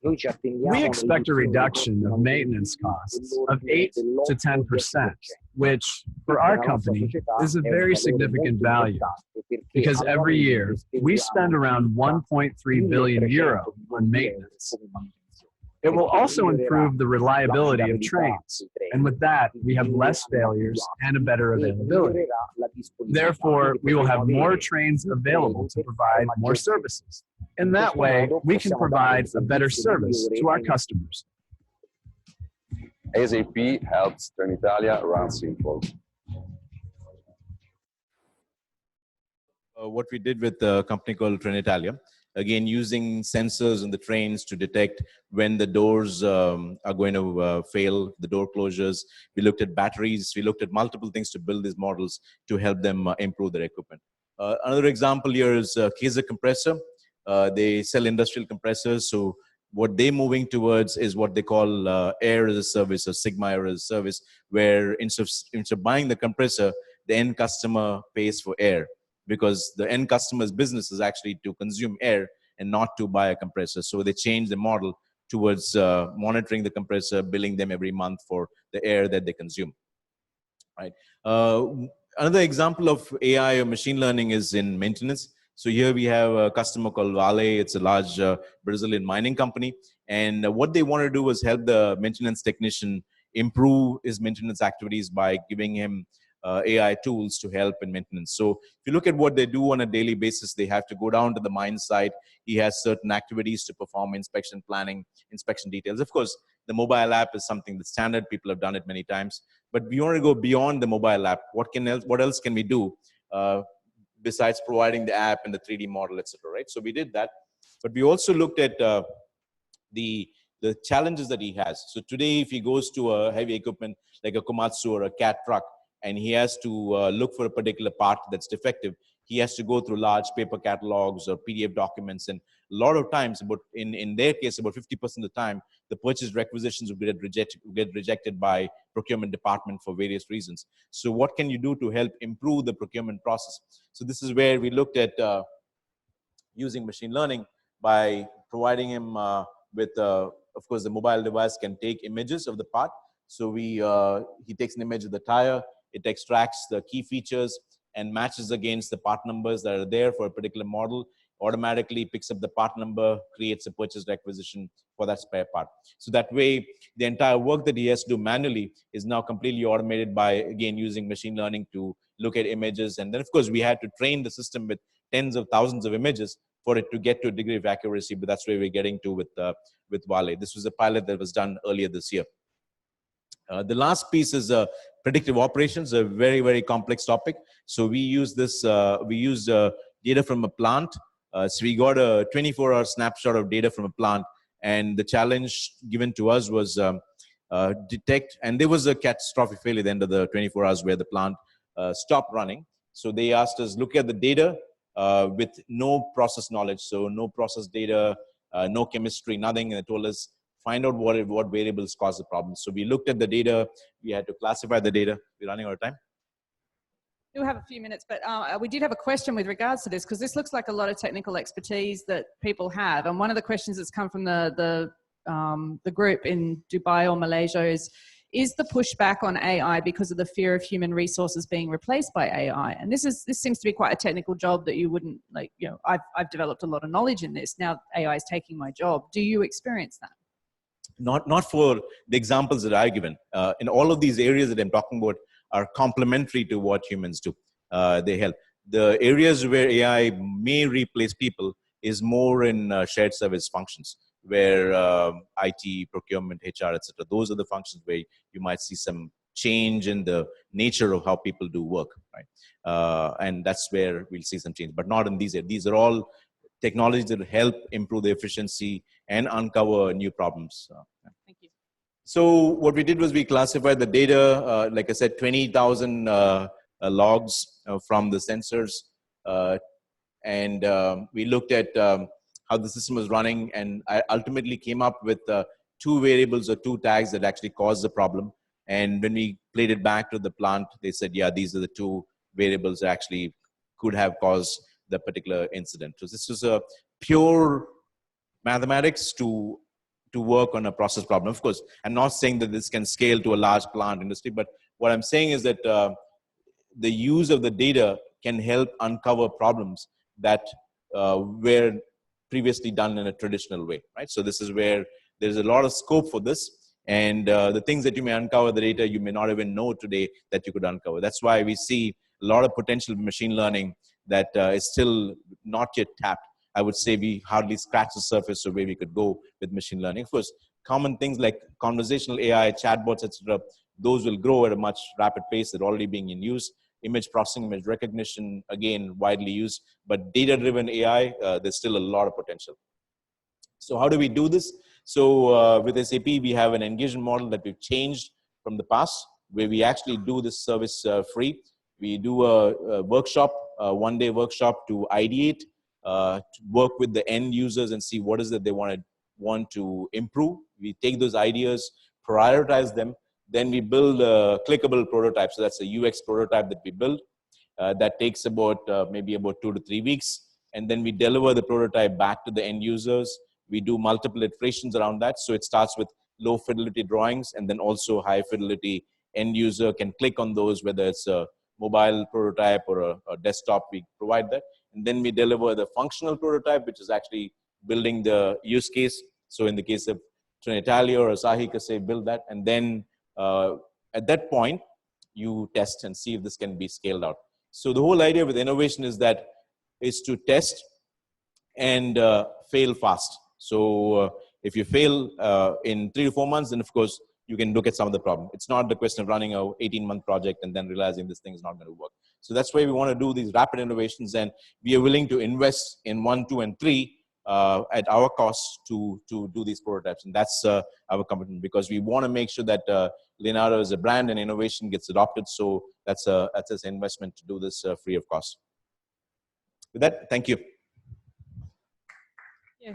We expect a reduction of maintenance costs of 8 to 10%, which for our company is a very significant value, because every year we spend around 1.3 billion euro on maintenance. It will also improve the reliability of trains, and with that, we have less failures and a better availability. Therefore, we will have more trains available to provide more services. In that way, we can provide a better service to our customers. SAP helps Trenitalia run simple. What we did with a company called Trenitalia, again, using sensors in the trains to detect when the doors are going to fail, the door closures. We looked at batteries. We looked at multiple things to build these models to help them improve their equipment. Another example here is Kaiser Compressor. They sell industrial compressors. So what they're moving towards is what they call air as a service, or Sigma air as a service, where instead of buying the compressor, the end customer pays for air, because the end customer's business is actually to consume air and not to buy a compressor. So they changed the model towards monitoring the compressor, billing them every month for the air that they consume. Right. Another example of AI or machine learning is in maintenance. So here we have a customer called Vale. It's a large Brazilian mining company. And what they want to do is help the maintenance technician improve his maintenance activities by giving him AI tools to help in maintenance. So if you look at what they do on a daily basis, they have to go down to the mine site. He has certain activities to perform: inspection planning, inspection details. Of course, the mobile app is something that's standard. People have done it many times. But we want to go beyond the mobile app. What else can we do besides providing the app and the 3D model, etc. Right? So we did that. But we also looked at the challenges that he has. So today, if he goes to a heavy equipment like a Komatsu or a CAT truck, and he has to look for a particular part that's defective, he has to go through large paper catalogs or PDF documents. And a lot of times, but in their case, about 50% of the time, the purchase requisitions will get rejected by procurement department for various reasons. So what can you do to help improve the procurement process? So this is where we looked at using machine learning by providing him with, of course, the mobile device can take images of the part. So he takes an image of the tire. It extracts the key features and matches against the part numbers that are there for a particular model, automatically picks up the part number, creates a purchase requisition for that spare part. So that way, the entire work that he has to do manually is now completely automated by, again, using machine learning to look at images. And then, of course, we had to train the system with tens of thousands of images for it to get to a degree of accuracy, but that's where we're getting to with Vale. This was a pilot that was done earlier this year. The last piece is predictive operations, a very, very complex topic. So we use this, we used data from a plant. So we got a 24-hour snapshot of data from a plant. And the challenge given to us was detect, and there was a catastrophic failure at the end of the 24 hours where the plant stopped running. So they asked us, look at the data with no process knowledge. So no process data, no chemistry, nothing. And they told us, find out what variables cause the problem. So we looked at the data. We had to classify the data. We're running out of time. We'll have a few minutes, but we did have a question with regards to this, because this looks like a lot of technical expertise that people have. And one of the questions that's come from the group in Dubai or Malaysia is the pushback on AI because of the fear of human resources being replaced by AI? And this seems to be quite a technical job that you wouldn't, like, you know, I've developed a lot of knowledge in this. Now AI is taking my job. Do you experience that? Not for the examples that I've given. In all of these areas that I'm talking about are complementary to what humans do. They help. The areas where AI may replace people is more in shared service functions, where IT, procurement, HR, etc. Those are the functions where you might see some change in the nature of how people do work, right? And that's where we'll see some change, but not in these areas. These are all technologies that help improve the efficiency and uncover new problems. Thank you. So what we did was we classified the data, like I said, 20,000 logs from the sensors. And we looked at how the system was running, and I ultimately came up with 2 variables or 2 tags that actually caused the problem. And when we played it back to the plant, they said, yeah, these are the 2 variables that actually could have caused the particular incident. So this was a pure mathematics to work on a process problem. Of course, I'm not saying that this can scale to a large plant industry, but what I'm saying is that the use of the data can help uncover problems that were previously done in a traditional way, right? So this is where there's a lot of scope for this, and the things that you may uncover the data you may not even know today that you could uncover. That's why we see a lot of potential machine learning that is still not yet tapped. I would say we hardly scratch the surface of where we could go with machine learning. Of course, common things like conversational AI, chatbots, etc., those will grow at a much rapid pace. They're already being in use. Image processing, image recognition, again, widely used. But data-driven AI, there's still a lot of potential. So how do we do this? So with SAP, we have an engagement model that we've changed from the past, where we actually do this service free. We do a workshop, a 1-day workshop to ideate, to work with the end users and see what is it they want to improve. We take those ideas, prioritize them, then we build a clickable prototype. So that's a UX prototype that we build. That takes about maybe about 2 to 3 weeks. And then we deliver the prototype back to the end users. We do multiple iterations around that. So it starts with low fidelity drawings, and then also high fidelity end user can click on those, whether it's a mobile prototype or a desktop, we provide that. And then we deliver the functional prototype, which is actually building the use case. So in the case of Trenitalia or Asahi Kasei, build that. And then at that point, you test and see if this can be scaled out. So the whole idea with innovation is to test and fail fast. So if you fail in 3 to 4 months, then of course you can look at some of the problem. It's not the question of running a 18-month project and then realizing this thing is not going to work. So that's why we want to do these rapid innovations, and we are willing to invest in 1, 2, and 3 at our cost to do these prototypes. And that's our commitment, because we want to make sure that Leonardo as a brand and innovation gets adopted. So that's an investment to do this free of cost. With that, thank you. Yeah.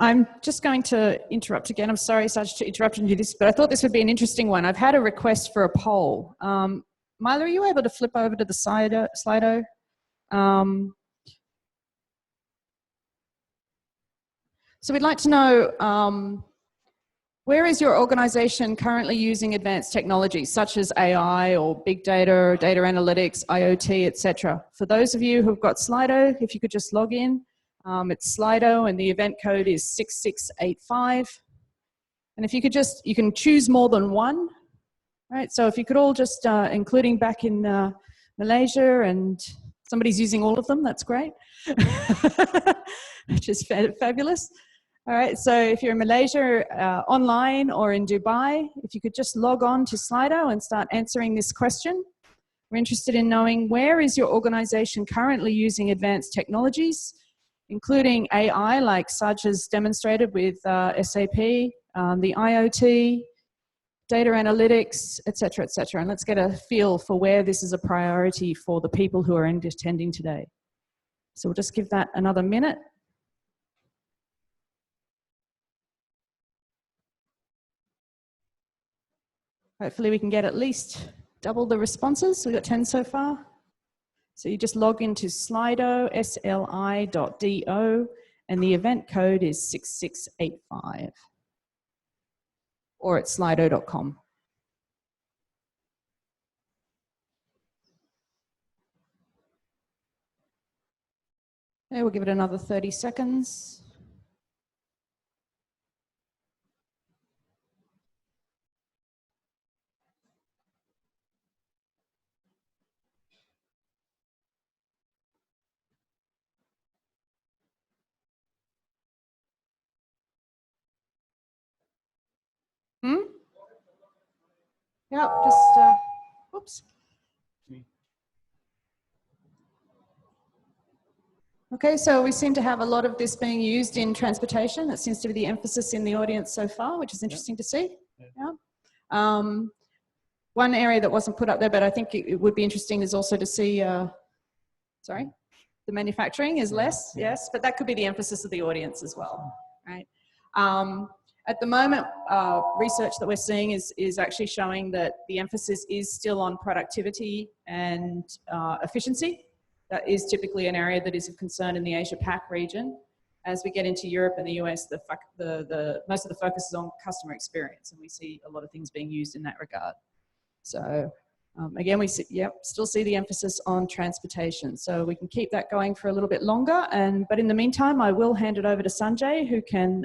I'm just going to interrupt again. I'm sorry, Saj, to interrupt and do this, but I thought this would be an interesting one. I've had a request for a poll. Mila, are you able to flip over to the Slido? So we'd like to know, where is your organization currently using advanced technologies such as AI or big data, data analytics, IoT, etc.? For those of you who've got Slido, if you could just log in. It's Slido and the event code is 6685. And if you could just, you can choose more than one, right? So if you could all just, including back in Malaysia, and somebody's using all of them, that's great, which is fabulous. All right, so if you're in Malaysia, online, or in Dubai, if you could just log on to Slido and start answering this question. We're interested in knowing, where is your organization currently using advanced technologies, including AI, like Saj has demonstrated with SAP, the IoT, data analytics, et cetera, et cetera. And let's get a feel for where this is a priority for the people who are attending today. So we'll just give that another minute. Hopefully we can get at least double the responses. We've got 10 so far. So you just log into Slido, sli.do, and the event code is 6685. Or at slido.com. Okay, we'll give it another 30 seconds. Yeah, just, oops. Okay, so we seem to have a lot of this being used in transportation. That seems to be the emphasis in the audience so far, which is interesting to see. Yeah. One area that wasn't put up there, but I think it would be interesting is also to see, sorry, the manufacturing is less, yes, but that could be the emphasis of the audience as well, right? At the moment, research that we're seeing is actually showing that the emphasis is still on productivity and efficiency. That is typically an area that is of concern in the Asia-Pac region. As we get into Europe and the US, most of the focus is on customer experience, and we see a lot of things being used in that regard. So again, we see, still see the emphasis on transportation. So we can keep that going for a little bit longer. But in the meantime, I will hand it over to Sanjay, who can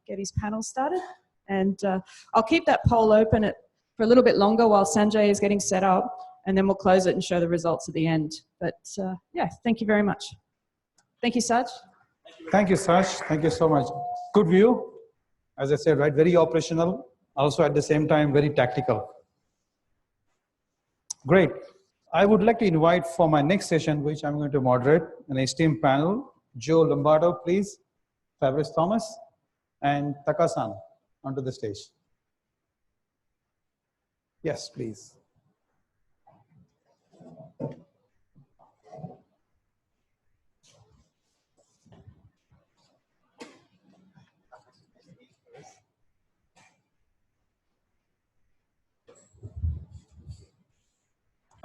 get his panel started. And I'll keep that poll open for a little bit longer while Sanjay is getting set up, and then we'll close it and show the results at the end. But yeah, thank you very much. Thank you, Saj. Thank you, Saj. Thank you so much. Good view. As I said, right, very operational, also at the same time, very tactical. Great. I would like to invite for my next session, which I'm going to moderate, an esteemed panel, Joe Lombardo, please, Fabrice Thomas, and Taka-san onto the stage. Yes, please.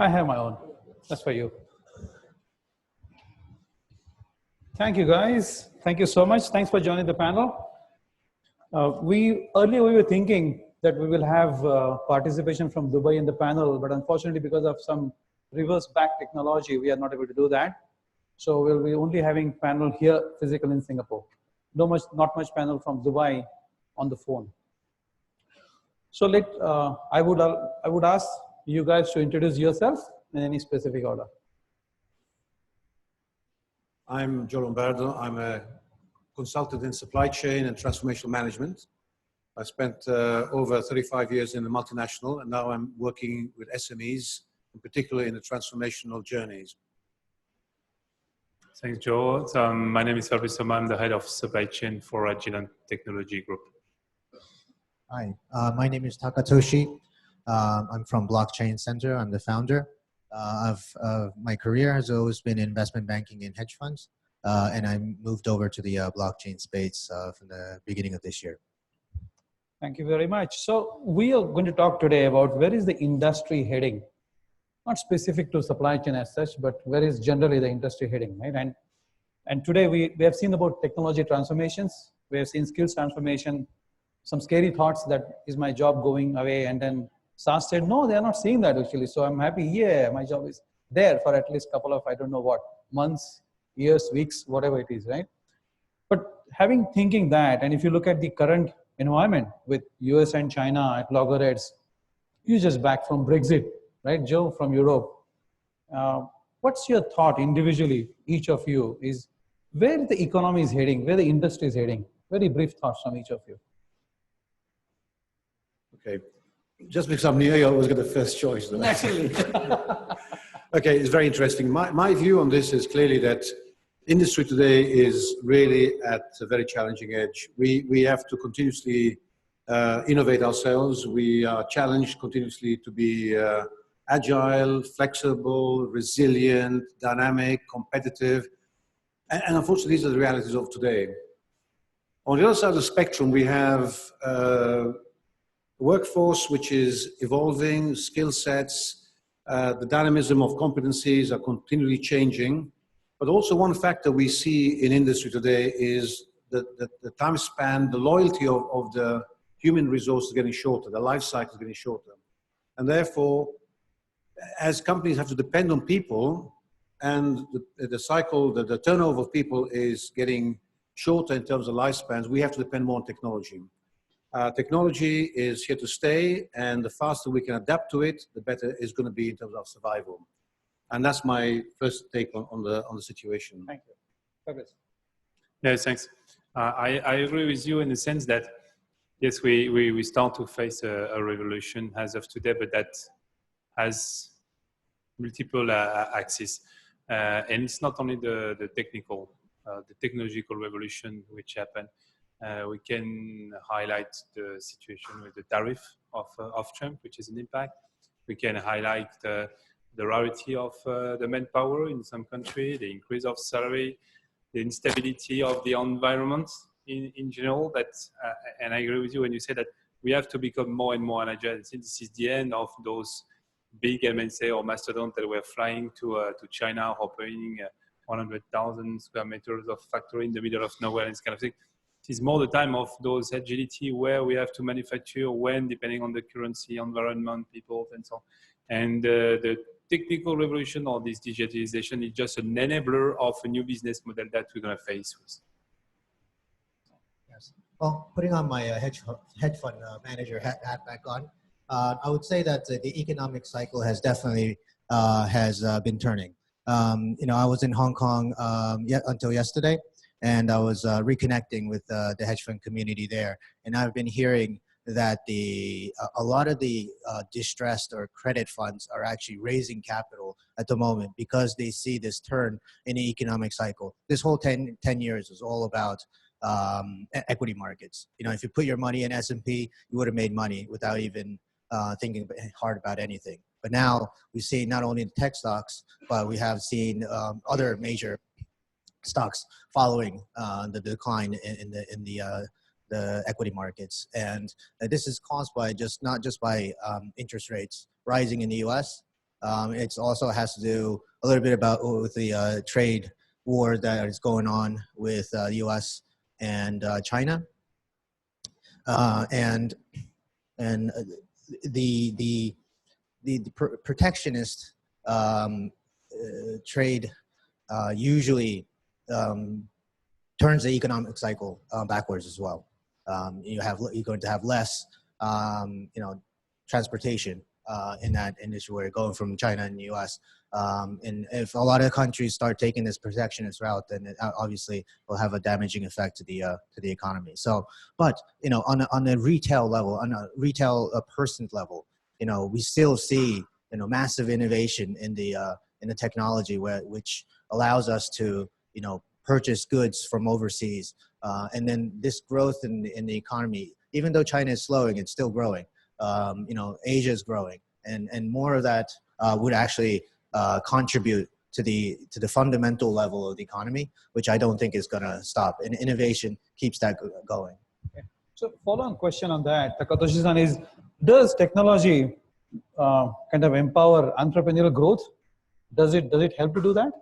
I have my own. That's for you. Thank you, guys. Thank you so much. Thanks for joining the panel. Earlier we were thinking that we will have participation from Dubai in the panel, but unfortunately because of some reverse back technology, we are not able to do that. So we'll be only having panel here physical in Singapore. Not much panel from Dubai on the phone. So I would ask you guys to introduce yourself in any specific order. I'm Joe Lombardo. I'm a consultant in supply chain and transformational management. I spent over 35 years in the multinational, and now I'm working with SMEs, in particular in the transformational journeys. Thanks, Joe. My name is Fabrice Thomas. I'm the head of supply chain for Agilent Technology Group. Hi, my name is Takatoshi. I'm from Blockchain Center. I'm the founder. My career has always been investment banking in hedge funds, and I moved over to the blockchain space from the beginning of this year. Thank you very much. So we are going to talk today about where is the industry heading, not specific to supply chain as such, but where is generally the industry heading, right? And today we have seen about technology transformations. We have seen skills transformation, some scary thoughts that is my job going away, and then Sas said, no, they are not seeing that actually. So I'm happy, yeah, my job is there for at least a couple of, I don't know what, months, years, weeks, whatever it is, right? But thinking that, and if you look at the current environment with US and China at loggerheads, you just back from Brexit, right? Joe from Europe. What's your thought individually, each of you, is where the economy is heading, where the industry is heading? Very brief thoughts from each of you. Okay. Just because I'm near you, I always get the first choice. Though. Naturally. Okay, it's very interesting. My view on this is clearly that industry today is really at a very challenging edge. We have to continuously innovate ourselves. We are challenged continuously to be agile, flexible, resilient, dynamic, competitive. And unfortunately, these are the realities of today. On the other side of the spectrum, we have workforce which is evolving, skill sets, the dynamism of competencies are continually changing. But also one factor we see in industry today is that the time span, the loyalty of the human resource is getting shorter, the life cycle is getting shorter. And therefore, as companies have to depend on people, and the cycle, the turnover of people is getting shorter in terms of lifespans, we have to depend more on technology. Technology is here to stay, and the faster we can adapt to it, the better it's going to be in terms of survival. And that's my first take on the situation. Thank you. Fabrice. Yes, thanks. I agree with you in the sense that yes, we start to face a revolution as of today, but that has multiple axes. And it's not only the technical, the technological revolution which happened. We can highlight the situation with the tariff of Trump, which is an impact. We can highlight the rarity of the manpower in some country, the increase of salary, the instability of the environment in general. That, and I agree with you when you say that we have to become more and more agile. Since this is the end of those big MNC or mastodon that were flying to China, opening 100,000 square meters of factory in the middle of nowhere and this kind of thing. It's more the time of those agility where we have to manufacture when, depending on the currency, environment, people, and so on. And the technical revolution or this digitalization is just an enabler of a new business model that we're going to face with. Yes. Well, putting on my hedge fund manager hat back on, I would say that the economic cycle has definitely been turning. You know, I was in Hong Kong until yesterday, and I was reconnecting with the hedge fund community there, and I've been hearing that a lot of the distressed or credit funds are actually raising capital at the moment because they see this turn in the economic cycle. This whole 10 years is all about equity markets. You know, if you put your money in S&P, you would have made money without even thinking hard about anything. But now we see not only the tech stocks, but we have seen other major stocks following the decline in the equity markets, and this is caused by not just by interest rates rising in the U.S. It also has to do a little bit with the trade war that is going on with the U.S. and China, and the protectionist trade usually turns the economic cycle backwards as well. You're going to have less, transportation in that industry where you're going from China and the U.S. And if a lot of countries start taking this protectionist route, then it obviously will have a damaging effect to the economy. So, but on the retail level, on a retail person's level, we still see massive innovation in the technology which allows us to purchase goods from overseas, and then this growth in the economy, even though China is slowing, it's still growing. Asia is growing, and more of that would actually contribute to the fundamental level of the economy, which I don't think is going to stop. And innovation keeps that going. Okay. So, follow-on question on that, Takatoshi-san, is: does technology kind of empower entrepreneurial growth? Does it help to do that?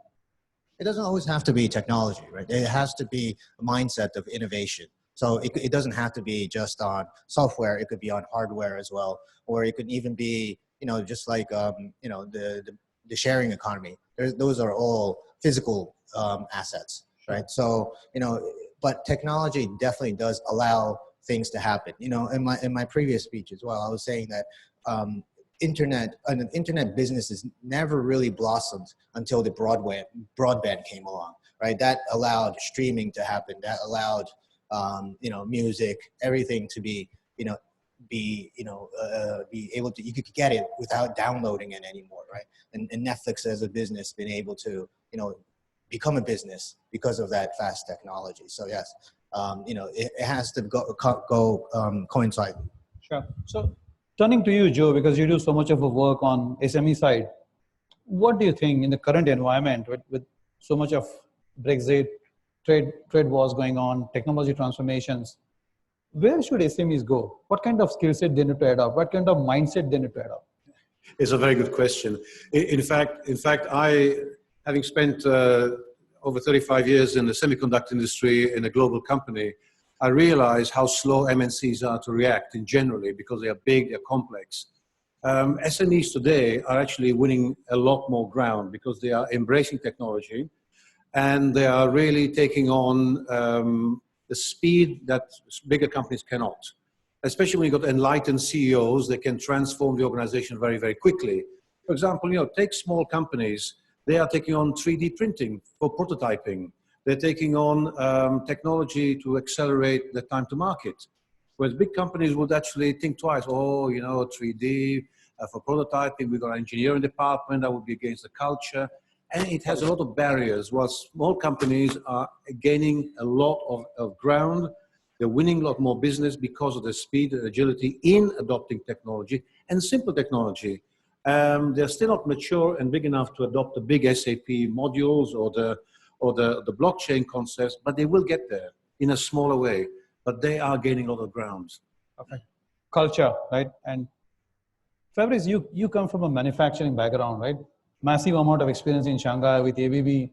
It doesn't always have to be technology, right? It has to be a mindset of innovation. So it doesn't have to be just on software. It could be on hardware as well, or it could even be, just like the sharing economy. Those are all physical assets, right? So but technology definitely does allow things to happen. In my previous speech as well, I was saying that internet businesses never really blossomed until the broadband came along, right? That allowed streaming to happen. That allowed music, everything to be able to, you could get it without downloading it anymore, right? And Netflix as a business been able to become a business because of that fast technology. So yes, it has to go coincide. Sure. So, turning to you, Joe, because you do so much of a work on SME side, what do you think in the current environment with so much of Brexit, trade wars going on, technology transformations, where should SMEs go? What kind of skill set they need to adopt? What kind of mindset they need to adopt? It's a very good question. In fact, I, having spent over 35 years in the semiconductor industry in a global company, I realize how slow MNCs are to react in generally because they are big, they're complex. SMEs today are actually winning a lot more ground because they are embracing technology and they are really taking on the speed that bigger companies cannot. Especially when you've got enlightened CEOs, they can transform the organization very, very quickly. For example, take small companies, they are taking on 3D printing for prototyping. They're taking on technology to accelerate the time to market. Whereas big companies would actually think twice. Oh, you know, 3D for prototyping, we've got an engineering department that would be against the culture. And it has a lot of barriers. While small companies are gaining a lot of ground, they're winning a lot more business because of the speed and agility in adopting technology and simple technology. They're still not mature and big enough to adopt the big SAP modules or the blockchain concepts, but they will get there in a smaller way. But they are gaining a lot of ground. Okay. Culture, right? And Fabrice, you come from a manufacturing background, right? Massive amount of experience in Shanghai with ABB.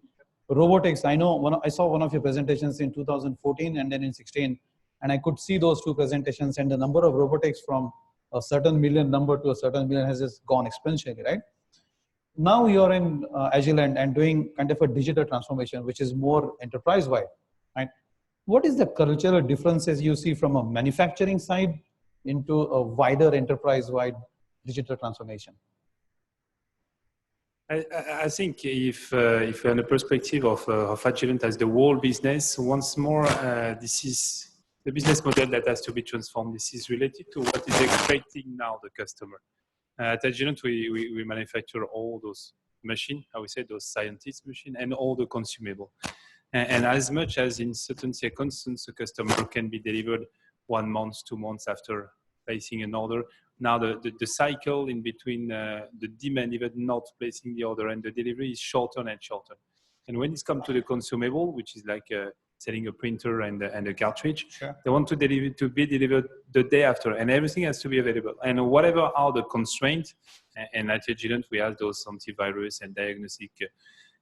Robotics, I know, I saw one of your presentations in 2014 and then in 16, and I could see those two presentations, and the number of robotics from a certain million number to a certain million has just gone exponentially, right? Now you're in Agilent and doing kind of a digital transformation, which is more enterprise-wide, right? What is the cultural differences you see from a manufacturing side into a wider enterprise-wide digital transformation? I think if we're in the perspective of Agilent as the whole business, once more, this is the business model that has to be transformed. This is related to what is expecting now the customer. At Agilent, we manufacture all those machines, I would say those scientists' machines, and all the consumable. And as much as in certain circumstances, the customer can be delivered 1 month, 2 months after placing an order. Now the cycle in between the demand, even not placing the order, and the delivery is shorter and shorter. And when it's come to the consumable, which is like selling a printer and a cartridge, sure, they want to be delivered the day after, and everything has to be available. And whatever are the constraints, and at Agilent we have those antivirus and diagnostic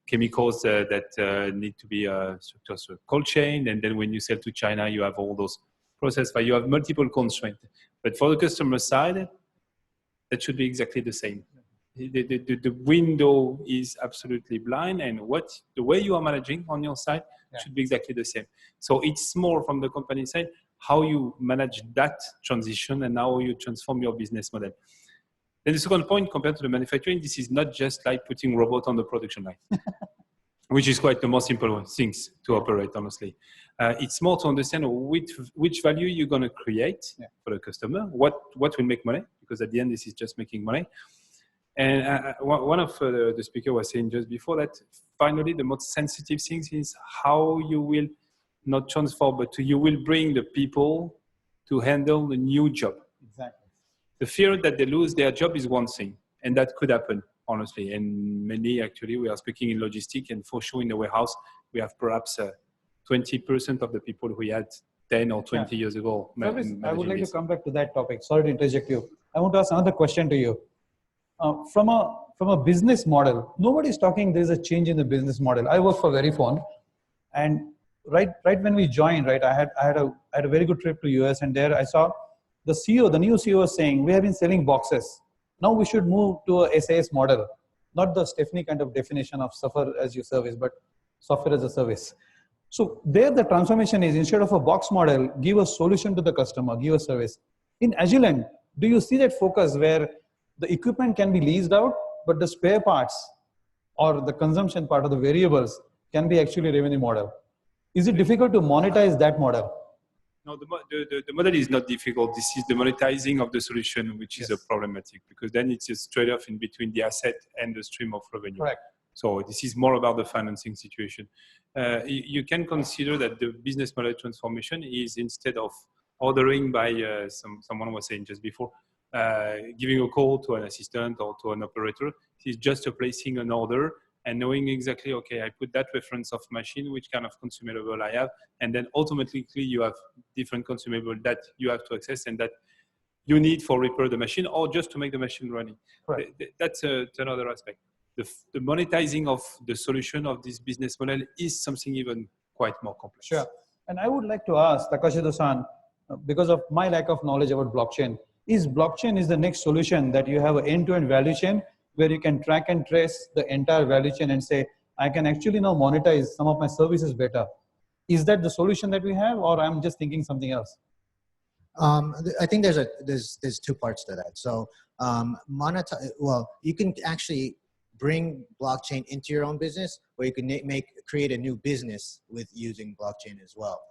chemicals that need to be structured cold chain, and then when you sell to China, you have all those process, but you have multiple constraints. But for the customer side, that should be exactly the same. The window is absolutely blind, and the way you are managing on your side should be exactly the same. So it's more from the company side, how you manage that transition and how you transform your business model. Then the second point, compared to the manufacturing, this is not just like putting robot on the production line, which is quite the most simple things to operate, honestly. It's more to understand which value you're going to create for the customer, what will make money, because at the end, this is just making money. And one of the speaker was saying just before that, finally, the most sensitive things is how you will not transform, but you will bring the people to handle the new job. Exactly. The fear that they lose their job is one thing, and that could happen, honestly. And many, actually, we are speaking in logistics, and for sure in the warehouse, we have perhaps 20% of the who we had 10 or 20 years ago. Fabrice, I would like to come back to that topic. Sorry to interject you. I want to ask another question to you. From a business model, nobody's talking there's a change in the business model. I work for Verifone, and right when we joined, right, I had a very good trip to US, and there I saw the CEO, the new CEO was saying, we have been selling boxes. Now we should move to a SAS model, not the Stephanie kind of definition of software as you service, but software as a service. So there the transformation is, instead of a box model, give a solution to the customer, give a service. In Agilent, do you see that focus where the equipment can be leased out, but the spare parts or the consumption part of the variables can be actually revenue model? Is it difficult to monetize that model? No, the model is not difficult. This is the monetizing of the solution, which is a problematic, because then it's a trade-off in between the asset and the stream of revenue. Correct. So this is more about the financing situation. You can consider that the business model transformation is, instead of ordering by someone was saying just before, giving a call to an assistant or to an operator, it is just placing an order and knowing exactly, okay, I put that reference of machine, which kind of consumable I have, and then automatically you have different consumable that you have to access and that you need for repair the machine or just to make the machine running. Right. That's another aspect. The monetizing of the solution of this business model is something even quite more complex. Sure. And I would like to ask Takashido-san, because of my lack of knowledge about blockchain, is blockchain is the next solution that you have an end-to-end value chain where you can track and trace the entire value chain and say, I can actually now monetize some of my services better. Is that the solution that we have, or I'm just thinking something else? I think there's two parts to that. So well, you can actually bring blockchain into your own business, or you can create a new business with using blockchain as well.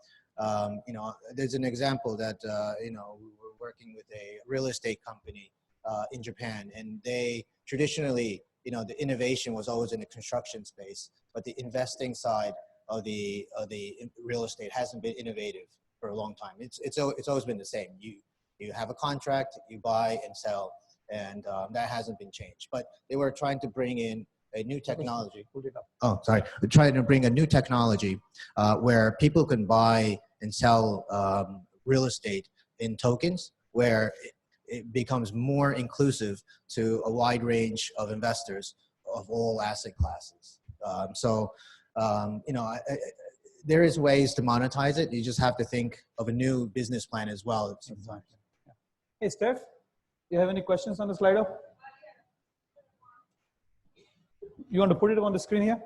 You know, there's an example that, you know, we were working with a real estate company in Japan, and they traditionally, you know, the innovation was always in the construction space, but the investing side of the real estate hasn't been innovative for a long time. It's always been the same. You have a contract, you buy and sell, and that hasn't been changed. But they were trying to bring in a new technology. Oh, sorry. They're trying to bring a new technology where people can buy and sell real estate in tokens, where it becomes more inclusive to a wide range of investors of all asset classes. You know, there is ways to monetize it. You just have to think of a new business plan as well sometimes. Hey, Steph, you have any questions on the Slido? You want to put it on the screen here?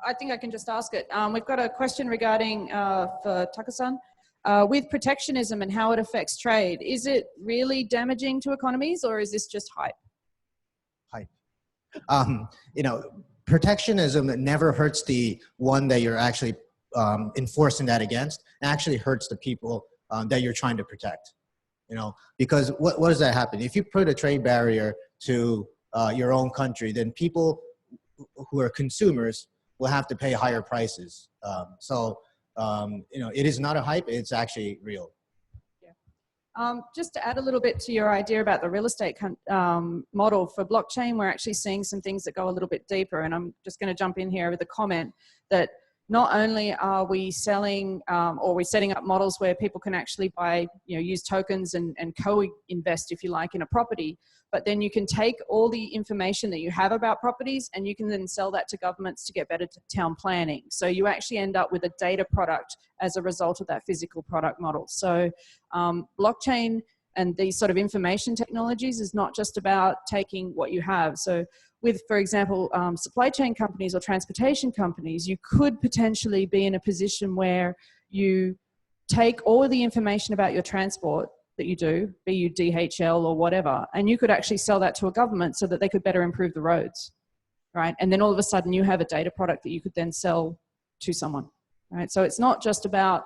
I think I can just ask it. We've got a question regarding for Taka-san. With protectionism and how it affects trade, is it really damaging to economies, or is this just hype? Hype. You know, protectionism never hurts the one that you're actually enforcing that against. It actually hurts the people that you're trying to protect. You know, because what does that happen? If you put a trade barrier to your own country, then people who are consumers will have to pay higher prices. You know, it is not a hype, it's actually real. Just to add a little bit to your idea about the real estate model for blockchain, we're actually seeing some things that go a little bit deeper. And I'm just going to jump in here with a comment that not only are we selling or we're setting up models where people can actually buy, you know, use tokens and co-invest, if you like, in a property, but then you can take all the information that you have about properties and you can then sell that to governments to get better town planning. So you actually end up with a data product as a result of that physical product model. So blockchain and these sort of information technologies is not just about taking what you have. So with, for example, supply chain companies or transportation companies, you could potentially be in a position where you take all of the information about your transport that you do, be you DHL or whatever, and you could actually sell that to a government so that they could better improve the roads, right? And then all of a sudden you have a data product that you could then sell to someone, right? So it's not just about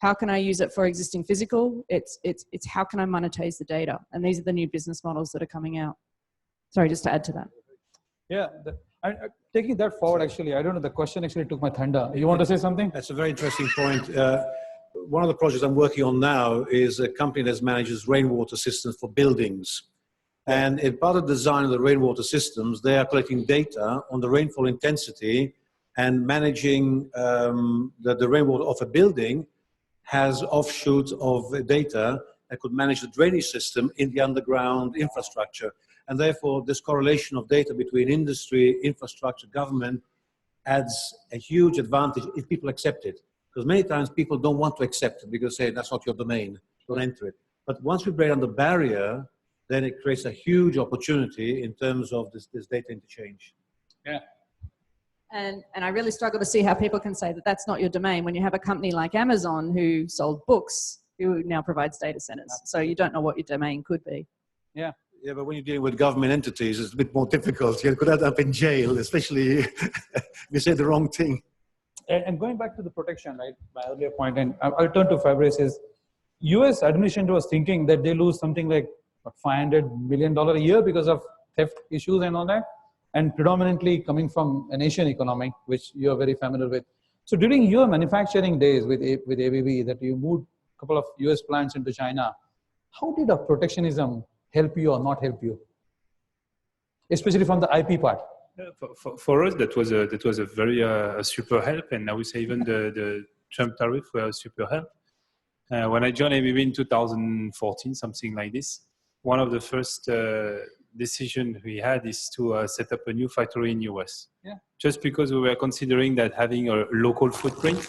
how can I use it for existing physical, it's how can I monetize the data? And these are the new business models that are coming out. Sorry, just to add to that. Yeah, taking that forward, actually, I don't know, the question actually took my thunder. You want to say something? That's a very interesting point. One of the projects I'm working on now is a company that manages rainwater systems for buildings. And in part of the design of the rainwater systems, they are collecting data on the rainfall intensity and managing the rainwater of a building has offshoots of data that could manage the drainage system in the underground infrastructure. And therefore, this correlation of data between industry, infrastructure, government adds a huge advantage if people accept it. Because many times people don't want to accept it because they say, that's not your domain, don't enter it. But once we break down the barrier, then it creates a huge opportunity in terms of this data interchange. Yeah. And I really struggle to see how people can say that that's not your domain when you have a company like Amazon who sold books, who now provides data centers. So you don't know what your domain could be. Yeah. Yeah, but when you're dealing with government entities, it's a bit more difficult. You could end up in jail, especially if you say the wrong thing. And going back to the protection, right, my earlier point, and I'll turn to Fabrice, is US administration was thinking that they lose something like $500 million a year because of theft issues and all that, and predominantly coming from an Asian economy, which you're very familiar with. So during your manufacturing days with ABB, that you moved a couple of US plants into China, how did protectionism help you or not help you? Especially from the IP part. For us, that was a very super help, and I would say even the Trump tariff were a super help. When I joined ABB in 2014, something like this, one of the first decisions we had is to set up a new factory in US. Yeah. Just because we were considering that having a local footprint,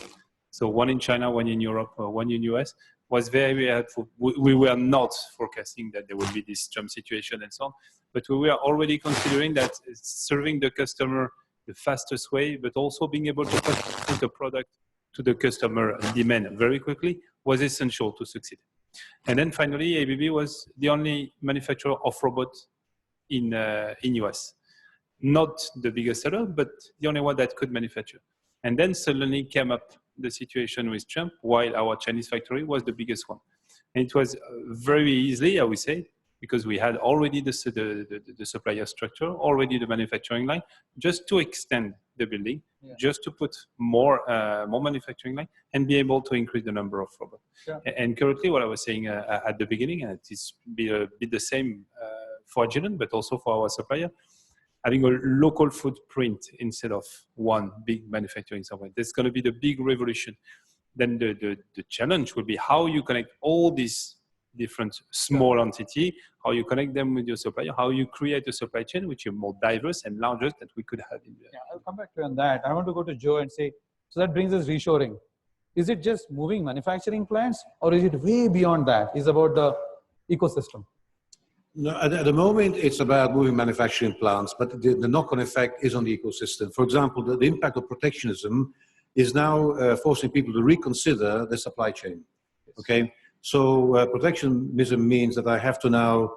so one in China, one in Europe, one in US, was very, very helpful. We were not forecasting that there would be this Trump situation and so on, but we were already considering that serving the customer the fastest way, but also being able to put a product to the customer demand very quickly was essential to succeed. And then finally, ABB was the only manufacturer of robots in US. Not the biggest seller, but the only one that could manufacture. And then suddenly came up the situation with Trump, while our Chinese factory was the biggest one. And it was very easily, I would say, because we had already the supplier structure, already the manufacturing line, just to extend the building, just to put more manufacturing line and be able to increase the number of robots. Yeah. And currently, what I was saying at the beginning, and it is be a bit the same for Agilent, but also for our supplier, having a local footprint instead of one big manufacturing somewhere. That's going to be the big revolution. Then the challenge will be how you connect all these different small entity, how you connect them with your supplier, how you create a supply chain which is more diverse and larger that we could have in there. Yeah, I'll come back to you on that. I want to go to Joe and say, so that brings us reshoring. Is it just moving manufacturing plants, or is it way beyond that? Is about the ecosystem? No, at the moment, it's about moving manufacturing plants, but the knock-on effect is on the ecosystem. For example, the impact of protectionism is now forcing people to reconsider the supply chain. Okay, so protectionism means that I have to now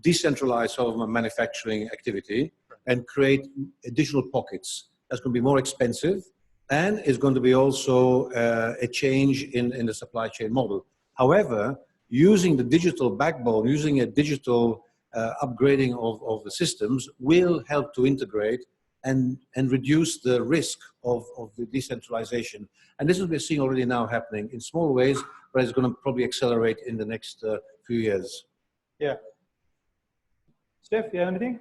decentralize some of my manufacturing activity and create additional pockets. That's going to be more expensive, and it's going to be also a change in the supply chain model. However, using the digital backbone, using a digital upgrading of the systems will help to integrate and reduce the risk of the decentralization. And this is what we're seeing already now happening in small ways, but it's going to probably accelerate in the next few years. Yeah. Steph, do you have anything?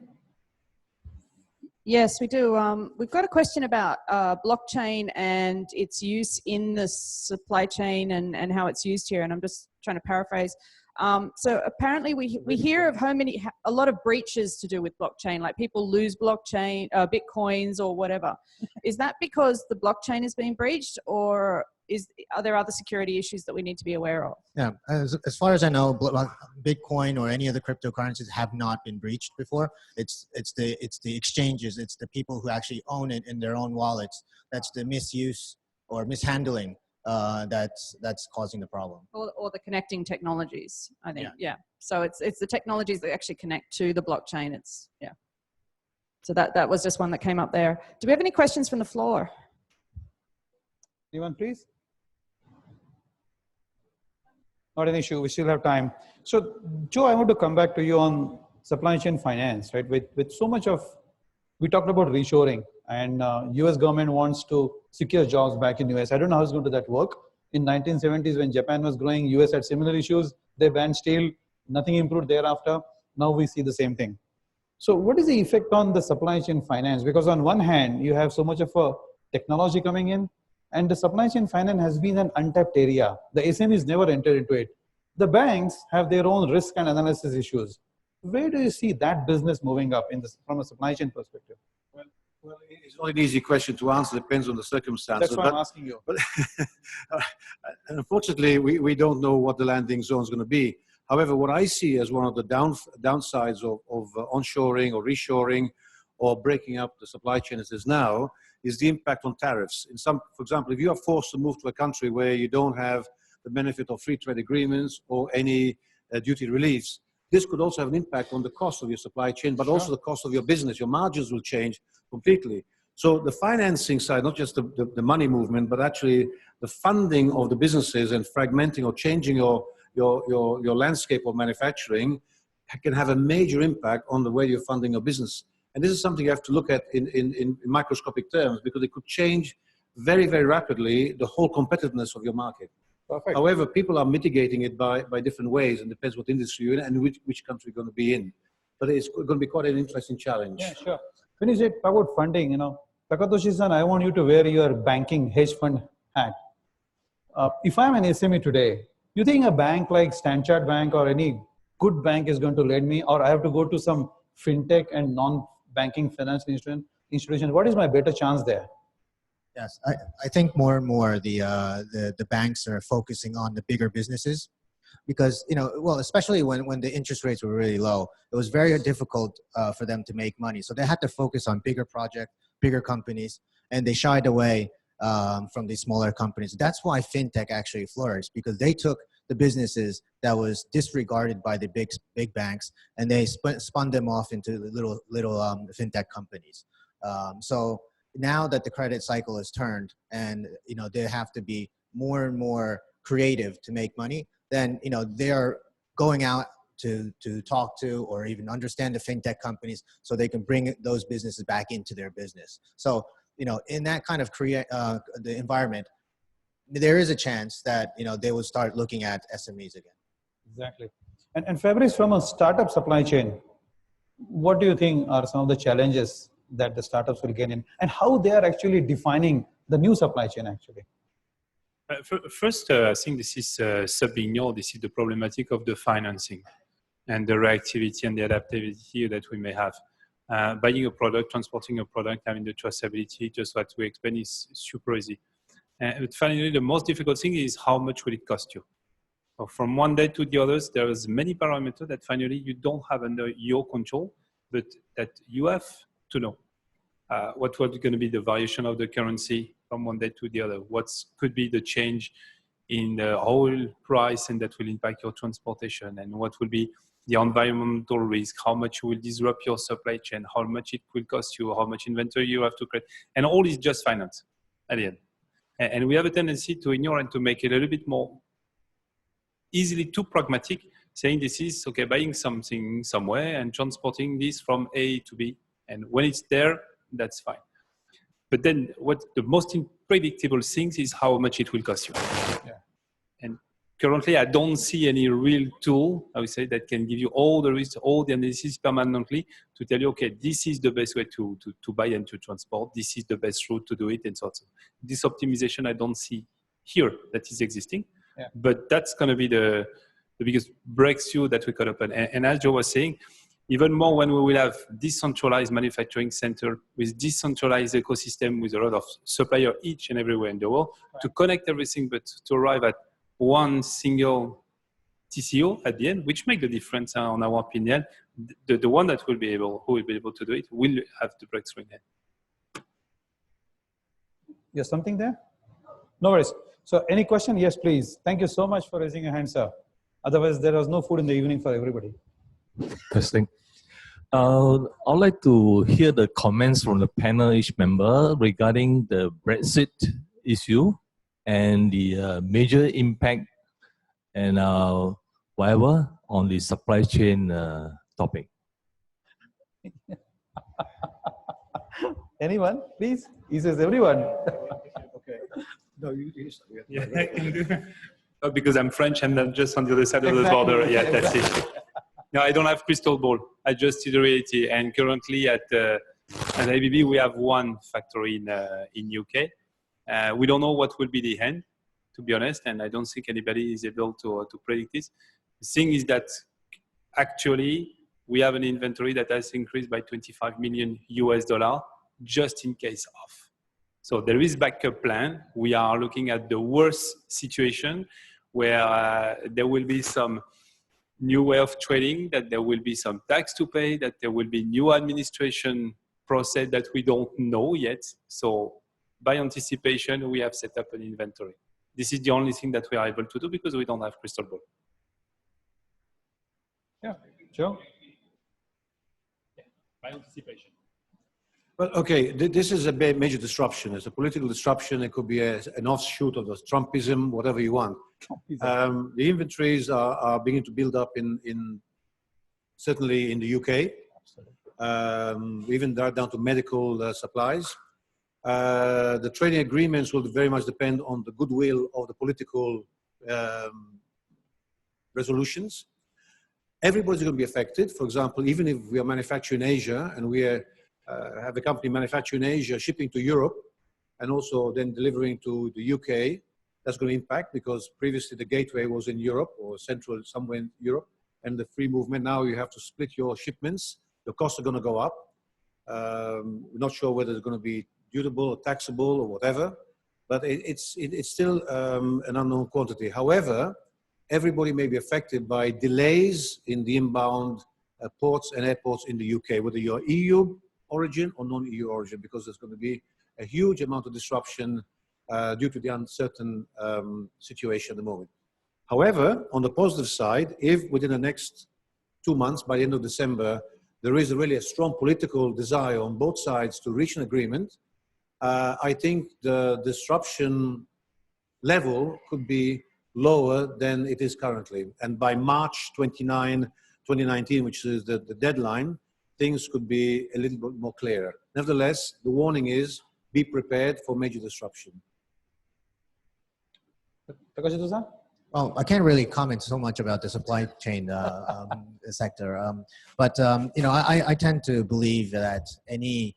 Yes, we do. We've got a question about blockchain and its use in the supply chain and how it's used here. And I'm just trying to paraphrase. So apparently we hear of a lot of breaches to do with blockchain, like people lose blockchain, Bitcoins or whatever. Is that because the blockchain is being breached, or are there other security issues that we need to be aware of? Yeah, as far as I know, Bitcoin or any other cryptocurrencies have not been breached before. It's the exchanges, it's the people who actually own it in their own wallets. That's the misuse or mishandling that's causing the problem. Or the connecting technologies, I think. Yeah. So it's the technologies that actually connect to the blockchain. So that was just one that came up there. Do we have any questions from the floor? Anyone, please? Not an issue. We still have time. So, Joe, I want to come back to you on supply chain finance, right? With so much of, we talked about reshoring, and U.S. government wants to secure jobs back in U.S. I don't know how it's going to that work. In 1970s, when Japan was growing, U.S. had similar issues. They banned steel. Nothing improved thereafter. Now we see the same thing. So, what is the effect on the supply chain finance? Because on one hand, you have so much of a technology coming in, and the supply chain finance has been an untapped area. The SMEs never entered into it. The banks have their own risk and analysis issues. Where do you see that business moving up from a supply chain perspective? Well, it's not an easy question to answer. Depends on the circumstances. That's why I'm asking you. But unfortunately, we don't know what the landing zone is going to be. However, what I see as one of the downsides of onshoring or reshoring or breaking up the supply chain as is now is the impact on tariffs. For example, if you are forced to move to a country where you don't have the benefit of free trade agreements or any duty reliefs, this could also have an impact on the cost of your supply chain, but also the cost of your business. Your margins will change completely. So the financing side, not just the money movement, but actually the funding of the businesses and fragmenting or changing your landscape of manufacturing can have a major impact on the way you're funding your business. And this is something you have to look at in microscopic terms, because it could change very, very rapidly the whole competitiveness of your market. Perfect. However, people are mitigating it by different ways, and depends what industry you're in and which country you're going to be in. But it's going to be quite an interesting challenge. Yeah, sure. When you say about funding, Takatoshi-san, I want you to wear your banking hedge fund hat. If I'm an SME today, you think a bank like Stanchart Bank or any good bank is going to lend me, or I have to go to some fintech and non-banking financial institution? What is my better chance there? Yes, I think more and more the banks are focusing on the bigger businesses, because especially when the interest rates were really low, it was very difficult for them to make money. So they had to focus on bigger projects, bigger companies, and they shied away from these smaller companies. That's why fintech actually flourished, because they took the businesses that was disregarded by the big banks, and they spun them off into little fintech companies. So now that the credit cycle has turned and, they have to be more and more creative to make money, then, they're going out to talk to or even understand the fintech companies so they can bring those businesses back into their business. So, in that kind of the environment, there is a chance that, they will start looking at SMEs again. Exactly. And Fabrice, from a startup supply chain, what do you think are some of the challenges that the startups will get in, and how they are actually defining the new supply chain actually? First, I think this is sub-ignored. This is the problematic of the financing and the reactivity and the adaptability that we may have. Buying a product, transporting a product, having the traceability, just what we explained, is super easy. But finally, the most difficult thing is how much will it cost you? So from one day to the others, there is many parameters that finally you don't have under your control, but that you have to know. What was going to be the variation of the currency from one day to the other? What could be the change in the oil price, and that will impact your transportation? And what will be the environmental risk? How much will disrupt your supply chain? How much it will cost you? How much inventory you have to create? And all is just finance at the end. And we have a tendency to ignore and to make it a little bit more easily too pragmatic, saying this is, okay, buying something somewhere and transporting this from A to B. And when it's there, that's fine. But then what the most unpredictable thing is how much it will cost you. Yeah. And currently, I don't see any real tool, I would say, that can give you all the risks, all the analysis permanently to tell you, okay, this is the best way to buy and to transport. This is the best route to do it, and so on. This optimization I don't see here that is existing. Yeah. But that's going to be the biggest breakthrough that we could open. And as Joe was saying, even more when we will have decentralized manufacturing center with decentralized ecosystem with a lot of suppliers each and everywhere in the world, right, to connect everything, but to arrive at one single TCO at the end, which make the difference on our opinion. The one that who will be able to do it will have the breakthrough in it. Yes, something there? No worries. So any question? Yes, please. Thank you so much for raising your hand, sir. Otherwise, there was no food in the evening for everybody. Testing. I'd like to hear the comments from the panel, each member, regarding the Brexit issue and the major impact and whatever on the supply chain topic. Anyone, please? He says everyone. Okay. No, you yeah, I can do. Oh, because I'm French and I'm just on the other side of the border. Yeah, that's it. No, I don't have crystal ball. I just see the reality. And currently at ABB, we have one factory in UK. We don't know what will be the end, to be honest, and I don't think anybody is able to predict this. The thing is that actually we have an inventory that has increased by $25 million just in case of. So there is backup plan. We are looking at the worst situation where there will be some new way of trading, that there will be some tax to pay, that there will be new administration process that we don't know yet. So by anticipation, we have set up an inventory. This is the only thing that we are able to do because we don't have crystal ball. Yeah, Joe? Yeah, by anticipation. Well, okay, this is a major disruption. It's a political disruption. It could be an offshoot of the Trumpism, whatever you want. The inventories are beginning to build up certainly in the UK, even down to medical supplies. The trading agreements will very much depend on the goodwill of the political resolutions. Everybody's going to be affected. For example, even if we are manufacturing in Asia and we have a company manufacturing in Asia, shipping to Europe, and also then delivering to the UK, that's going to impact because previously the gateway was in Europe or central somewhere in Europe, and the free movement, now you have to split your shipments. The costs are going to go up. We're not sure whether it's going to be dutable or taxable or whatever, but it's still an unknown quantity. However, everybody may be affected by delays in the inbound ports and airports in the UK, whether you're EU origin or non-EU origin, because there's going to be a huge amount of disruption due to the uncertain situation at the moment. However, on the positive side, if within the next 2 months, by the end of December, there is really a strong political desire on both sides to reach an agreement, I think the disruption level could be lower than it is currently. And by March 29, 2019, which is the deadline, things could be a little bit more clear. Nevertheless, the warning is be prepared for major disruption. Well, I can't really comment so much about the supply chain sector, but you know, I tend to believe that any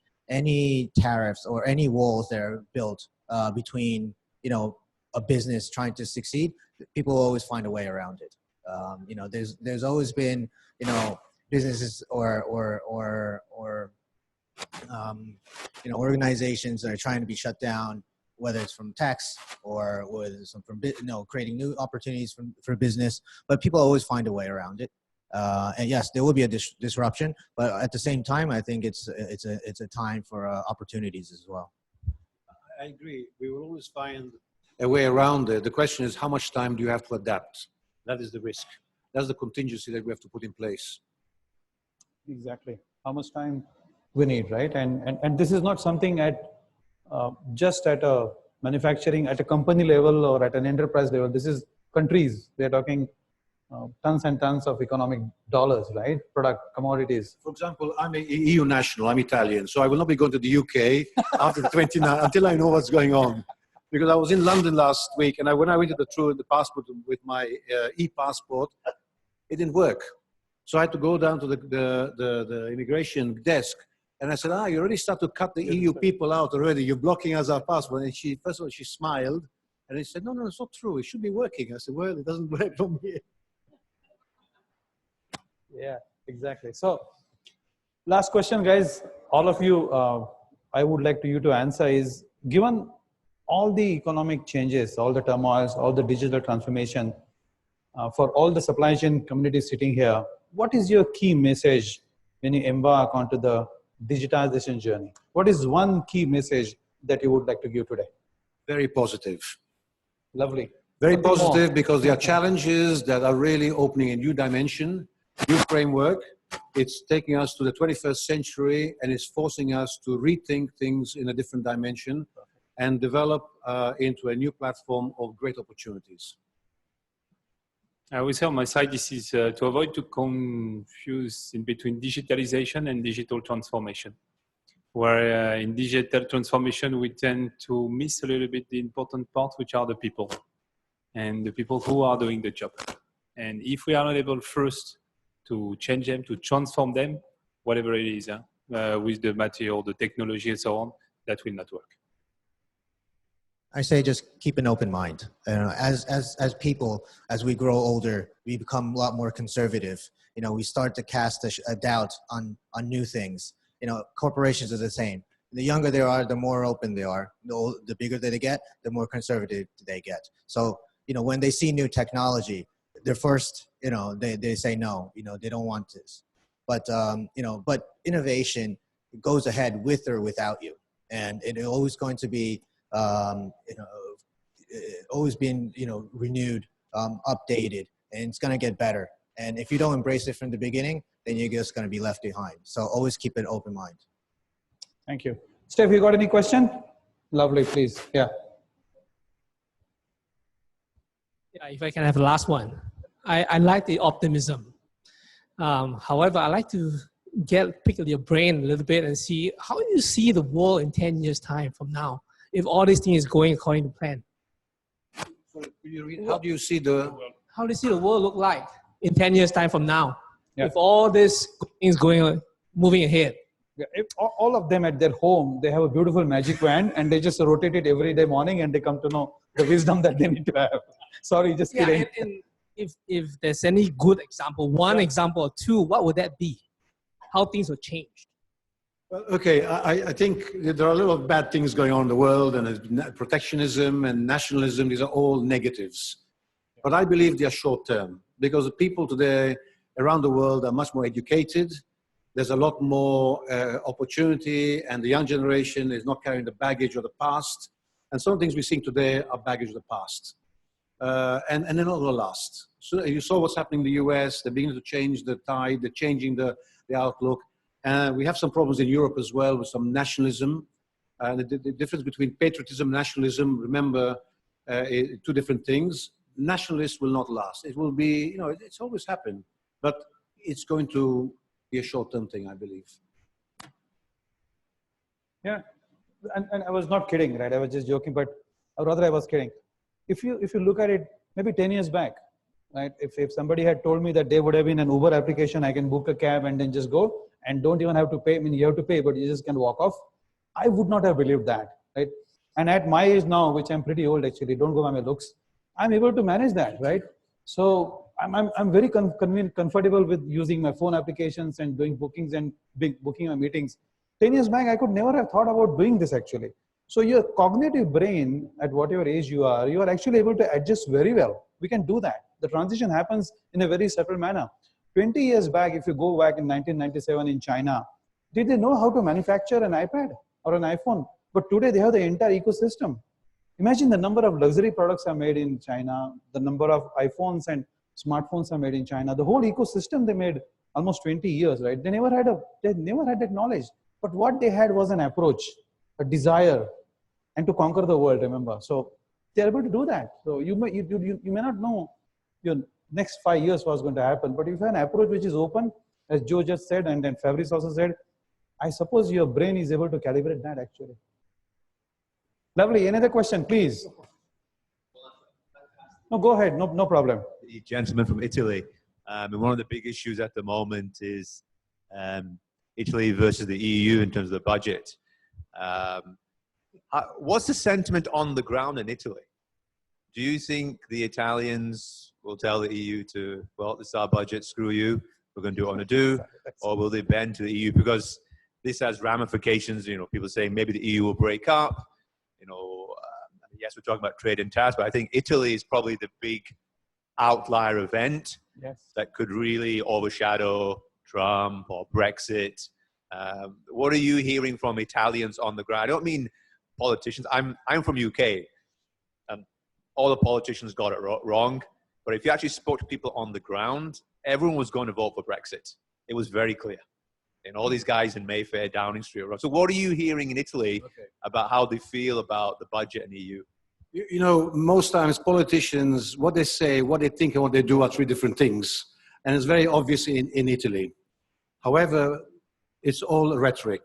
tariffs or any walls that are built between, you know, a business trying to succeed, people always find a way around it. You know, there's always been, you know, businesses or you know, organizations that are trying to be shut down, whether it's from tax or whether it's from creating new opportunities for business, but people always find a way around it. And yes, there will be a disruption, but at the same time, I think it's a time for opportunities as well. I agree. We will always find a way around it. The question is, how much time do you have to adapt? That is the risk. That's the contingency that we have to put in place. Exactly. How much time we need, right? And this is not something at just at a manufacturing, at a company level or at an enterprise level. This is countries. They're talking tons and tons of economic dollars, right? Product, commodities. For example, I'm an EU national, I'm Italian, so I will not be going to the UK after the 29th until I know what's going on. Because I was in London last week, and when I went to the passport with my e-passport, it didn't work. So I had to go down to the immigration desk, and I said, you already start to cut the EU people out already. You're blocking us our passport. And she, first of all, she smiled, and she said, no, it's not true. It should be working. I said, well, it doesn't work from here. Yeah, exactly. So last question, guys, all of you, I would like you to answer is, given all the economic changes, all the turmoils, all the digital transformation, for all the supply chain community sitting here, what is your key message when you embark onto the digitization journey? What is one key message that you would like to give today? Very positive. Lovely. Very Something positive more. because there are challenges that are really opening a new dimension, new framework. It's taking us to the 21st century and it's forcing us to rethink things in a different dimension and develop into a new platform of great opportunities. I would say on my side, this is to avoid to confuse in between digitalization and digital transformation. Where in digital transformation, we tend to miss a little bit the important part, which are the people and the people who are doing the job. And if we are not able first to change them, to transform them, whatever it is, with the material, the technology and so on, that will not work. I say just keep an open mind. As people, as we grow older, we become a lot more conservative. You know, we start to cast a doubt on new things. You know, corporations are the same. The younger they are, the more open they are. The bigger they get, the more conservative they get. So, you know, when they see new technology, they're first, you know, they say no. You know, they don't want this. But, you know, but innovation goes ahead with or without you. And it's always going to be, you know, always been, you know, renewed, updated, and it's going to get better. And if you don't embrace it from the beginning, then you're just going to be left behind. So always keep an open mind. Thank you. Steph, you got any question? Lovely, please. Yeah. Yeah, if I can have the last one. I like the optimism. However, I like to pick your brain a little bit and see how do you see the world in 10 years time from now, if all these things is going according to plan. How do you see the... How do you see the world look like in 10 years time from now? Yeah. If all these things moving ahead. Yeah, if all of them at their home, they have a beautiful magic wand and they just rotate it every day morning and they come to know the wisdom that they need to have. Sorry, just kidding. And if there's any good example, one example or two, what would that be? How things will change? Well, okay, I think there are a lot of bad things going on in the world, and protectionism and nationalism, these are all negatives. But I believe they are short term because the people today around the world are much more educated. There's a lot more opportunity, and the young generation is not carrying the baggage of the past. And some things we're seeing today are baggage of the past. And they're not going to last. So you saw what's happening in the US. They're beginning to change the tide. They're changing the outlook. We have some problems in Europe as well with some nationalism. The difference between patriotism and nationalism, remember, two different things. Nationalists will not last. It will be, you know, it's always happened, but it's going to be a short-term thing, I believe. Yeah, and I was not kidding, right? I was just joking, but or rather I was kidding. If you look at it, maybe 10 years back, right? If somebody had told me that there would have been an Uber application, I can book a cab and then just go and don't even have to pay. I mean, you have to pay, but you just can walk off. I would not have believed that, right? And at my age now, which I'm pretty old actually, don't go by my looks, I'm able to manage that, right? So I'm very comfortable with using my phone applications and doing bookings and booking my meetings. 10 years back, I could never have thought about doing this actually. So your cognitive brain, at whatever age you are actually able to adjust very well. We can do that. The transition happens in a very subtle manner. 20 years back, if you go back in 1997 in China, did they know how to manufacture an iPad or an iPhone? But today they have the entire ecosystem. Imagine the number of luxury products are made in China, the number of iPhones and smartphones are made in China. The whole ecosystem they made almost 20 years, right? They never had that knowledge. But what they had was an approach, a desire, and to conquer the world, remember. So they're able to do that. So you may not know your next 5 years what's going to happen, but if you have an approach which is open, as Joe just said, and then Fabrice also said, I suppose your brain is able to calibrate that actually. Lovely. Another question, please. No, go ahead. No problem. The gentleman from Italy. And one of the big issues at the moment is Italy versus the EU in terms of the budget. What's the sentiment on the ground in Italy? Do you think the Italians will tell the EU to, well, this is our budget, screw you, we're going to do what we're going to do, or will they bend to the EU? Because this has ramifications, you know, people saying maybe the EU will break up, you know, yes, we're talking about trade and tariffs, but I think Italy is probably the big outlier event that could really overshadow Trump or Brexit. What are you hearing from Italians on the ground? I don't mean politicians. I'm from UK. All the politicians got it wrong. But if you actually spoke to people on the ground, everyone was going to vote for Brexit. It was very clear. And all these guys in Mayfair, Downing Street. So what are you hearing in Italy about how they feel about the budget and EU? You know, most times politicians, what they say, what they think and what they do are three different things. And it's very obvious in Italy. However, it's all rhetoric.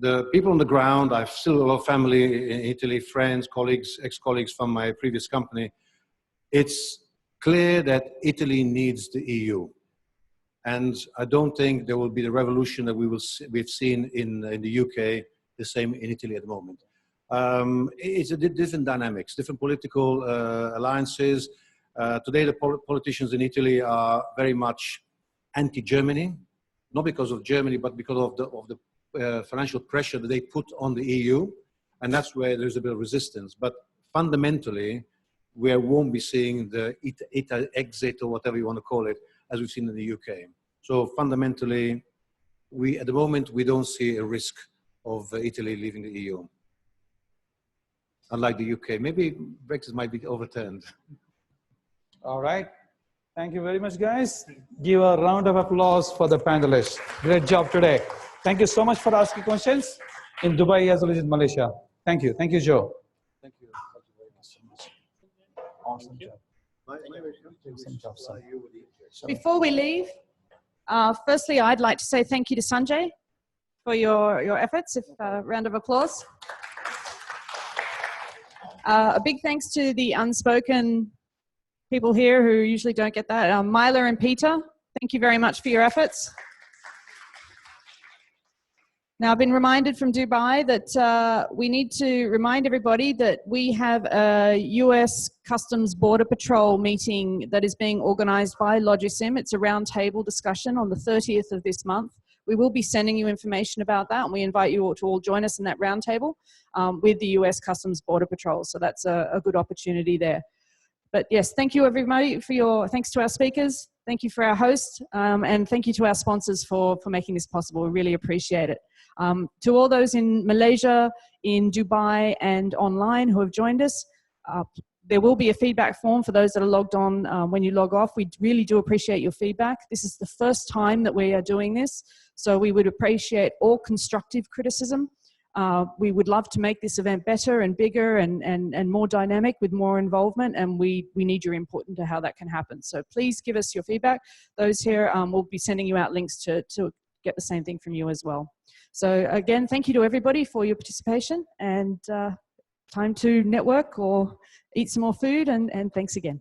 The people on the ground, I've still a lot of family in Italy, friends, colleagues, ex-colleagues from my previous company. It's clear that Italy needs the EU. And I don't think there will be the revolution that we've seen in the UK, the same in Italy at the moment. It's a different dynamics, different political alliances. Today, the politicians in Italy are very much anti-Germany, not because of Germany, but because of the financial pressure that they put on the EU. And that's where there's a bit of resistance. But fundamentally, we won't be seeing the ETA exit or whatever you want to call it, as we've seen in the UK. So fundamentally, at the moment, we don't see a risk of Italy leaving the EU. Unlike the UK, maybe Brexit might be overturned. All right. Thank you very much, guys. Give a round of applause for the panelists. Great job today. Thank you so much for asking questions in Dubai as well as in Malaysia. Thank you. Thank you, Joe. Thank you. Awesome job. Awesome job, son. Before we leave, firstly, I'd like to say thank you to Sanjay for your efforts. A round of applause. A big thanks to the unspoken people here who usually don't get that. Myla and Peter, thank you very much for your efforts. Now, I've been reminded from Dubai that we need to remind everybody that we have a US Customs Border Patrol meeting that is being organized by LogiSYM. It's a roundtable discussion on the 30th of this month. We will be sending you information about that, and we invite you all to all join us in that roundtable with the US Customs Border Patrol. So that's a good opportunity there. But yes, thank you everybody thanks to our speakers, thank you for our host, and thank you to our sponsors for making this possible. We really appreciate it. To all those in Malaysia, in Dubai, and online who have joined us, there will be a feedback form for those that are logged on when you log off. We really do appreciate your feedback. This is the first time that we are doing this, so we would appreciate all constructive criticism. We would love to make this event better and bigger and more dynamic with more involvement, and we need your input into how that can happen. So please give us your feedback. Those here will be sending you out links to get the same thing from you as well. So again, thank you to everybody for your participation, and time to network or eat some more food, and thanks again.